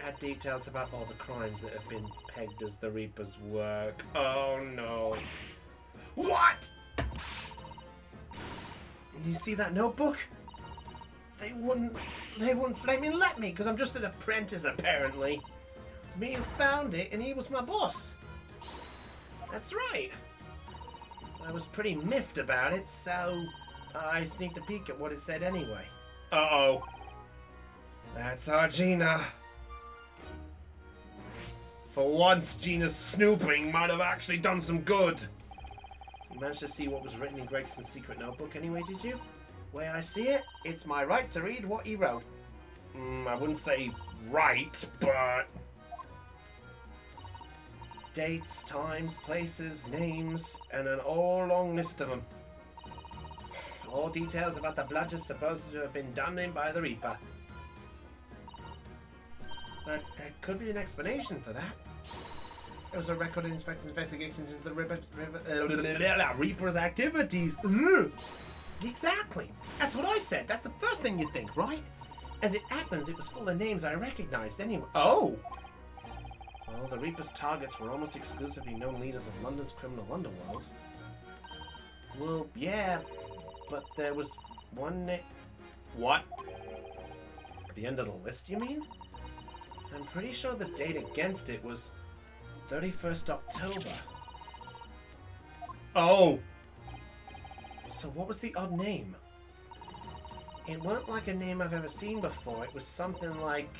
had details about all the crimes that have been pegged as the Reaper's work. Oh no. What? You see that notebook? They wouldn't flaming let me because I'm just an apprentice apparently. It's me who found it and he was my boss. That's right. I was pretty miffed about it, so I sneaked a peek at what it said anyway. Uh-oh. That's our Gina. For once, Gina's snooping might have actually done some good. You managed to see what was written in Gregson's secret notebook anyway, did you? Way I see it, it's my right to read what he wrote. I wouldn't say right, but... Dates, times, places, names, and an all long list of them. All details about the bludgers supposed to have been done in by the Reaper. But there could be an explanation for that. There was a record of inspectors' investigations into the Reaper's activities. Ugh. Exactly. That's what I said. That's the first thing you'd think, right? As it happens, it was full of names I recognized anyway. Oh! Well, the Reaper's targets were almost exclusively known leaders of London's criminal underworld. Well, yeah, but there was one What? At the end of the list, you mean? I'm pretty sure the date against it was 31st October. Oh! So what was the odd name? It weren't like a name I've ever seen before. It was something like,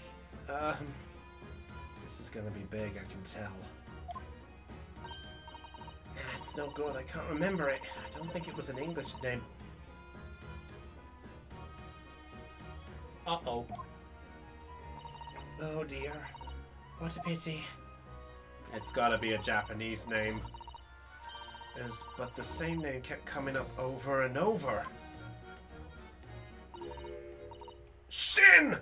this is gonna be big, I can tell. It's no good, I can't remember it. I don't think it was an English name. Uh-oh. Oh dear. What a pity. It's gotta be a Japanese name. But the same name kept coming up over and over. Shin!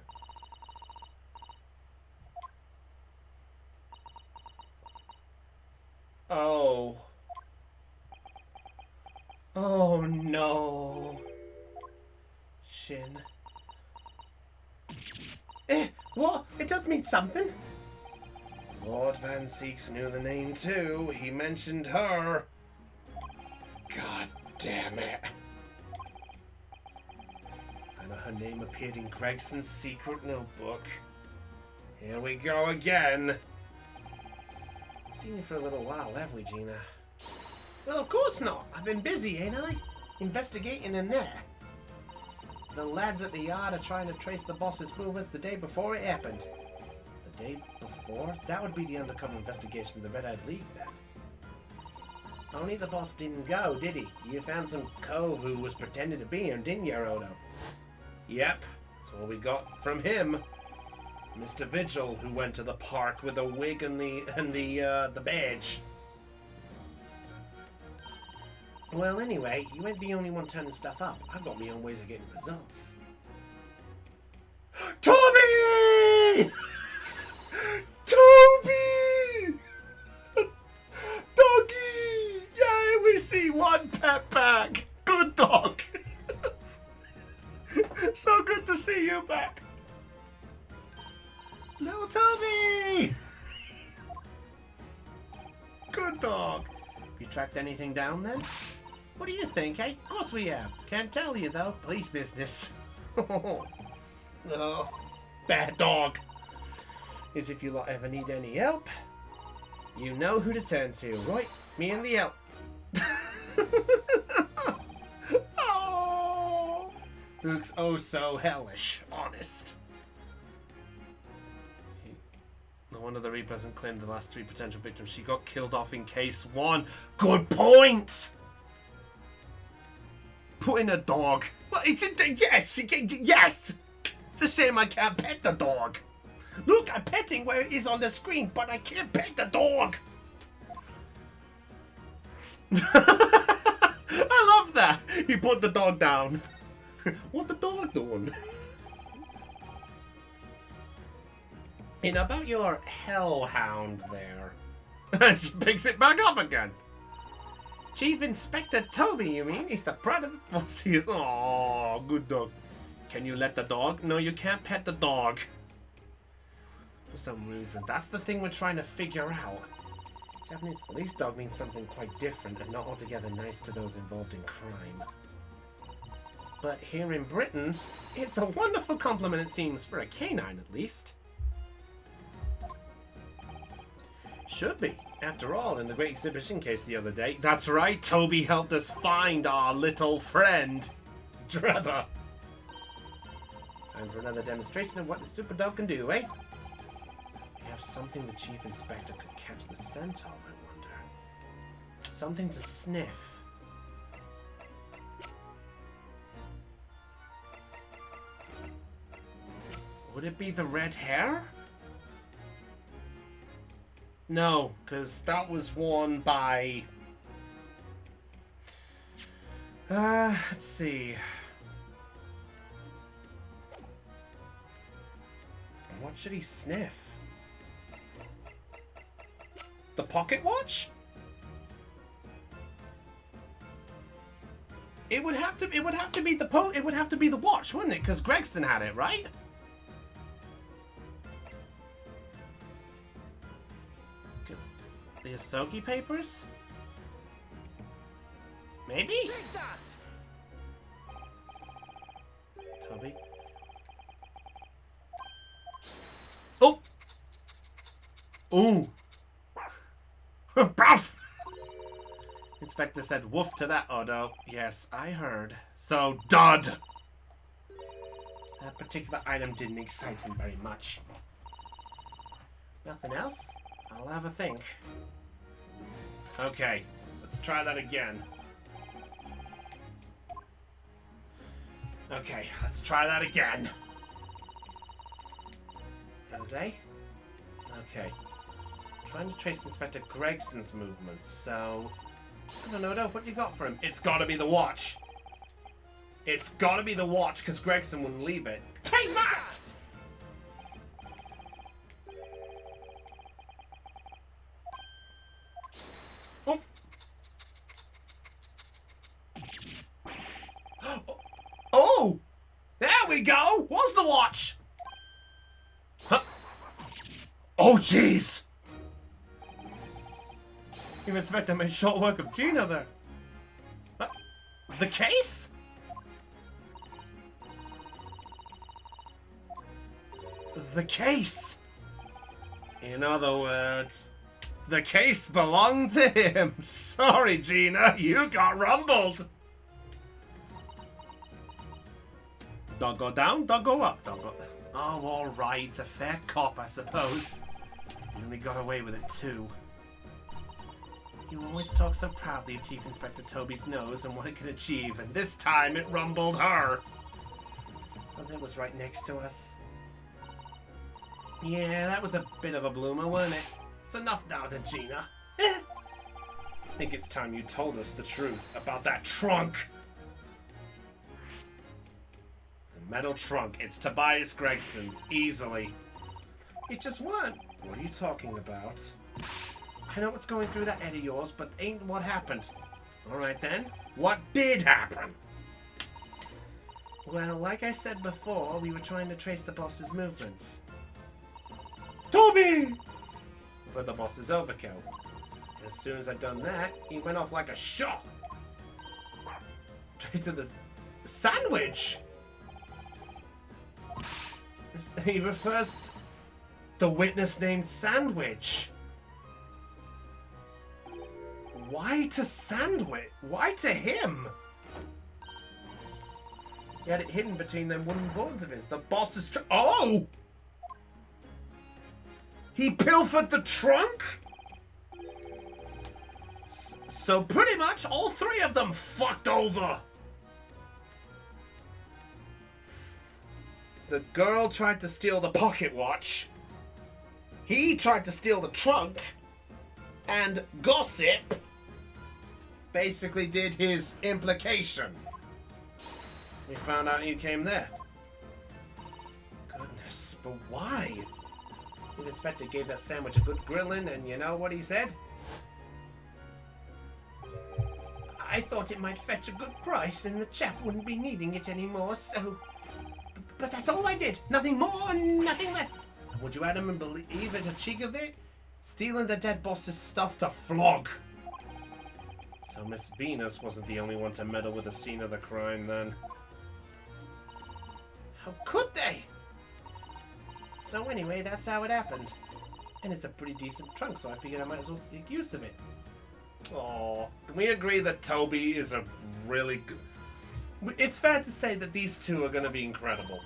Oh. Oh no. Shin. What? It does mean something. Lord Van Seeks knew the name too. He mentioned her. God damn it. I know her name appeared in Gregson's secret notebook. Here we go again. Seen you for a little while, have we, Gina? Well, of course not. I've been busy, ain't I? Investigating in there. The lads at the yard are trying to trace the boss's movements the day before it happened. The day before? That would be the undercover investigation of the Red-Eyed League, then. Only the boss didn't go, did he? You found some cove who was pretending to be him, didn't you, Odo? Yep, that's all we got from him. Mr. Vigil, who went to the park with the wig and the badge. Well, anyway, you ain't the only one turning stuff up. I've got my own ways of getting results. Toby! Toby! Doggy! Yay, we see one pet back. Good dog. So good to see you back. Little Toby! Good dog. You tracked anything down then? What do you think, eh? Of course we have. Can't tell you though. Police business. Oh, bad dog. As if you lot ever need any help, you know who to turn to, right? Me and the help. Oh, looks oh so hellish, honest. No wonder the Reaper hasn't claimed the last 3 potential victims. She got killed off in case 1. Good point! Put in a dog. Well, yes! Yes! It's a shame I can't pet the dog. Look, I'm petting where it is on the screen, but I can't pet the dog! I love that! He put the dog down. What the dog doing? And about your hellhound there. And she picks it back up again. Chief Inspector Toby, you mean? He's the pride of the boss. He is. Oh, good dog. Can you let the dog? No, you can't pet the dog. For some reason. That's the thing we're trying to figure out. Japanese police dog means something quite different and not altogether nice to those involved in crime. But here in Britain, it's a wonderful compliment, it seems, for a canine at least. Should be. After all, in the Great Exhibition case the other day, that's right, Toby helped us find our little friend, Drebber. Time for another demonstration of what the super dog can do, eh? We have something the Chief Inspector could catch the scent of, I wonder. Something to sniff. Would it be the red hair? No, because that was worn by... let's see. What should he sniff? The pocket watch? It would have to be the watch, wouldn't it? Because Gregson had it, right? The Asogi papers? Maybe? Take that! Toby? Oh! Ooh! Bruff! Inspector said woof to that, Odo. Yes, I heard. So, dud! That particular item didn't excite him very much. Nothing else? I'll have a think. Okay, let's try that again. Okay, let's try that again. Jose? Okay. Trying to trace Inspector Gregson's movements, so... I don't know, Odo, what you got for him? It's gotta be the watch. It's gotta be the watch, because Gregson wouldn't leave it. Take that! Oh! Oh! There we go! What's the watch? Huh? Oh, jeez! You Inspector made short work of Gina there. The case? The case! In other words, the case belonged to him. Sorry, Gina, you got rumbled. Don't go down, don't go up, don't go... Oh, alright, a fair cop, I suppose. You only got away with it, too. You always talk so proudly of Chief Inspector Toby's nose and what it can achieve, and this time it rumbled her. Well, it was right next to us. Yeah, that was a bit of a bloomer, wasn't it? It's enough now then, Gina. I think it's time you told us the truth about that trunk. The metal trunk. It's Tobias Gregson's. Easily. It just weren't. What are you talking about? I know what's going through that head of yours, but ain't what happened. Alright then. What did happen? Well, like I said before, we were trying to trace the boss's movements. Toby! For the boss's overkill. As soon as I'd done that, he went off like a shot. Straight to the sandwich. He refers to the witness named Sandwich. Why to Sandwich? Why to him? He had it hidden between them wooden boards of his. The boss's oh! He pilfered the trunk? So pretty much all three of them fucked over. The girl tried to steal the pocket watch. He tried to steal the trunk. And Gossip basically did his implication. We found out you came there. Goodness, but why? The inspector gave that sandwich a good grilling, and you know what he said? I thought it might fetch a good price, and the chap wouldn't be needing it anymore, so... But that's all I did. Nothing more, nothing less. And would you Adam and believe it, a cheek of it? Stealing the dead boss's stuff to flog. So Miss Venus wasn't the only one to meddle with the scene of the crime, then. How could they? So anyway, that's how it happened. And it's a pretty decent trunk, so I figured I might as well make use of it. Aww. Can we agree that Toby is a really good... It's fair to say that these two are going to be incredible.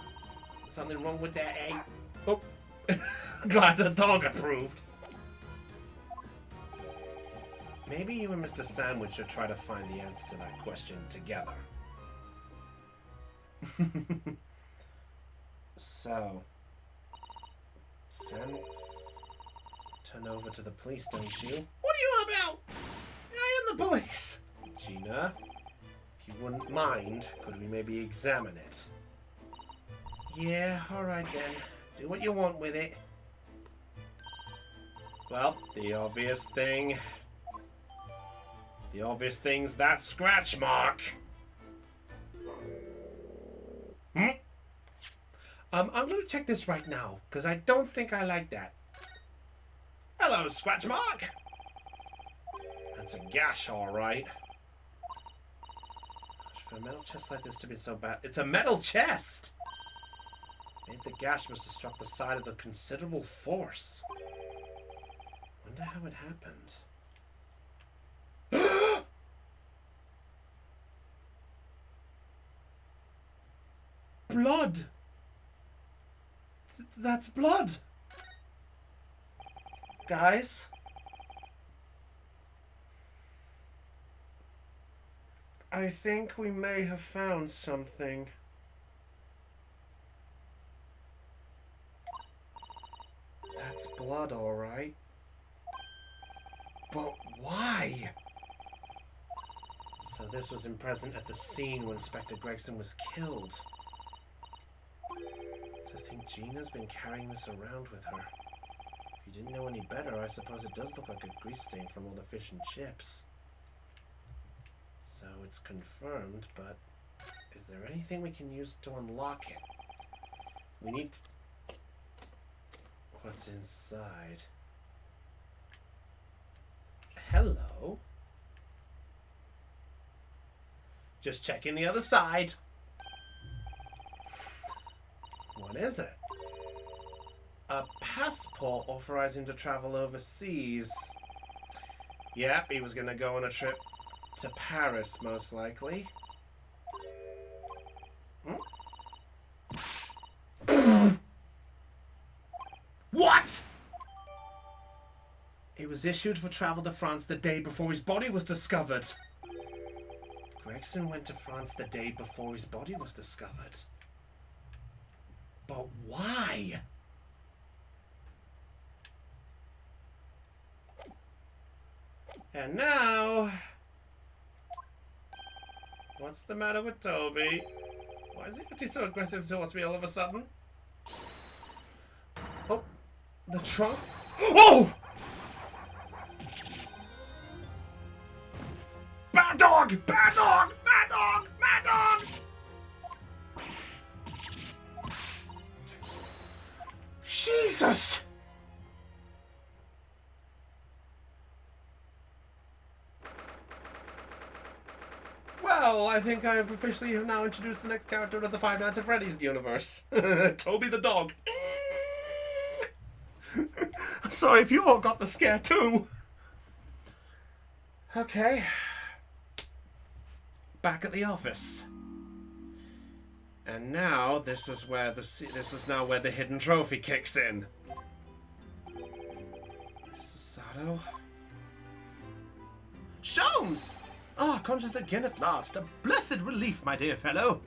Something wrong with that, eh? Oh. Glad the dog approved. Maybe you and Mr. Sandwich should try to find the answer to that question together. So... Turn over to the police, don't you? What are you on about? I am the police. Gina, if you wouldn't mind, could we maybe examine it? Yeah, alright then. Do what you want with it. Well, the obvious thing's that scratch mark. I'm going to check this right now, because I don't think I like that. Hello, scratch mark. That's a gash, all right. For a metal chest like this to be so bad... It's a metal chest! Maybe the gash must have struck the side with a considerable force. Wonder how it happened. Blood! That's blood! Guys? I think we may have found something. That's blood, all right. But why? So this was present at the scene when Inspector Gregson was killed. To think Gina's been carrying this around with her. If you didn't know any better, I suppose it does look like a grease stain from all the fish and chips. So it's confirmed, but is there anything we can use to unlock it? We need to... What's inside? Hello? Just checking the other side. What is it? A passport authorizing to travel overseas. Yep, he was gonna go on a trip to Paris, most likely. What? It was issued for travel to France the day before his body was discovered. Gregson went to France the day before his body was discovered. But why? And now... What's the matter with Toby? Why is he acting so aggressive towards me all of a sudden? Oh, the trunk? Oh! Bad dog! Bad dog! Bad dog! Bad dog! Jesus! Well, I think I have officially now introduced the next character of the Five Nights at Freddy's universe. Toby the dog. I'm sorry if you all got the scare too. Okay. Back at the office. And now this is where the hidden trophy kicks in. This is Sato. Sholmes! Ah, conscious again at last. A blessed relief, my dear fellow.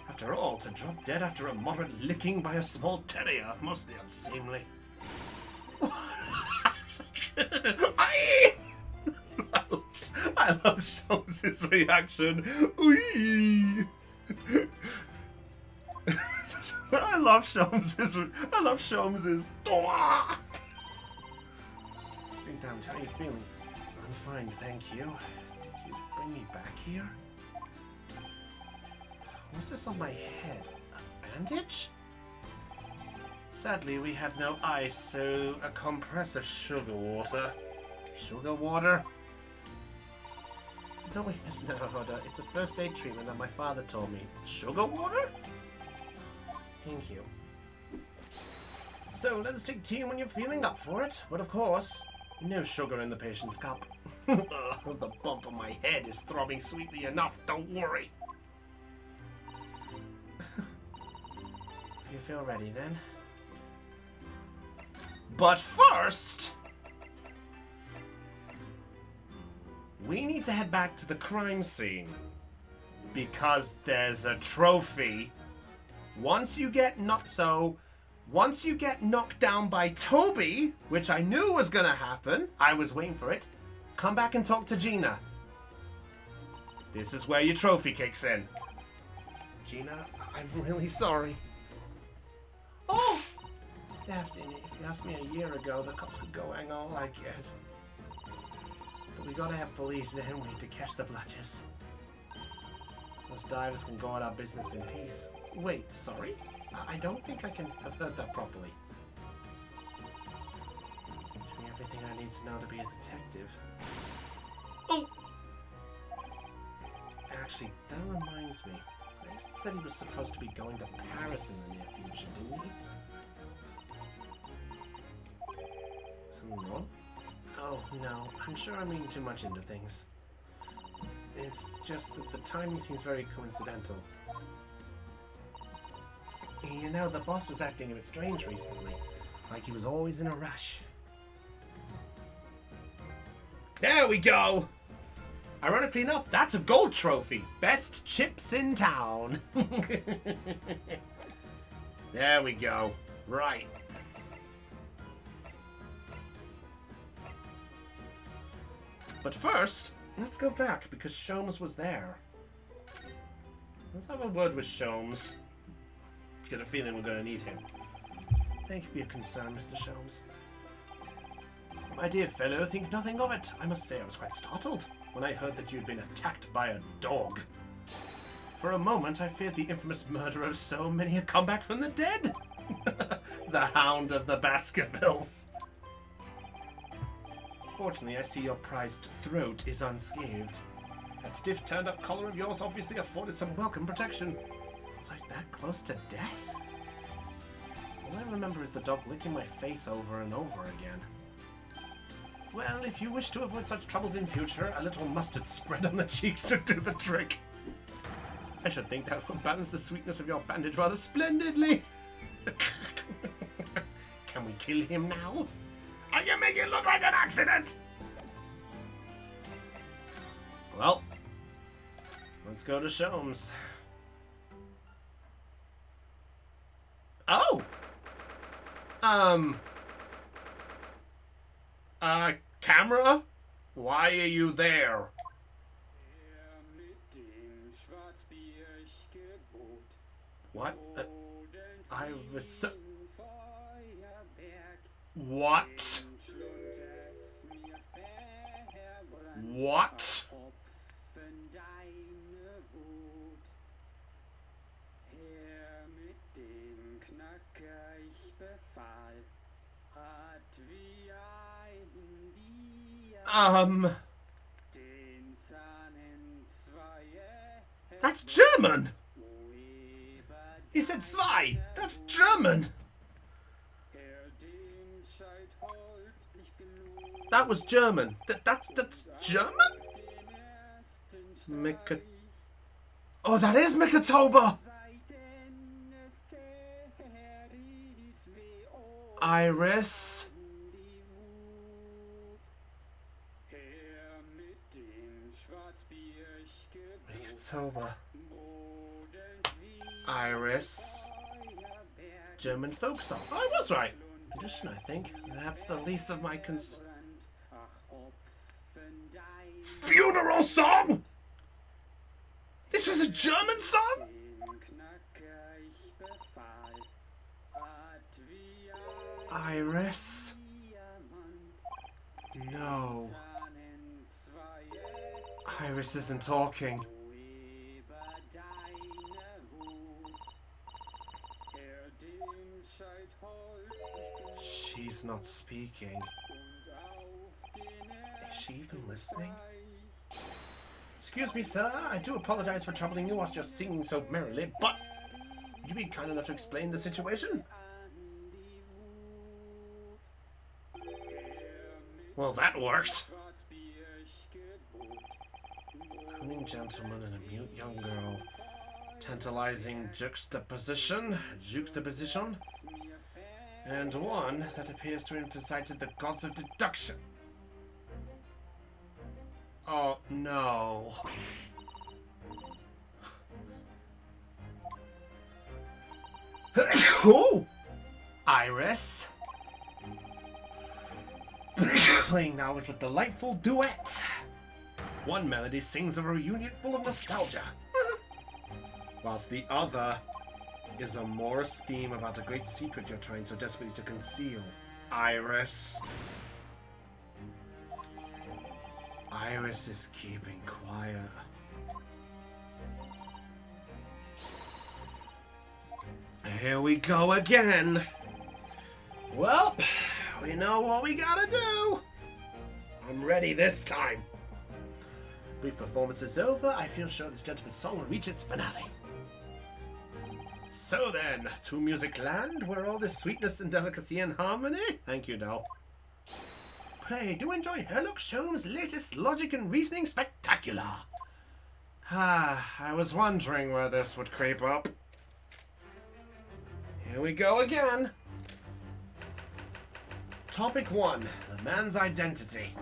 After all, to drop dead after a moderate licking by a small terrier, mostly unseemly. I love Sholmes' reaction. Wee. I love Sholmes'. Sit down. How are you feeling? I'm fine, thank you. Did you bring me back here? What's this on my head? A bandage? Sadly, we had no ice, so a compress of sugar water. Sugar water? Don't we miss Naruhoda? It's a first aid treatment that my father told me. Sugar water? Thank you. So, let us take tea when you're feeling up for it. But of course, no sugar in the patient's cup. The bump on my head is throbbing sweetly enough, don't worry. If you feel ready, then. But first, we need to head back to the crime scene. Because there's a trophy. Once you get knocked down by Toby, which I knew was gonna happen, I was waiting for it, come back and talk to Gina. This is where your trophy kicks in. Gina, I'm really sorry. Oh! Staff didn't. If you asked me a year ago, the cops would go hang all I get. But we gotta have police, don't we, to catch the bludgers. So us divers can go about our business in peace. Wait, sorry? I don't think I can have heard that properly. Teach me everything I need to know to be a detective. Oh! Actually, that reminds me. Grace said he was supposed to be going to Paris in the near future, didn't he? Something wrong? Oh, no. I'm sure I'm reading too much into things. It's just that the timing seems very coincidental. You know, the boss was acting a bit strange recently. Like he was always in a rush. There we go! Ironically enough, that's a gold trophy. Best chips in town. There we go. Right. But first, let's go back because Sholmes was there. Let's have a word with Sholmes. Get a feeling we're going to need him. Thank you for your concern, Mr. Sholmes. My dear fellow, think nothing of it. I must say I was quite startled when I heard that you'd been attacked by a dog. For a moment, I feared the infamous murderer of so many had come back from the dead. The Hound of the Baskervilles. Fortunately, I see your prized throat is unscathed. That stiff turned-up collar of yours obviously afforded some welcome protection. Was I that close to death? All I remember is the dog licking my face over and over again. Well, if you wish to avoid such troubles in future, a little mustard spread on the cheeks should do the trick. I should think that will balance the sweetness of your bandage rather splendidly. Can we kill him now? Or you make it look like an accident? Well, let's go to Sholmes. Oh! Camera? Why are you there? What? I was... What? What? That's German! He said zwei! That's German! That was German. That's German? Oh, that is Mikatoba! Iris. Mikatoba. Iris. German folk song. Oh, I was right. Tradition, I think. That's the least of my Funeral song? This is a German song? Iris? No. Iris isn't talking. She's not speaking. Is she even listening? Excuse me, sir. I do apologize for troubling you whilst you're singing so merrily, but would you be kind enough to explain the situation? Well, that worked. Cunning gentleman and a mute young girl. Tantalizing juxtaposition. And one that appears to have incited the gods of deduction. Oh, no. Oh! Iris. Playing now is a delightful duet. One melody sings of a reunion full of nostalgia, whilst the other is a Morse theme about a great secret you're trying so desperately to conceal. Iris. Iris is keeping quiet. Here we go again. Well, we know what we gotta do. I'm ready this time. Brief performance is over. I feel sure this gentleman's song will reach its finale. So then, to music land, where all this sweetness and delicacy and harmony. Thank you, Dal. Pray do enjoy Sherlock Holmes' latest logic and reasoning spectacular. I was wondering where this would creep up. Here we go again. Topic 1, the man's identity.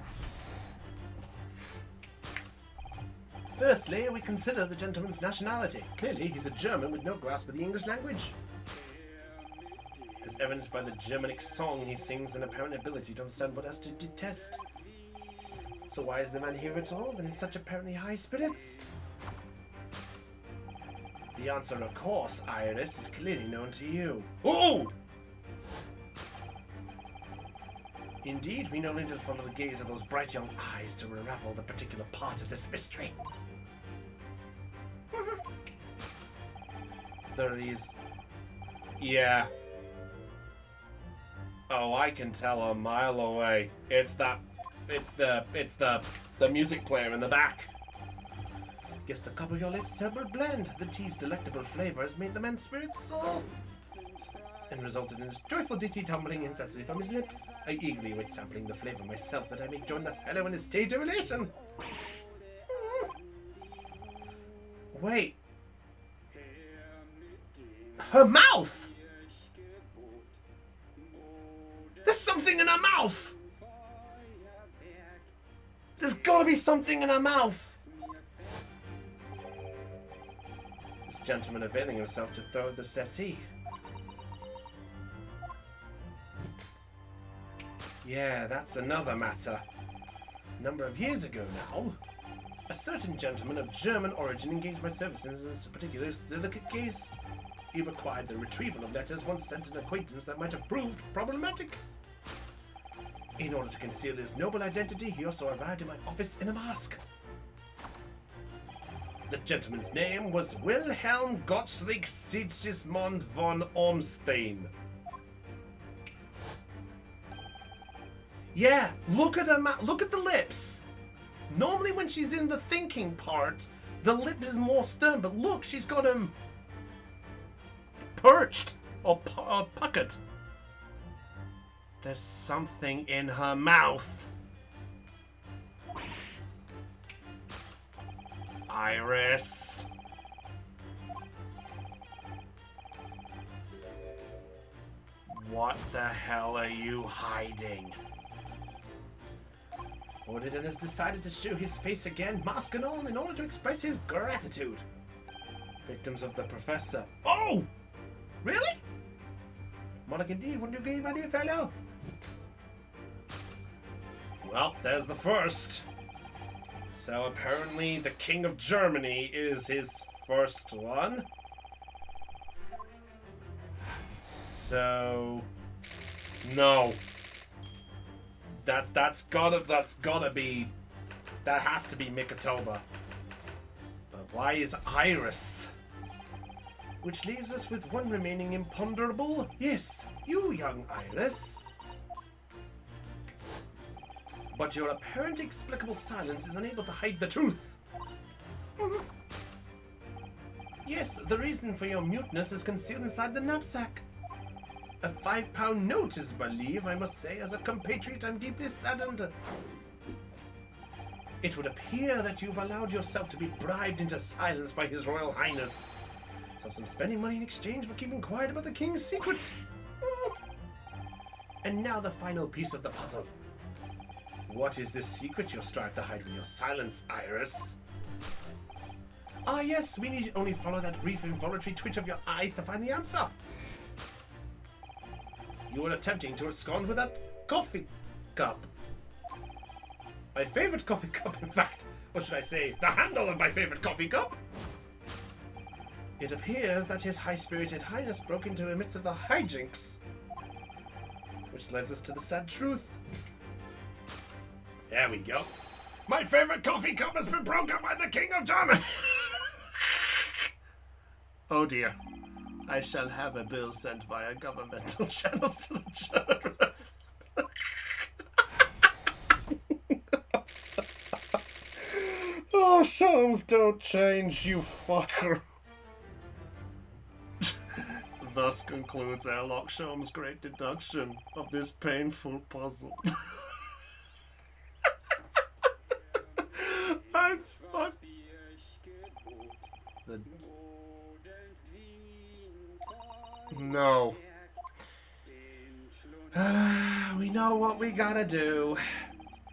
Firstly, we consider the gentleman's nationality. Clearly, he's a German with no grasp of the English language. As evidenced by the Germanic song he sings and apparent ability to understand what else to detest. So why is the man here at all, and in such apparently high spirits? The answer, of course, Iris, is clearly known to you. Oh! Indeed, we no need to follow the gaze of those bright young eyes to unravel the particular part of this mystery. There is... Yeah. Oh, I can tell a mile away. It's the music player in the back. Guess the cup of your latest herbal blend. The tea's delectable flavor has made the man's spirits soar, and resulted in his joyful ditty tumbling incessantly from his lips. I eagerly await sampling the flavor myself, that I may join the fellow in his stage of relation. Wait. Her mouth! There's something in her mouth! There's gotta be something in her mouth! This gentleman availing himself to throw the settee. Yeah, that's another matter. A number of years ago now, a certain gentleman of German origin engaged my services in a particular delicate case. He required the retrieval of letters once sent to an acquaintance that might have proved problematic. In order to conceal his noble identity, he also arrived in my office in a mask. The gentleman's name was Wilhelm Gottschalk Sigismund von Ormstein. Yeah, look at her look at the lips. Normally when she's in the thinking part, the lip is more stern, but look, she's got him perched or puckered. There's something in her mouth. Iris. What the hell are you hiding? Odin has decided to show his face again, mask and all, in order to express his gratitude. Victims of the Professor. Oh! Really? Monarch indeed, wouldn't you agree, my dear fellow? Well, there's the first. So apparently the King of Germany is his first one. So... No. That has to be Mikatoba. But why is Iris? Which leaves us with one remaining imponderable. Yes, you, young Iris. But your apparent explicable silence is unable to hide the truth. Yes, the reason for your muteness is concealed inside the knapsack. A £5 note is believed, I must say. As a compatriot, I'm deeply saddened. It would appear that you've allowed yourself to be bribed into silence by His Royal Highness. So some spending money in exchange for keeping quiet about the King's secret. And now the final piece of the puzzle. What is this secret you strive to hide with your silence, Iris? Ah yes, we need only follow that brief involuntary twitch of your eyes to find the answer. You were attempting to abscond with that coffee cup. My favorite coffee cup, in fact. What should I say? The handle of my favorite coffee cup? It appears that His High-Spirited Highness broke into the midst of the hijinks. Which leads us to the sad truth. There we go. My favorite coffee cup has been broken by the King of Germany. Oh dear. I shall have a bill sent via governmental channels to the sheriff. Oh Sholmes don't change, you fucker. Thus concludes Airlock Sholmes' great deduction of this painful puzzle. I fuck. No. We know what we gotta do.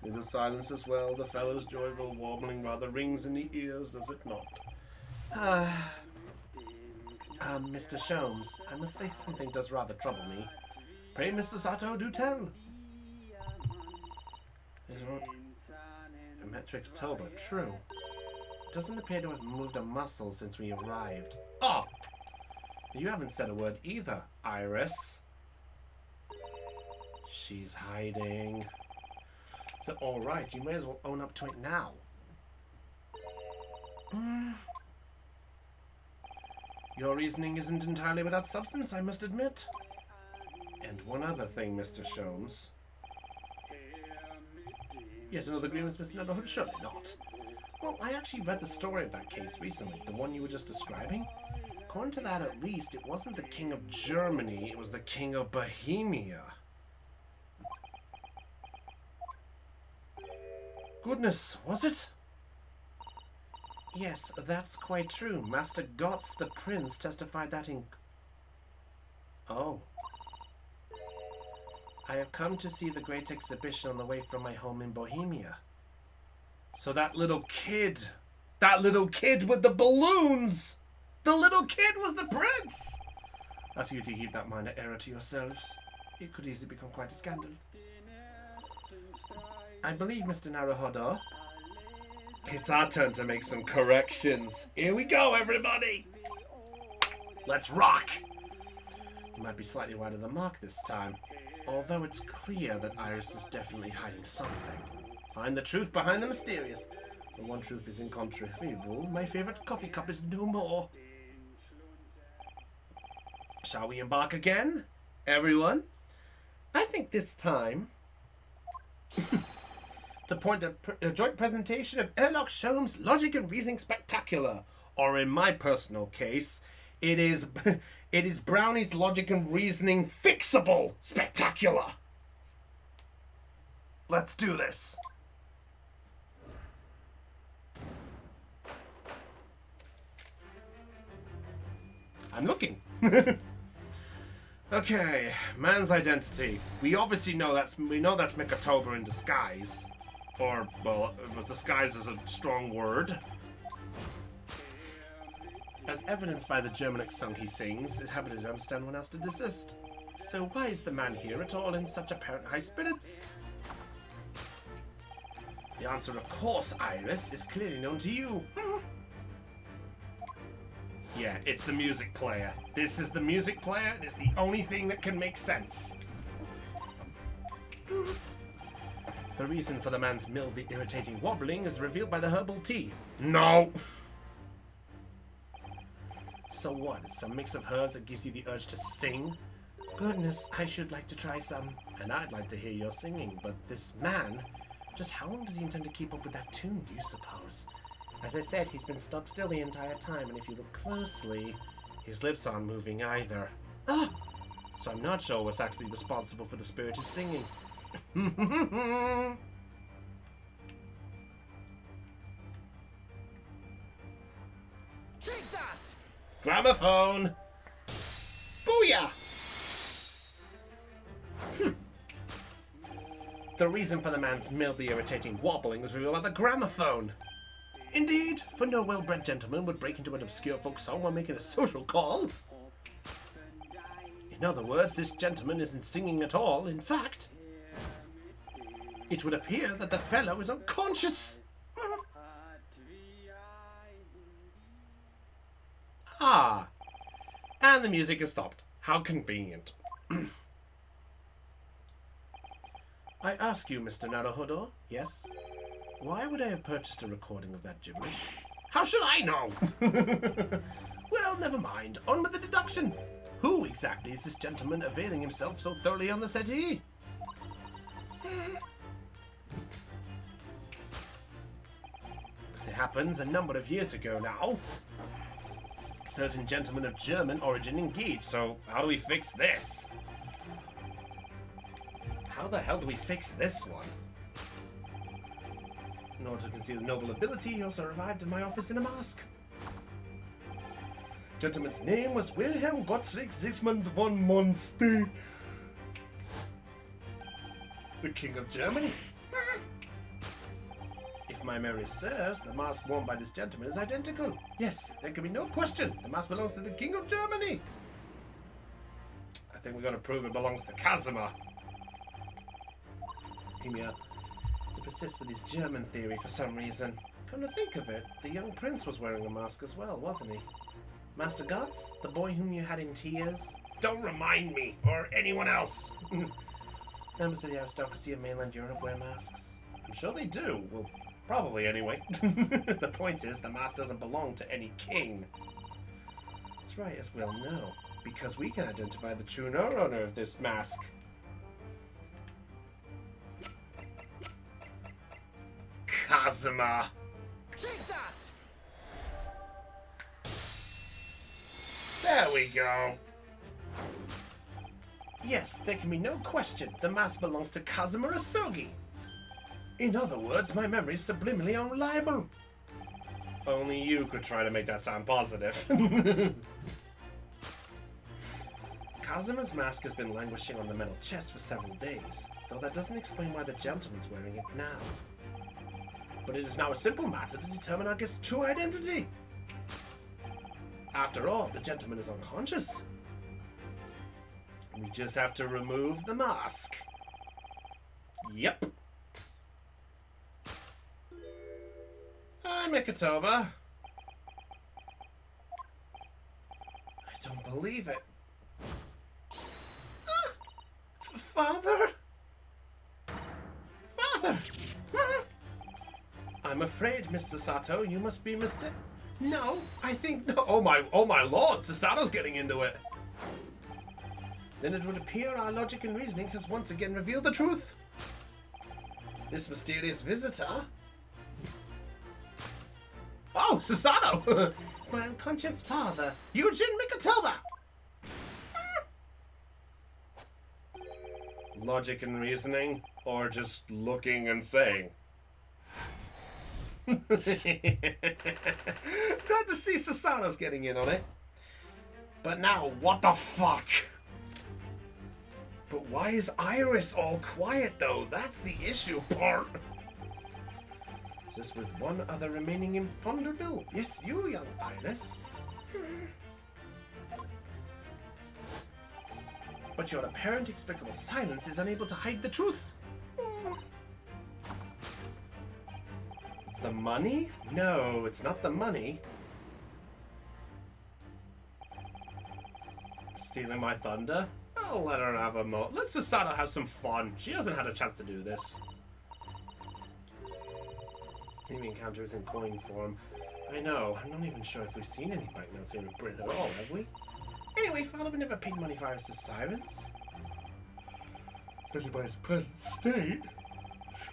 With the silence as well, the fellow's joyful warbling rather rings in the ears, does it not? Mr. Sholmes, I must say something does rather trouble me. Pray, Mr. Sato, do tell. Metric October, true. It doesn't appear to have moved a muscle since we arrived. Oh! You haven't said a word either, Iris. She's hiding. So, alright, you may as well own up to it now. Your reasoning isn't entirely without substance, I must admit. And one other thing, Mr. Sholmes. Yet another grievance, Mr. Neighborhood? Surely not. Well, I actually read the story of that case recently, the one you were just describing. According to that, at least, it wasn't the King of Germany, it was the King of Bohemia. Goodness, was it? Yes, that's quite true. Master Gotz, the prince, testified that in... Oh. I have come to see the great exhibition on the way from my home in Bohemia. So that little kid with the balloons! The little kid was the prince! Ask you to keep that minor error to yourselves. It could easily become quite a scandal. I believe, Mr. Naruhodo. It's our turn to make some corrections. Here we go, everybody! Let's rock! You might be slightly wide of the mark this time. Although it's clear that Iris is definitely hiding something. Find the truth behind the mysterious. The one truth is incontrovertible. My favorite coffee cup is no more. Shall we embark again? Everyone? I think this time... to point a joint presentation of Airlock Sholmes' Logic and Reasoning Spectacular. Or in my personal case, it is Brownie's Logic and Reasoning Fixable Spectacular. Let's do this. I'm looking. Okay, man's identity. We obviously know that's Mikotober in disguise. Or, well, disguise is a strong word. As evidenced by the Germanic song he sings, it happened to understand when asked to desist. So why is the man here at all in such apparent high spirits? The answer, of course, Iris, is clearly known to you. Yeah, it's the music player. This is the music player, and it's the only thing that can make sense. The reason for the man's mildly irritating wobbling is revealed by the herbal tea. No! So what? It's some mix of herbs that gives you the urge to sing? Goodness, I should like to try some. And I'd like to hear your singing, but this man... Just how long does he intend to keep up with that tune, do you suppose? As I said, he's been stuck still the entire time, and if you look closely, his lips aren't moving either. Ah! So I'm not sure what's actually responsible for the spirited singing. Take that! Gramophone! Booyah! The reason for the man's mildly irritating wobbling was revealed by the gramophone. Indeed, for no well-bred gentleman would break into an obscure folk song while making a social call. In other words, this gentleman isn't singing at all. In fact, it would appear that the fellow is unconscious. Ah, and the music has stopped. How convenient. I ask you, Mr. Naruhodo, yes? Why would I have purchased a recording of that gibberish? How should I know? Well, never mind. On with the deduction. Who exactly is this gentleman availing himself so thoroughly on the settee? it happens a number of years ago now. Certain gentlemen of German origin engaged, so how do we fix this? How the hell do we fix this one? In order to conceal noble ability, he also arrived in my office in a mask. Gentleman's name was Wilhelm Gottschalk Sigismund von Monstein, the King of Germany. If my memory serves, the mask worn by this gentleman is identical. Yes, there can be no question. The mask belongs to the King of Germany. I think we got to prove it belongs to Casimir. Emir persists with his German theory for some reason. Come to think of it, the young prince was wearing a mask as well, wasn't he? Master Guts, the boy whom you had in tears? Don't remind me, or anyone else! Members of the aristocracy of mainland Europe wear masks. I'm sure they do. Well, probably anyway. The point is, the mask doesn't belong to any king. That's right, as we'll know, because we can identify the true owner of this mask. Casimir! Take that! There we go. Yes, there can be no question. The mask belongs to Casimir Asogi. In other words, my memory is subliminally unreliable. Only you could try to make that sound positive. Casimir's mask has been languishing on the metal chest for several days, though that doesn't explain why the gentleman's wearing it now. But it is now a simple matter to determine our guest's true identity. After all, the gentleman is unconscious. We just have to remove the mask. Yep. Hi, Mikatoba. I don't believe it. Father? Father! I'm afraid, Mr. Sato, you must be mistaken. No, I think no. Oh my lord, Sasato's getting into it. Then it would appear our logic and reasoning has once again revealed the truth. This mysterious visitor. Oh, Sasato! It's my unconscious father, Eugene Mikatoba! Logic and reasoning, or just looking and saying? Glad to see Sasano's getting in on it. But now, what the fuck? But why is Iris all quiet though? That's the issue part. Just with one other remaining imponderable. Yes, you, young Iris. But your apparent explicable silence is unable to hide the truth. The money? No, it's not the money. Stealing my thunder? I'll let her have a mo. Let Susato have some fun. She hasn't had a chance to do this. Enemy encounter is in coin form. I know. I'm not even sure if we've seen any banknotes here in Britain at all, have we? Anyway, Father, we never paid money for Iris' sirens. Judging by his present state,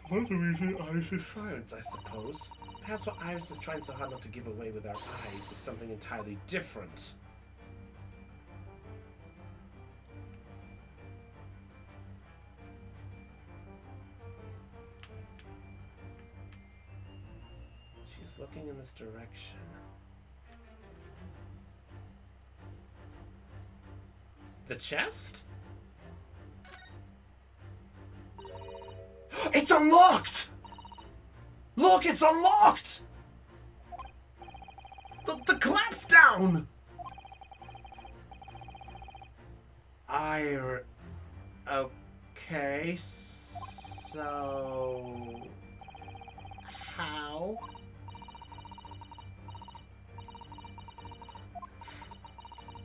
one of the reasons Iris' silence, I suppose. Perhaps what Iris is trying so hard not to give away with our eyes is something entirely different. She's looking in this direction. The chest? It's unlocked! Look, it's unlocked! The clap's down! Okay, so... How?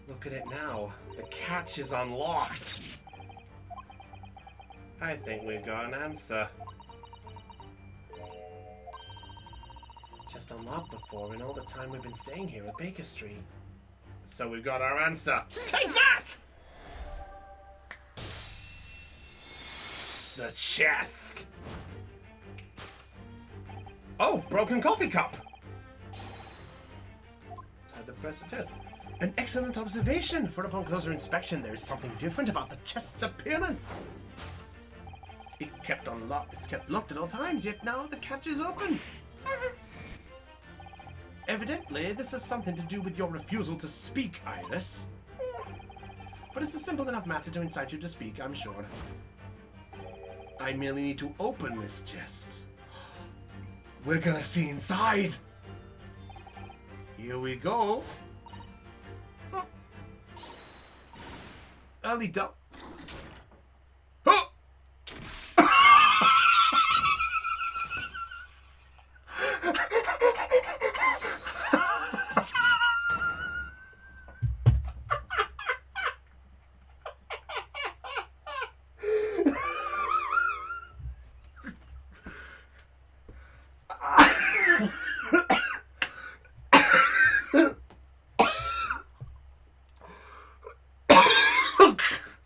Look at it now. The catch is unlocked. I think we've got an answer. Just unlocked before in all the time we've been staying here at Baker Street. So we've got our answer. Take that! The chest. Oh, broken coffee cup. inside the pressure chest. An excellent observation, for upon closer inspection there is something different about the chest's appearance. It's kept locked at all times, yet now the catch is open. Evidently, this has something to do with your refusal to speak, Iris. But it's a simple enough matter to incite you to speak, I'm sure. I merely need to open this chest. We're gonna see inside. Here we go. Early dump.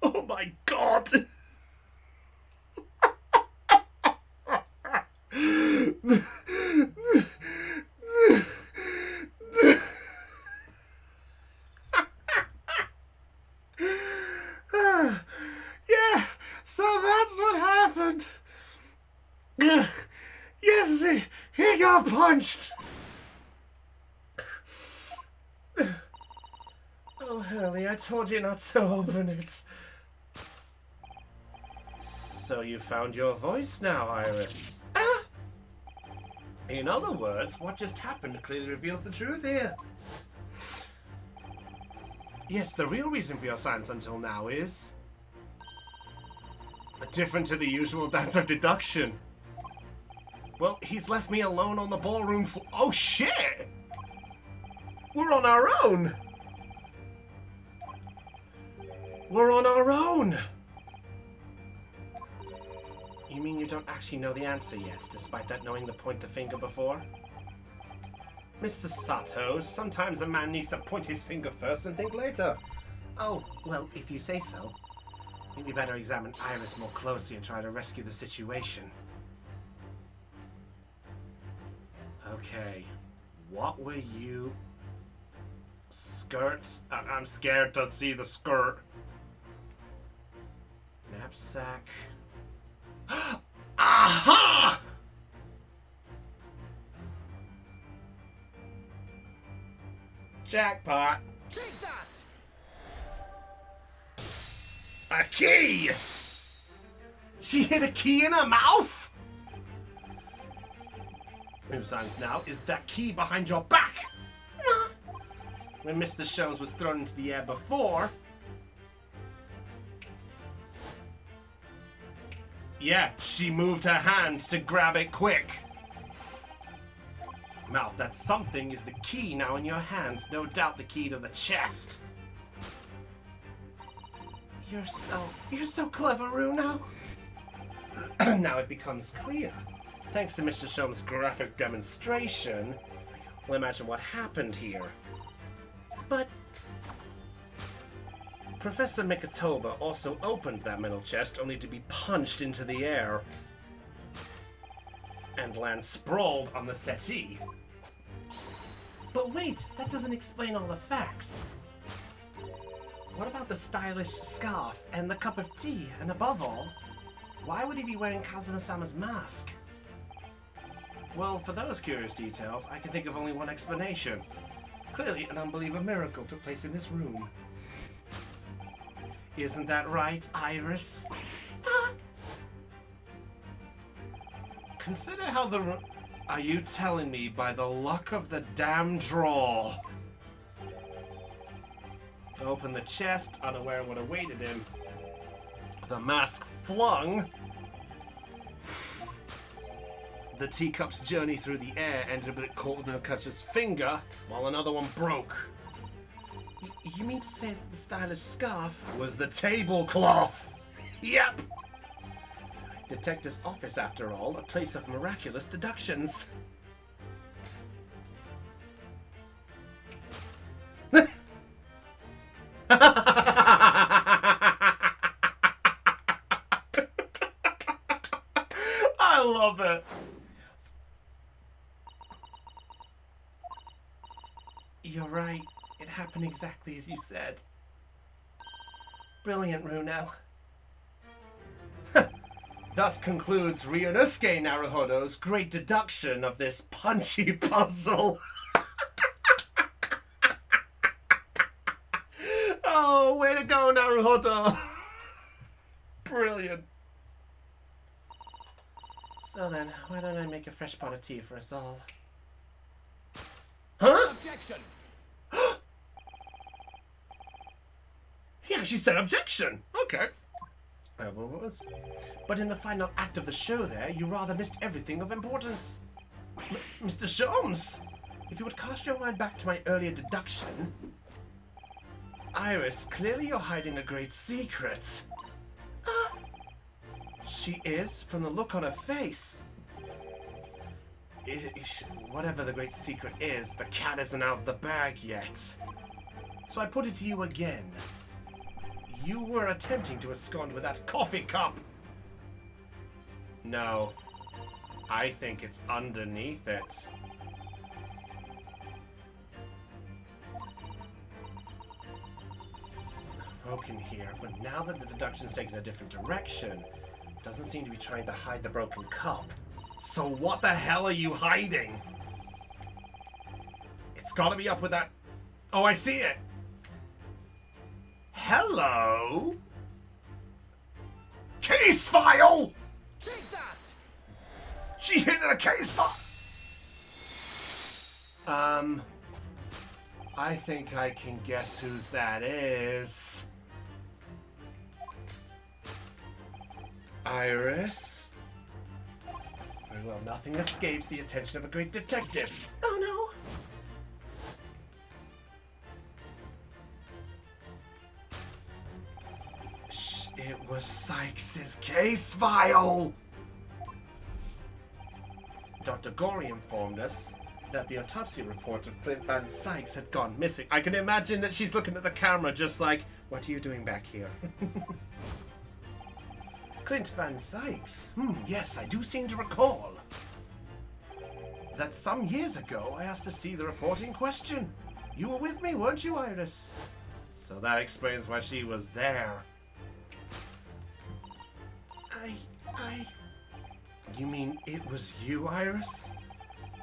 Oh my god! Yeah, so that's what happened. Yes, he got punched. Oh, Hurley, I told you not to open it. So you found your voice now, Iris. In other words, what just happened clearly reveals the truth here. Yes, the real reason for your silence until now is different to the usual dance of deduction. Well, he's left me alone on the ballroom floor. Oh shit! We're on our own! We're on our own! You mean you don't actually know the answer yet, despite that knowing to point the finger before? Mr. Sato, sometimes a man needs to point his finger first and think later. Oh, well, if you say so. I think we better examine Iris more closely and try to rescue the situation. Okay, what were you... Skirts? I'm scared to see the skirt. Knapsack. Aha! Jackpot. Take that! A key! She hid a key in her mouth? New science now, is that key behind your back? When Mr. Shows was thrown into the air before... Yeah, she moved her hand to grab it quick. Mouth, that something is the key now in your hands. No doubt the key to the chest. You're so clever, Runo. Now it becomes clear. Thanks to Mr. Shom's graphic demonstration, we'll imagine what happened here. But Professor Mikotoba also opened that metal chest only to be punched into the air and land sprawled on the settee. But wait, that doesn't explain all the facts. What about the stylish scarf and the cup of tea? And above all, why would he be wearing Kazuma-sama's mask? Well, for those curious details, I can think of only one explanation. Clearly, an unbelievable miracle took place in this room. Isn't that right, Iris? Consider how the room... Are you telling me by the luck of the damn draw? Open the chest, unaware of what awaited him. The mask flung. The teacup's journey through the air ended with it caught in Kutcher's finger, while another one broke. You mean to say that the stylish scarf was the tablecloth? Yep! Detective's office, after all, a place of miraculous deductions. I love it. You're right. happened exactly as you said. Brilliant, Runo. Thus concludes Ryunosuke Naruhodo's great deduction of this punchy puzzle. Oh, way to go, Naruhodo. Brilliant. So then, why don't I make a fresh pot of tea for us all? Huh? Objection! He actually said objection. Okay. But in the final act of the show there, you rather missed everything of importance. Mr. Sholmes, if you would cast your mind back to my earlier deduction... Iris, clearly you're hiding a great secret. She is, from the look on her face. Whatever the great secret is, the cat isn't out of the bag yet. So I put it to you again. You were attempting to abscond with that coffee cup. No. I think it's underneath it. Broken here, but now that the deduction's taken a different direction, doesn't seem to be trying to hide the broken cup. So what the hell are you hiding? It's gotta be up with that... Oh, I see it! Hello? Case file! Take that! She hid in a case file! I think I can guess whose that is. Iris? Very well, nothing escapes the attention of a great detective. Oh no! It was Sykes' case file! Dr. Gorey informed us that the autopsy report of Clint Van Sykes had gone missing. I can imagine that she's looking at the camera just like, what are you doing back here? Clint Van Sykes? Yes, I do seem to recall. That some years ago I asked to see the report in question. You were with me, weren't you, Iris? So that explains why she was there. You mean it was you, Iris?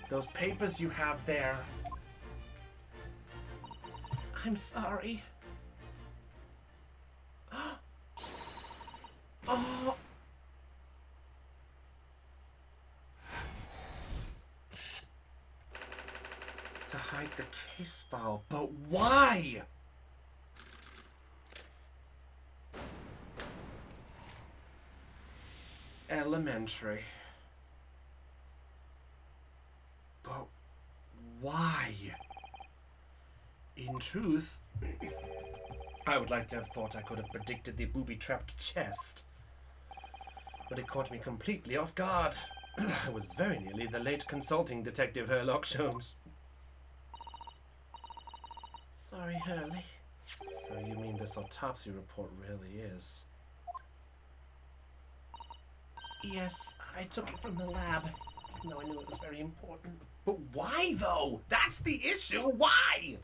Those papers you have there. I'm sorry. Oh. To hide the case file, but why? Elementary. But why? In truth, I would like to have thought I could have predicted the booby-trapped chest. But it caught me completely off guard. I was very nearly the late consulting detective Herlock Sholmes. Sorry, Hurley. So you mean this autopsy report really is? Yes, I took it from the lab, even though I knew it was very important. But why, though? That's the issue. Why?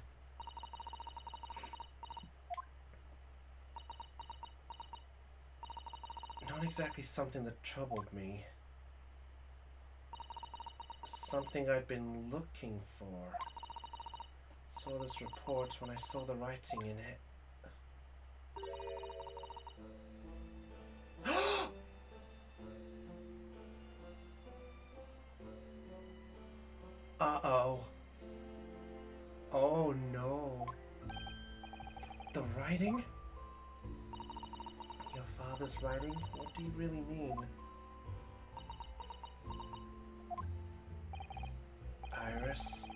Not exactly something that troubled me. Something I'd been looking for. Saw this report when I saw the writing in it. Uh-oh. Oh no. The writing? Your father's writing? What do you really mean? Iris?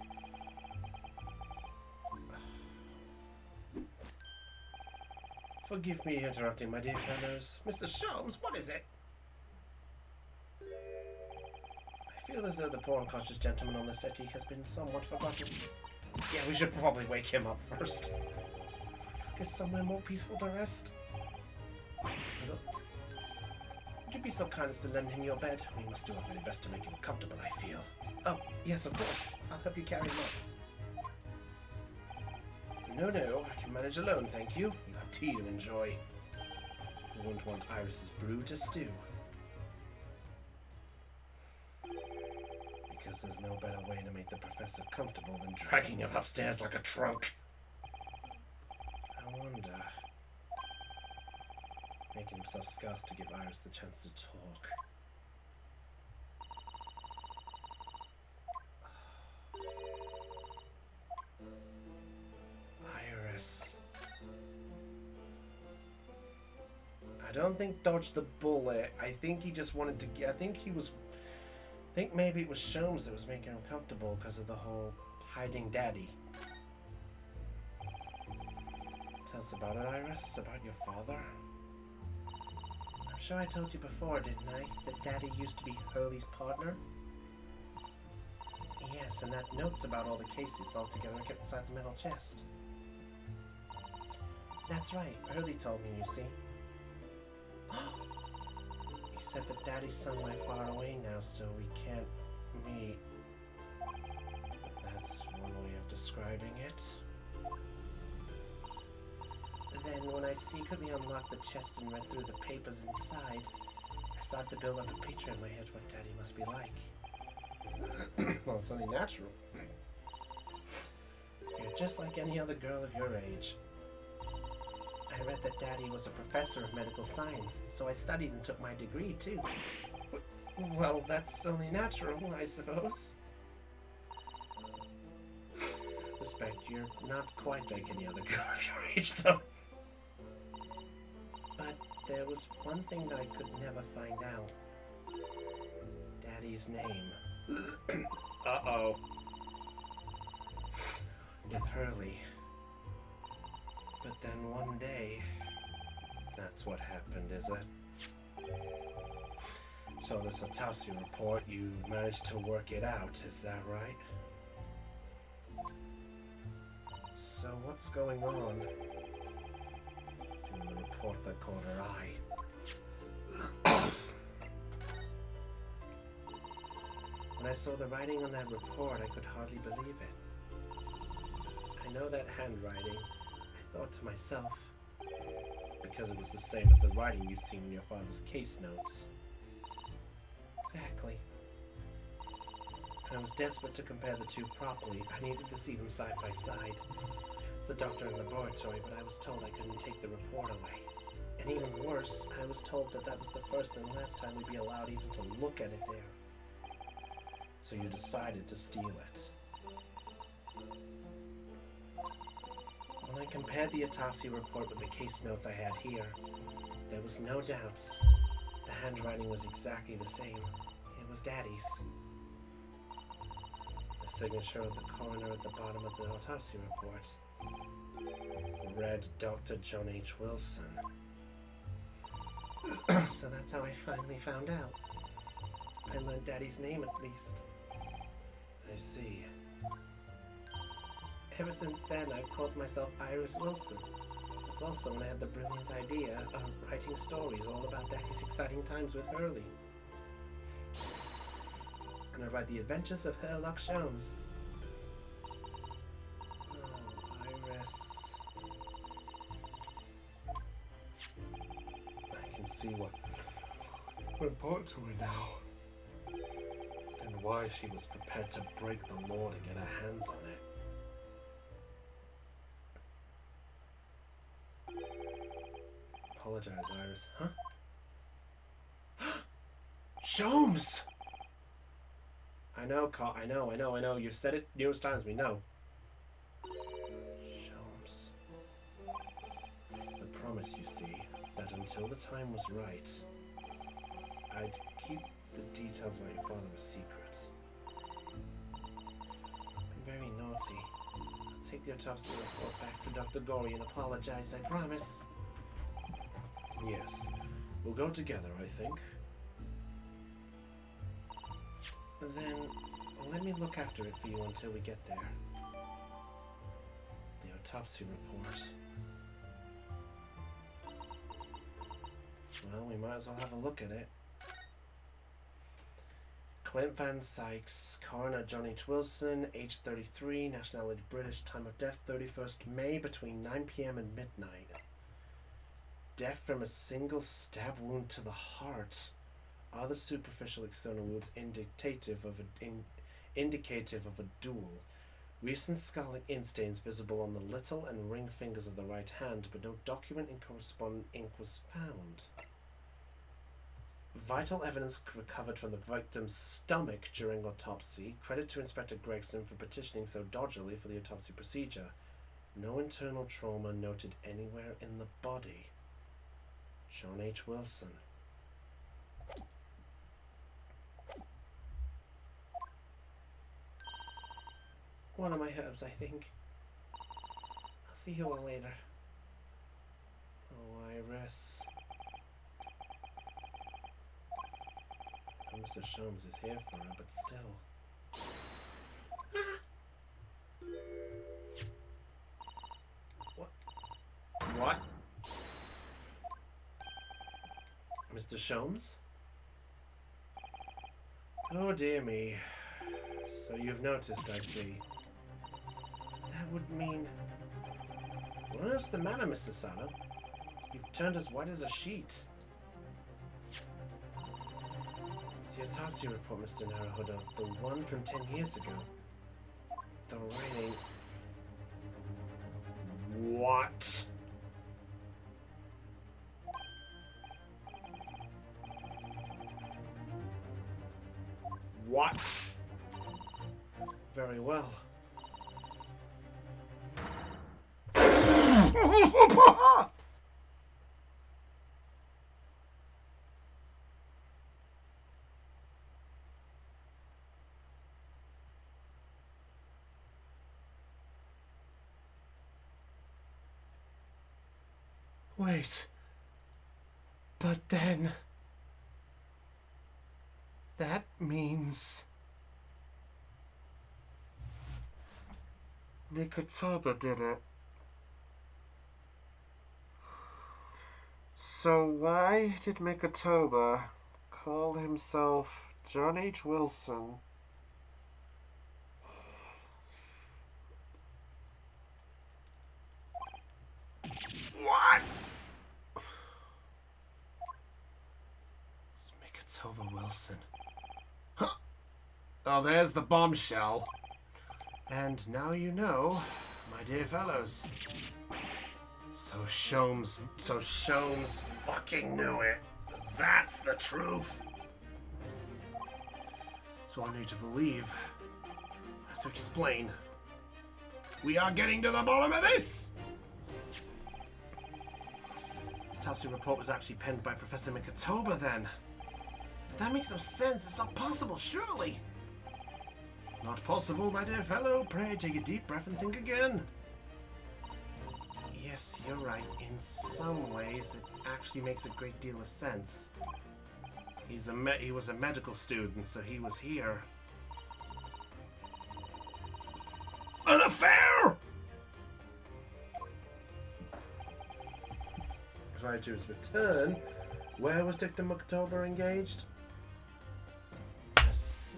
Forgive me interrupting, my dear fellows. Mr. Sholmes, what is it? I feel as though the poor unconscious gentleman on the settee has been somewhat forgotten. Yeah, we should probably wake him up first. Focus somewhere more peaceful to rest. Would you be so kind as to lend him your bed? We must do our very best to make him comfortable, I feel. Oh, yes, of course. I'll help you carry him up. No, I can manage alone, thank you. You have tea to enjoy. You won't want Iris's brew to stew. Because there's no better way to make the professor comfortable than dragging him upstairs like a trunk. I wonder... Making himself scarce to give Iris the chance to talk. Iris. I don't think dodged the bullet. I think he just wanted to... I think maybe it was Sholmes that was making him comfortable because of the whole hiding daddy. Tell us about it, Iris. About your father. I'm sure I told you before, didn't I? That Daddy used to be Hurley's partner? Yes, and that note's about all the cases all together kept inside the metal chest. That's right, Hurley told me, you see. He said that Daddy's somewhere far away now, so we can't meet. That's one way of describing it. Then, when I secretly unlocked the chest and read through the papers inside, I started to build up a picture in my head what Daddy must be like. Well, it's only natural. You're just like any other girl of your age. I read that Daddy was a professor of medical science, so I studied and took my degree, too. Well, that's only natural, I suppose. Respect, you're not quite like any other girl of your age, though. But there was one thing that I could never find out. Daddy's name. Uh-oh. With Hurley. But then one day, that's what happened, is it? So this autopsy report, you managed to work it out, is that right? So what's going on? In the report that caught her eye. When I saw the writing on that report, I could hardly believe it. I know that handwriting, I thought to myself, because it was the same as the writing you'd seen in your father's case notes. Exactly. And I was desperate to compare the two properly. I needed to see them side by side. The doctor in the laboratory, but I was told I couldn't take the report away. And even worse, I was told that that was the first and last time we'd be allowed even to look at it there. So you decided to steal it. When I compared the autopsy report with the case notes I had here, there was no doubt. The handwriting was exactly the same. It was Daddy's. The signature of the coroner at the bottom of the autopsy report read Dr. John H. Wilson. So that's how I finally found out. I learned Daddy's name at least. I see. Ever since then, I've called myself Iris Wilson. It's also when I had the brilliant idea of writing stories all about Daddy's exciting times with Hurley. And I write the adventures of Sherlock Sholmes. Oh, Iris. I can see what brought to her now. And why she was prepared to break the law to get her hands on it. Apologize, Iris. Huh? Sholmes! I know, Carl. I know. You've said it numerous times. We know. Sholmes. I promise, you see, that until the time was right, I'd keep the details about your father a secret. I'm very naughty. I'll take the autopsy report back to Dr. Gorey and apologize, I promise. Yes. We'll go together, I think. Then, let me look after it for you until we get there. The autopsy report. Well, we might as well have a look at it. Clint Van Sykes, coroner John H. Wilson, age 33, nationality British, time of death 31st May between 9 p.m. and midnight. Death from a single stab wound to the heart. Other superficial external wounds indicative of a duel. Recent scarlet ink stains visible on the little and ring fingers of the right hand, but no document in corresponding ink was found. Vital evidence recovered from the victim's stomach during autopsy. Credit to Inspector Gregson for petitioning so dodgily for the autopsy procedure. No internal trauma noted anywhere in the body. John H. Wilson. One of my herbs, I think. I'll see you all later. Oh, Iris. Mr. Sholmes is here for her, but still. What? What? Mr. Sholmes? Oh dear me. So you've noticed, I see. That would mean... What on earth's the matter, Mr. Sato? You've turned as white as a sheet. It's the autopsy report, Mr. Naruhodo. The one from 10 years ago. The writing... What? What? Very well. Wait. But then... That means... Mikatoba did it. So why did Mikatoba call himself John H. Wilson? What? It's Mikatoba Wilson. Huh. Oh, there's the bombshell. And now you know, my dear fellows. So Sholmes fucking knew it. That's the truth. So I need to believe. I have to explain. We are getting to the bottom of this! The autopsy report was actually penned by Professor Mikatoba then. But that makes no sense. It's not possible, surely. Not possible, my dear fellow. Pray take a deep breath and think again. Yes, you're right. In some ways, it actually makes a great deal of sense. He was a medical student, so he was here. An affair! Prior to his return, where was Dr. Mikatoba engaged?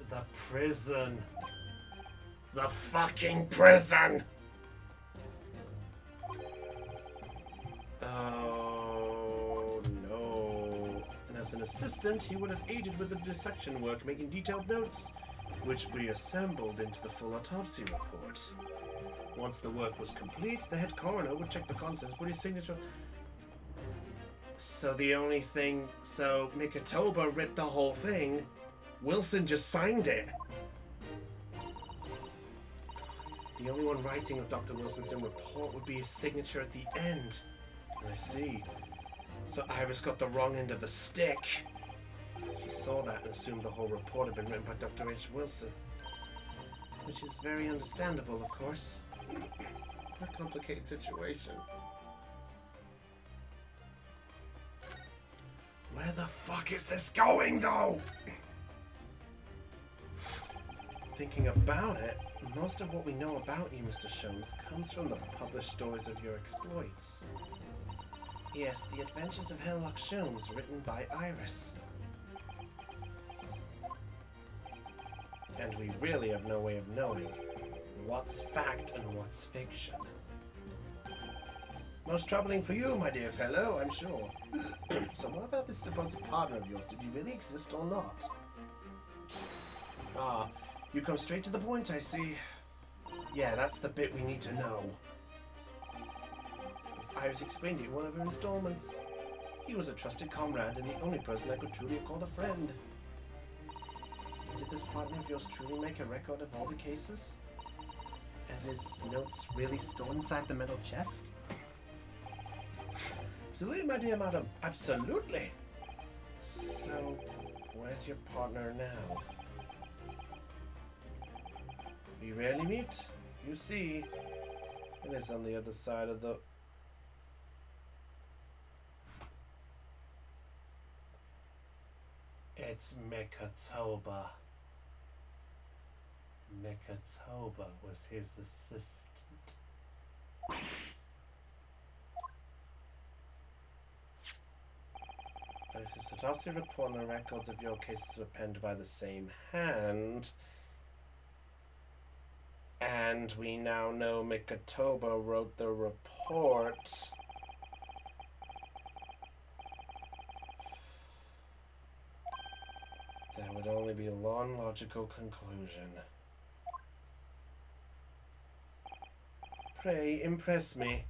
The prison. The fucking prison! Oh, no. And as an assistant, he would have aided with the dissection work, making detailed notes, which we assembled into the full autopsy report. Once the work was complete, the head coroner would check the contents, put his signature... So Mikatoba ripped the whole thing. Wilson just signed it. The only one writing of Dr. Wilson's own report would be his signature at the end. I see. So Iris got the wrong end of the stick. She saw that and assumed the whole report had been written by Dr. H. Wilson. Which is very understandable, of course. A complicated situation. Where the fuck is this going, though? Thinking about it, most of what we know about you, Mr. Sholmes, comes from the published stories of your exploits. Yes, The Adventures of Sherlock Sholmes, written by Iris. And we really have no way of knowing what's fact and what's fiction. Most troubling for you, my dear fellow, I'm sure. So what about this supposed partner of yours? Did he really exist or not? Ah, you come straight to the point, I see. Yeah, that's the bit we need to know. I was explained to you in one of your installments. He was a trusted comrade and the only person I could truly have called a friend. Did this partner of yours truly make a record of all the cases? As his notes really stored inside the metal chest? Absolutely, my dear madam. Absolutely. So, where's your partner now? We rarely meet. You see, he lives on the other side of the... It's Mikatoba. Mikatoba was his assistant. But if his autopsy report and the records of your cases were penned by the same hand, and we now know Mikatoba wrote the report, there would only be one logical conclusion. Pray, impress me.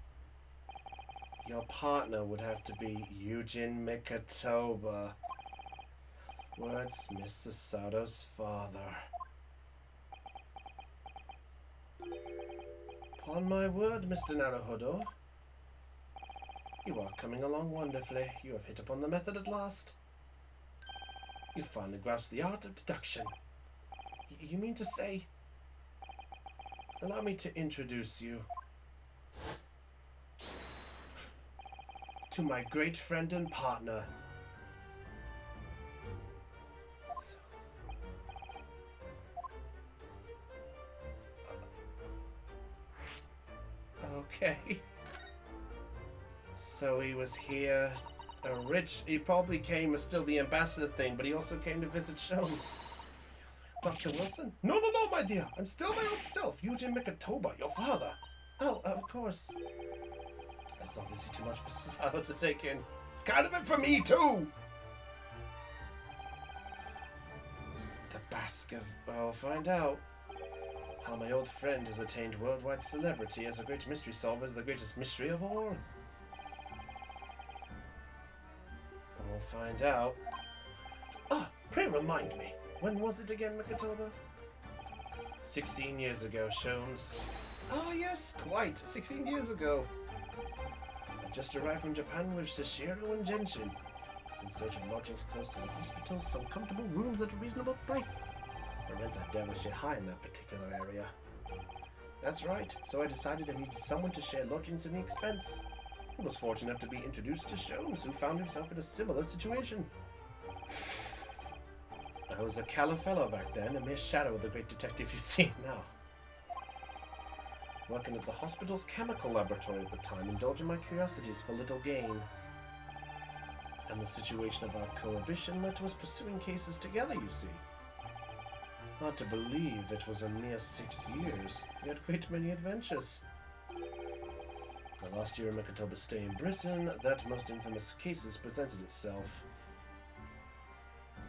Your partner would have to be Eugen Mikatoba. Words Mr. Sato's father. Upon my word, Mr. Naruhodo. You are coming along wonderfully. You have hit upon the method at last. You finally grasped the art of deduction. You mean to say... Allow me to introduce you to my great friend and partner. Okay. So he was here, he probably came as still the ambassador thing, but he also came to visit Sholmes. Dr. Wilson? No, my dear. I'm still my old self, Eugen Mikatoba, your father. Oh, of course. That's obviously too much for Sato to take in. It's kind of it for me, too! The Basque of... I'll find out. How my old friend has attained worldwide celebrity as a great mystery solver is the greatest mystery of all. We'll find out. Ah, pray remind me. When was it again, Mikatoba? 16 years ago, Sholmes. Oh yes, quite. 16 years ago. I just arrived from Japan with Sashiro and Genshin. I was in search of lodgings close to the hospitals, some comfortable rooms at a reasonable price. The rents are devilishly high in that particular area. That's right, so I decided I needed someone to share lodgings and the expense. I was fortunate enough to be introduced to Sholmes, who found himself in a similar situation. I was a callow fellow back then, a mere shadow of the great detective you see now. Working at the hospital's chemical laboratory at the time, indulging my curiosities for little gain. And the situation of our cohabitation led to us pursuing cases together, you see. Hard to believe it was a mere 6 years. We had a great many adventures. The last year of Mikatoba's stay in Britain, that most infamous case presented itself.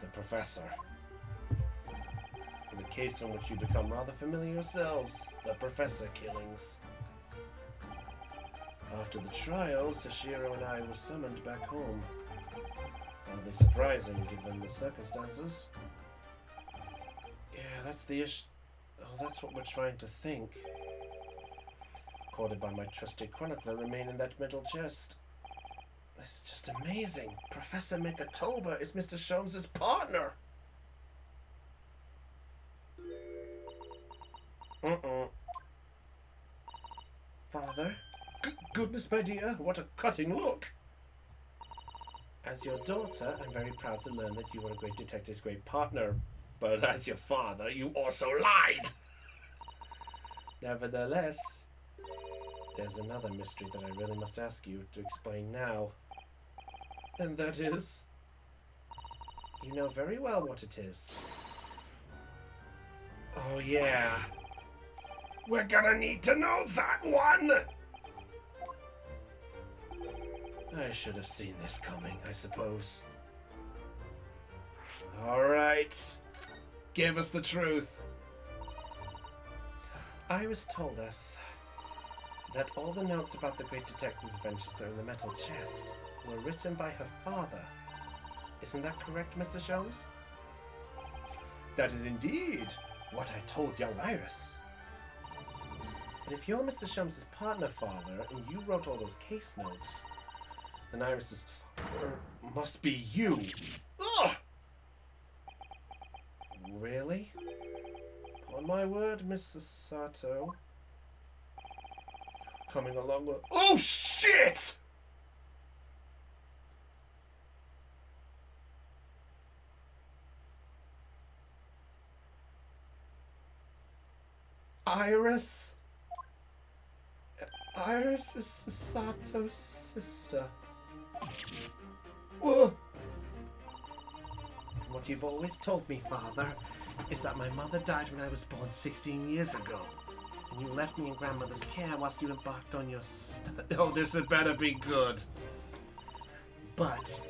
The Professor. The case on which you become rather familiar yourselves. The Professor killings. After the trial, Sashiro and I were summoned back home. Hardly surprising given the circumstances. Yeah, that's the issue. Oh, that's what we're trying to think. Recorded by my trusty chronicler remain in that metal chest. This is just amazing. Professor Mikatoba is Mr. Sholmes' partner. Father? Goodness, my dear, what a cutting look. As your daughter, I'm very proud to learn that you are a great detective's great partner. But as your father, you also lied! Nevertheless, there's another mystery that I really must ask you to explain now. And that is... You know very well what it is. Oh, yeah. We're gonna need to know that one! I should have seen this coming, I suppose. Alright. Give us the truth. Iris told us that all the notes about the great detective's adventures that are in the metal chest were written by her father. Isn't that correct, Mr. Sholmes? That is indeed What I told young Iris. But if you're Mr. Sholmes' partner, father, and you wrote all those case notes, then Iris's father must be you. Ugh! Really? On my word, Mr. Sato. Coming along with... Oh shit! Iris? Iris is Sato's sister. Whoa. What you've always told me, father, is that my mother died when I was born 16 years ago. And you left me in grandmother's care whilst you embarked on your Oh, this had better be good. But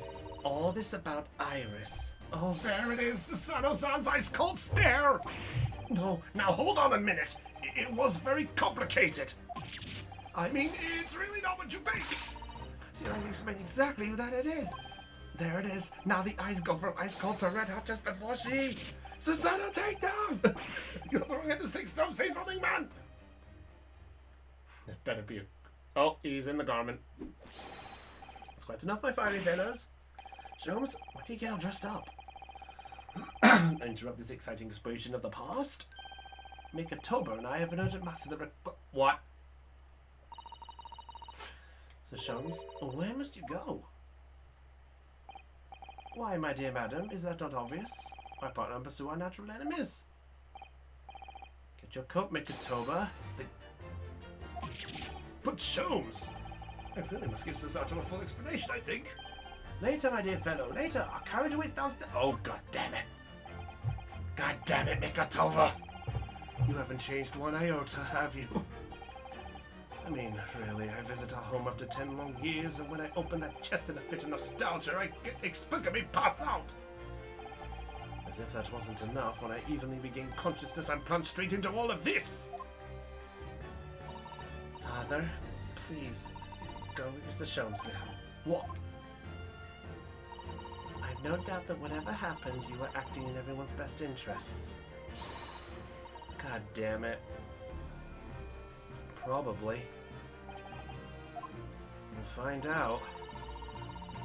all this about Iris... Oh, there it is, Sato-san's ice cold stare! No, now hold on a minute. It was very complicated. I mean, it's really not what you think. See, I explain exactly who that it is. There it is. Now the eyes go from ice cold to red hot just before she... Susanna, take down! You're the wrong end of the stick. Stop, say something, man! It better be... Oh, he's in the garment. That's quite enough, my fiery fellows. Sholmes, when do you get all dressed up? Interrupt this exciting explosion of the past? Mikatoba and I have an urgent matter that What? So, Sholmes, where must you go? Why, my dear madam, is that not obvious? My partner and pursue our natural enemies. Get your coat, Mikatoba. But Sholmes, I really must give Sasato a full explanation, I think. Later, my dear fellow, later. Our carriage awaits downstairs. Oh, god damn it. God damn it, Mikatova. You haven't changed one iota, have you? I mean, really, I visit our home after 10 long years, and when I open that chest in a fit of nostalgia, I get explicably pass out. As if that wasn't enough, when I evenly regain consciousness, I'm plunged straight into all of this. Father, please, go with Mr. Sholmes now. What? I've no doubt that whatever happened, you were acting in everyone's best interests. God damn it. Probably. We'll find out.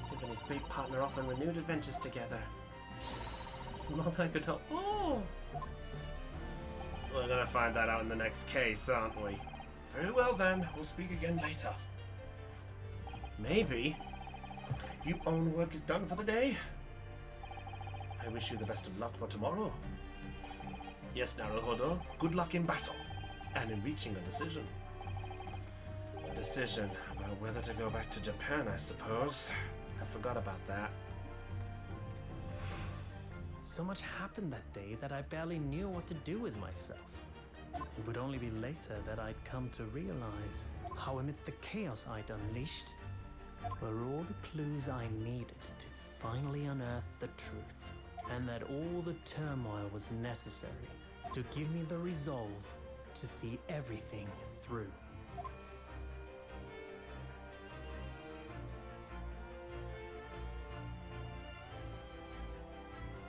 Him and his great partner off on renewed adventures together. It's more than I could hope. Oh! We're gonna find that out in the next case, aren't we? Very well then, we'll speak again later. Maybe. Your own work is done for the day. I wish you the best of luck for tomorrow. Yes, Naruhodo, good luck in battle, and in reaching a decision. A decision about whether to go back to Japan, I suppose. I forgot about that. So much happened that day that I barely knew what to do with myself. It would only be later that I'd come to realize how amidst the chaos I'd unleashed were all the clues I needed to finally unearth the truth, and that all the turmoil was necessary to give me the resolve to see everything through.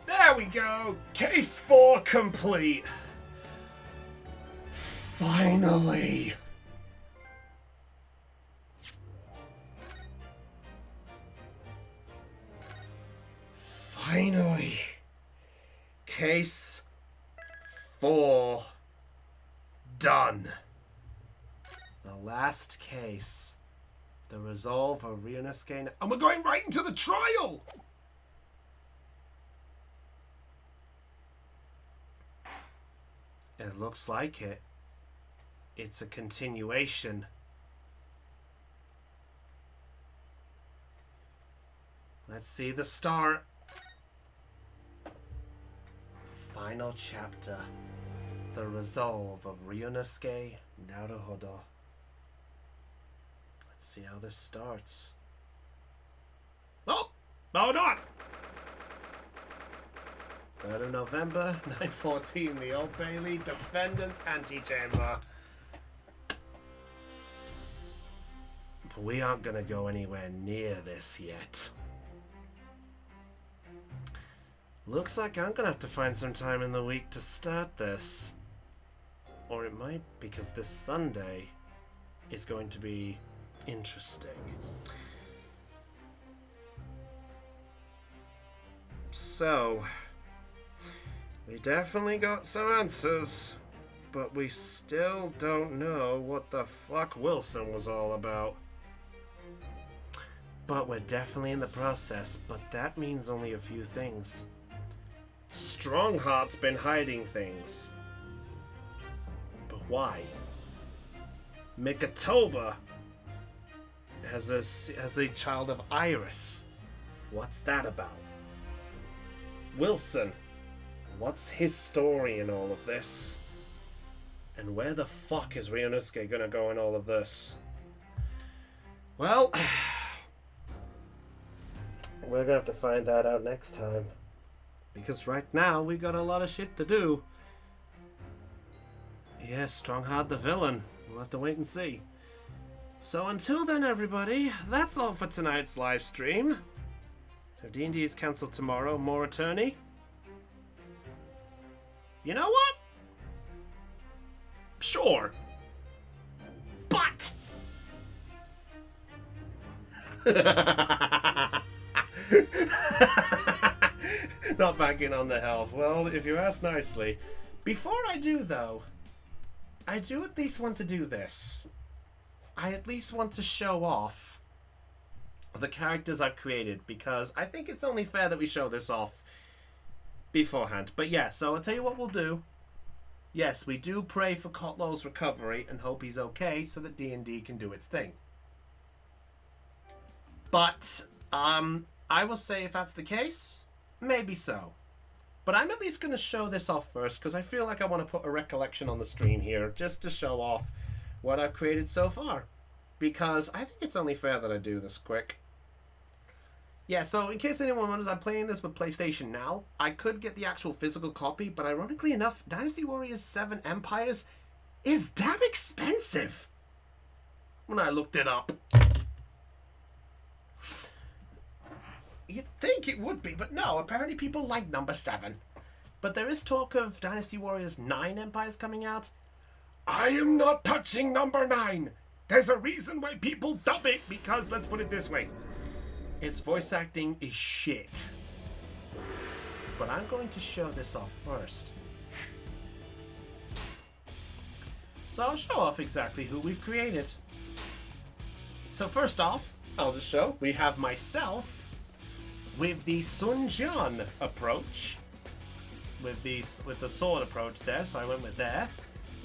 There we go! Case 4 complete! Finally! Finally! Case 4 done. The last case. The resolve of Ryunosuke. And we're going right into the trial! It looks like it. It's a continuation. Let's see the start. Final chapter. The resolve of Ryunosuke Naruhodo. Let's see how this starts. Oh! Hold on! 3rd of November, 9:14, the Old Bailey Defendant's Antechamber. But we aren't gonna go anywhere near this yet. Looks like I'm gonna have to find some time in the week to start this. Or it might, because this Sunday is going to be interesting. So, we definitely got some answers, but we still don't know what the fuck Wilson was all about. But we're definitely in the process, but that means only a few things. Strongheart's been hiding things. But why? Mikatoba has a child of Iris. What's that about? Wilson, what's his story in all of this? And where the fuck is Ryunosuke gonna go in all of this? Well, we're gonna have to find that out next time. Because right now, we got a lot of shit to do. Yeah, Strongheart the villain. We'll have to wait and see. So until then, everybody, that's all for tonight's live stream. So D&D is cancelled tomorrow. More attorney. You know what? Sure. But not banking on the health. Well, if you ask nicely. Before I do, though, I do at least want to do this. I at least want to show off the characters I've created, because I think it's only fair that we show this off beforehand. But yeah, so I'll tell you what we'll do. Yes, we do pray for Kotlow's recovery and hope he's okay so that D&D can do its thing. But, I will say if that's the case, maybe so. But I'm at least going to show this off first, because I feel like I want to put a recollection on the stream here, just to show off what I've created so far. Because I think it's only fair that I do this quick. Yeah, so in case anyone wonders, I'm playing this with PlayStation Now. I could get the actual physical copy, but ironically enough, Dynasty Warriors 7 Empires is damn expensive when I looked it up. You'd think it would be, but no, apparently people like number 7. But there is talk of Dynasty Warriors 9 Empires coming out. I am not touching number 9! There's a reason why people dub it, because, let's put it this way, its voice acting is shit. But I'm going to show this off first. So I'll show off exactly who we've created. So first off, I'll just show, we have myself with the Sun Jian approach. With the sword approach there, so I went with there.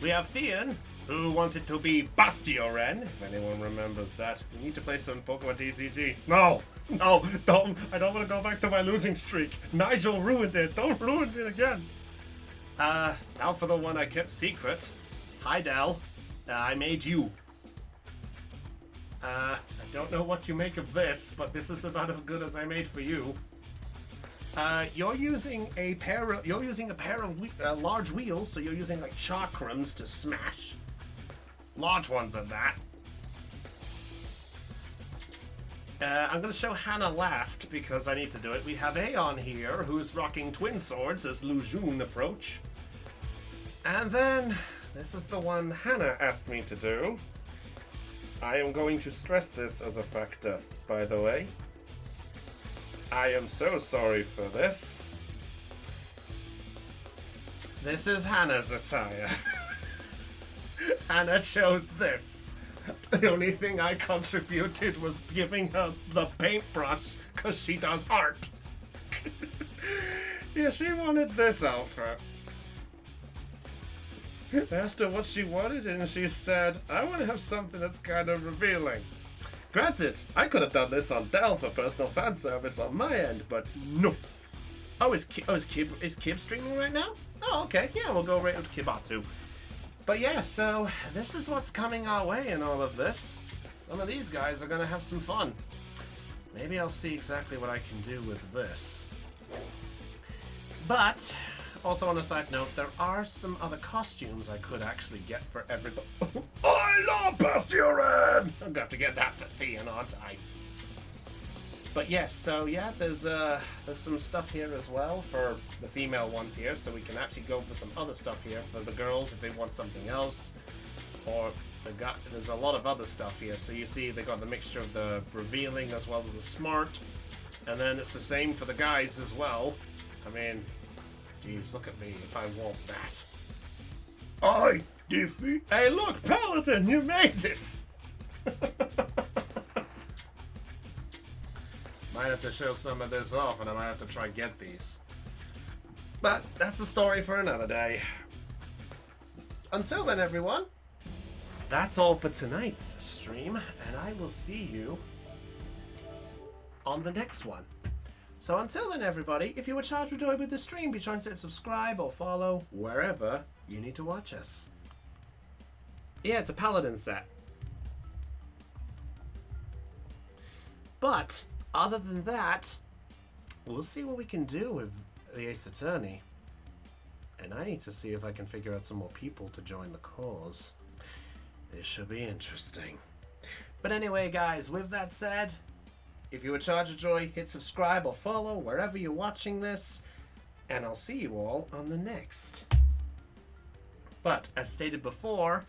We have Theon, who wanted to be Bastioren, if anyone remembers that. We need to play some Pokemon JCG. No, don't. I don't want to go back to my losing streak. Nigel ruined it. Don't ruin it again. Now for the one I kept secret. Hi, Del. I made you. I don't know what you make of this, but this is about as good as I made for you. You're using a pair of large wheels, so you're using like chakrams to smash. Large ones at that. I'm going to show Hannah last because I need to do it. We have Aeon here, who's rocking twin swords as Lu Jun approach. And then, this is the one Hannah asked me to do. I am going to stress this as a factor, by the way. I am so sorry for this. This is Hannah's attire. Hannah chose this. The only thing I contributed was giving her the paintbrush because she does art. Yeah, she wanted this outfit. I asked her what she wanted and she said, I want to have something that's kind of revealing. Granted, I could have done this on Dell for personal fan service on my end, but no. Oh, is Kib streaming right now? Oh, okay. Yeah, we'll go right to Kibatu. But yeah, so this is what's coming our way in all of this. Some of these guys are going to have some fun. Maybe I'll see exactly what I can do with this. But, also on a side note, there are some other costumes I could actually get for everybody. I love Bastion! I'm going to have to get that for Theon, aren't I? But yes, so yeah, there's some stuff here as well for the female ones here, so we can actually go for some other stuff here for the girls if they want something else. Or there's a lot of other stuff here. So you see they got the mixture of the revealing as well as the smart. And then it's the same for the guys as well. I mean, geez, look at me if I want that. I defeat... Hey look, Paladin, you made it! Might have to show some of this off, and I might have to try get these. But that's a story for another day. Until then, everyone, that's all for tonight's stream, and I will see you on the next one. So until then, everybody, if you were charged with joy with the stream, be sure to subscribe or follow wherever you need to watch us. Yeah, it's a Paladin set. But other than that, we'll see what we can do with the Ace Attorney. And I need to see if I can figure out some more people to join the cause. This should be interesting. But anyway, guys, with that said, if you were charged with joy, hit subscribe or follow wherever you're watching this. And I'll see you all on the next. But, as stated before,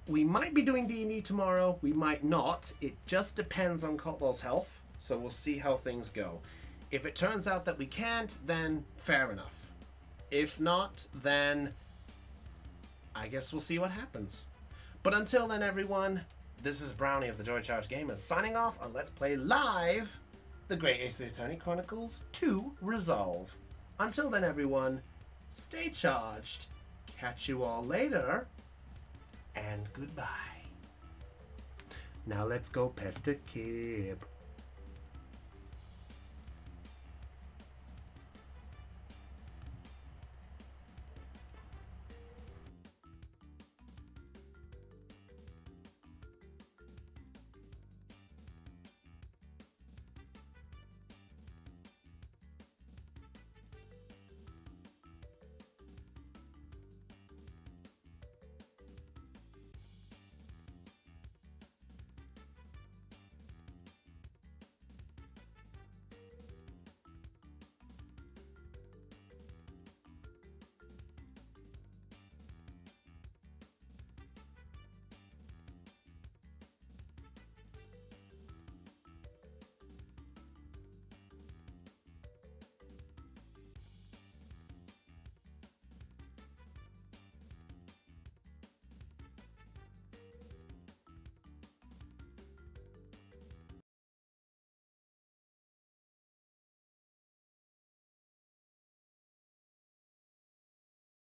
we might be doing D&D tomorrow, we might not. It just depends on Cotwell's health, so we'll see how things go. If it turns out that we can't, then fair enough. If not, then I guess we'll see what happens. But until then, everyone, this is Brownie of the Joy Charge Gamers signing off on Let's Play Live The Great Ace Attorney Chronicles 2 Resolve. Until then, everyone, stay charged. Catch you all later. And goodbye. Now let's go pest a kid.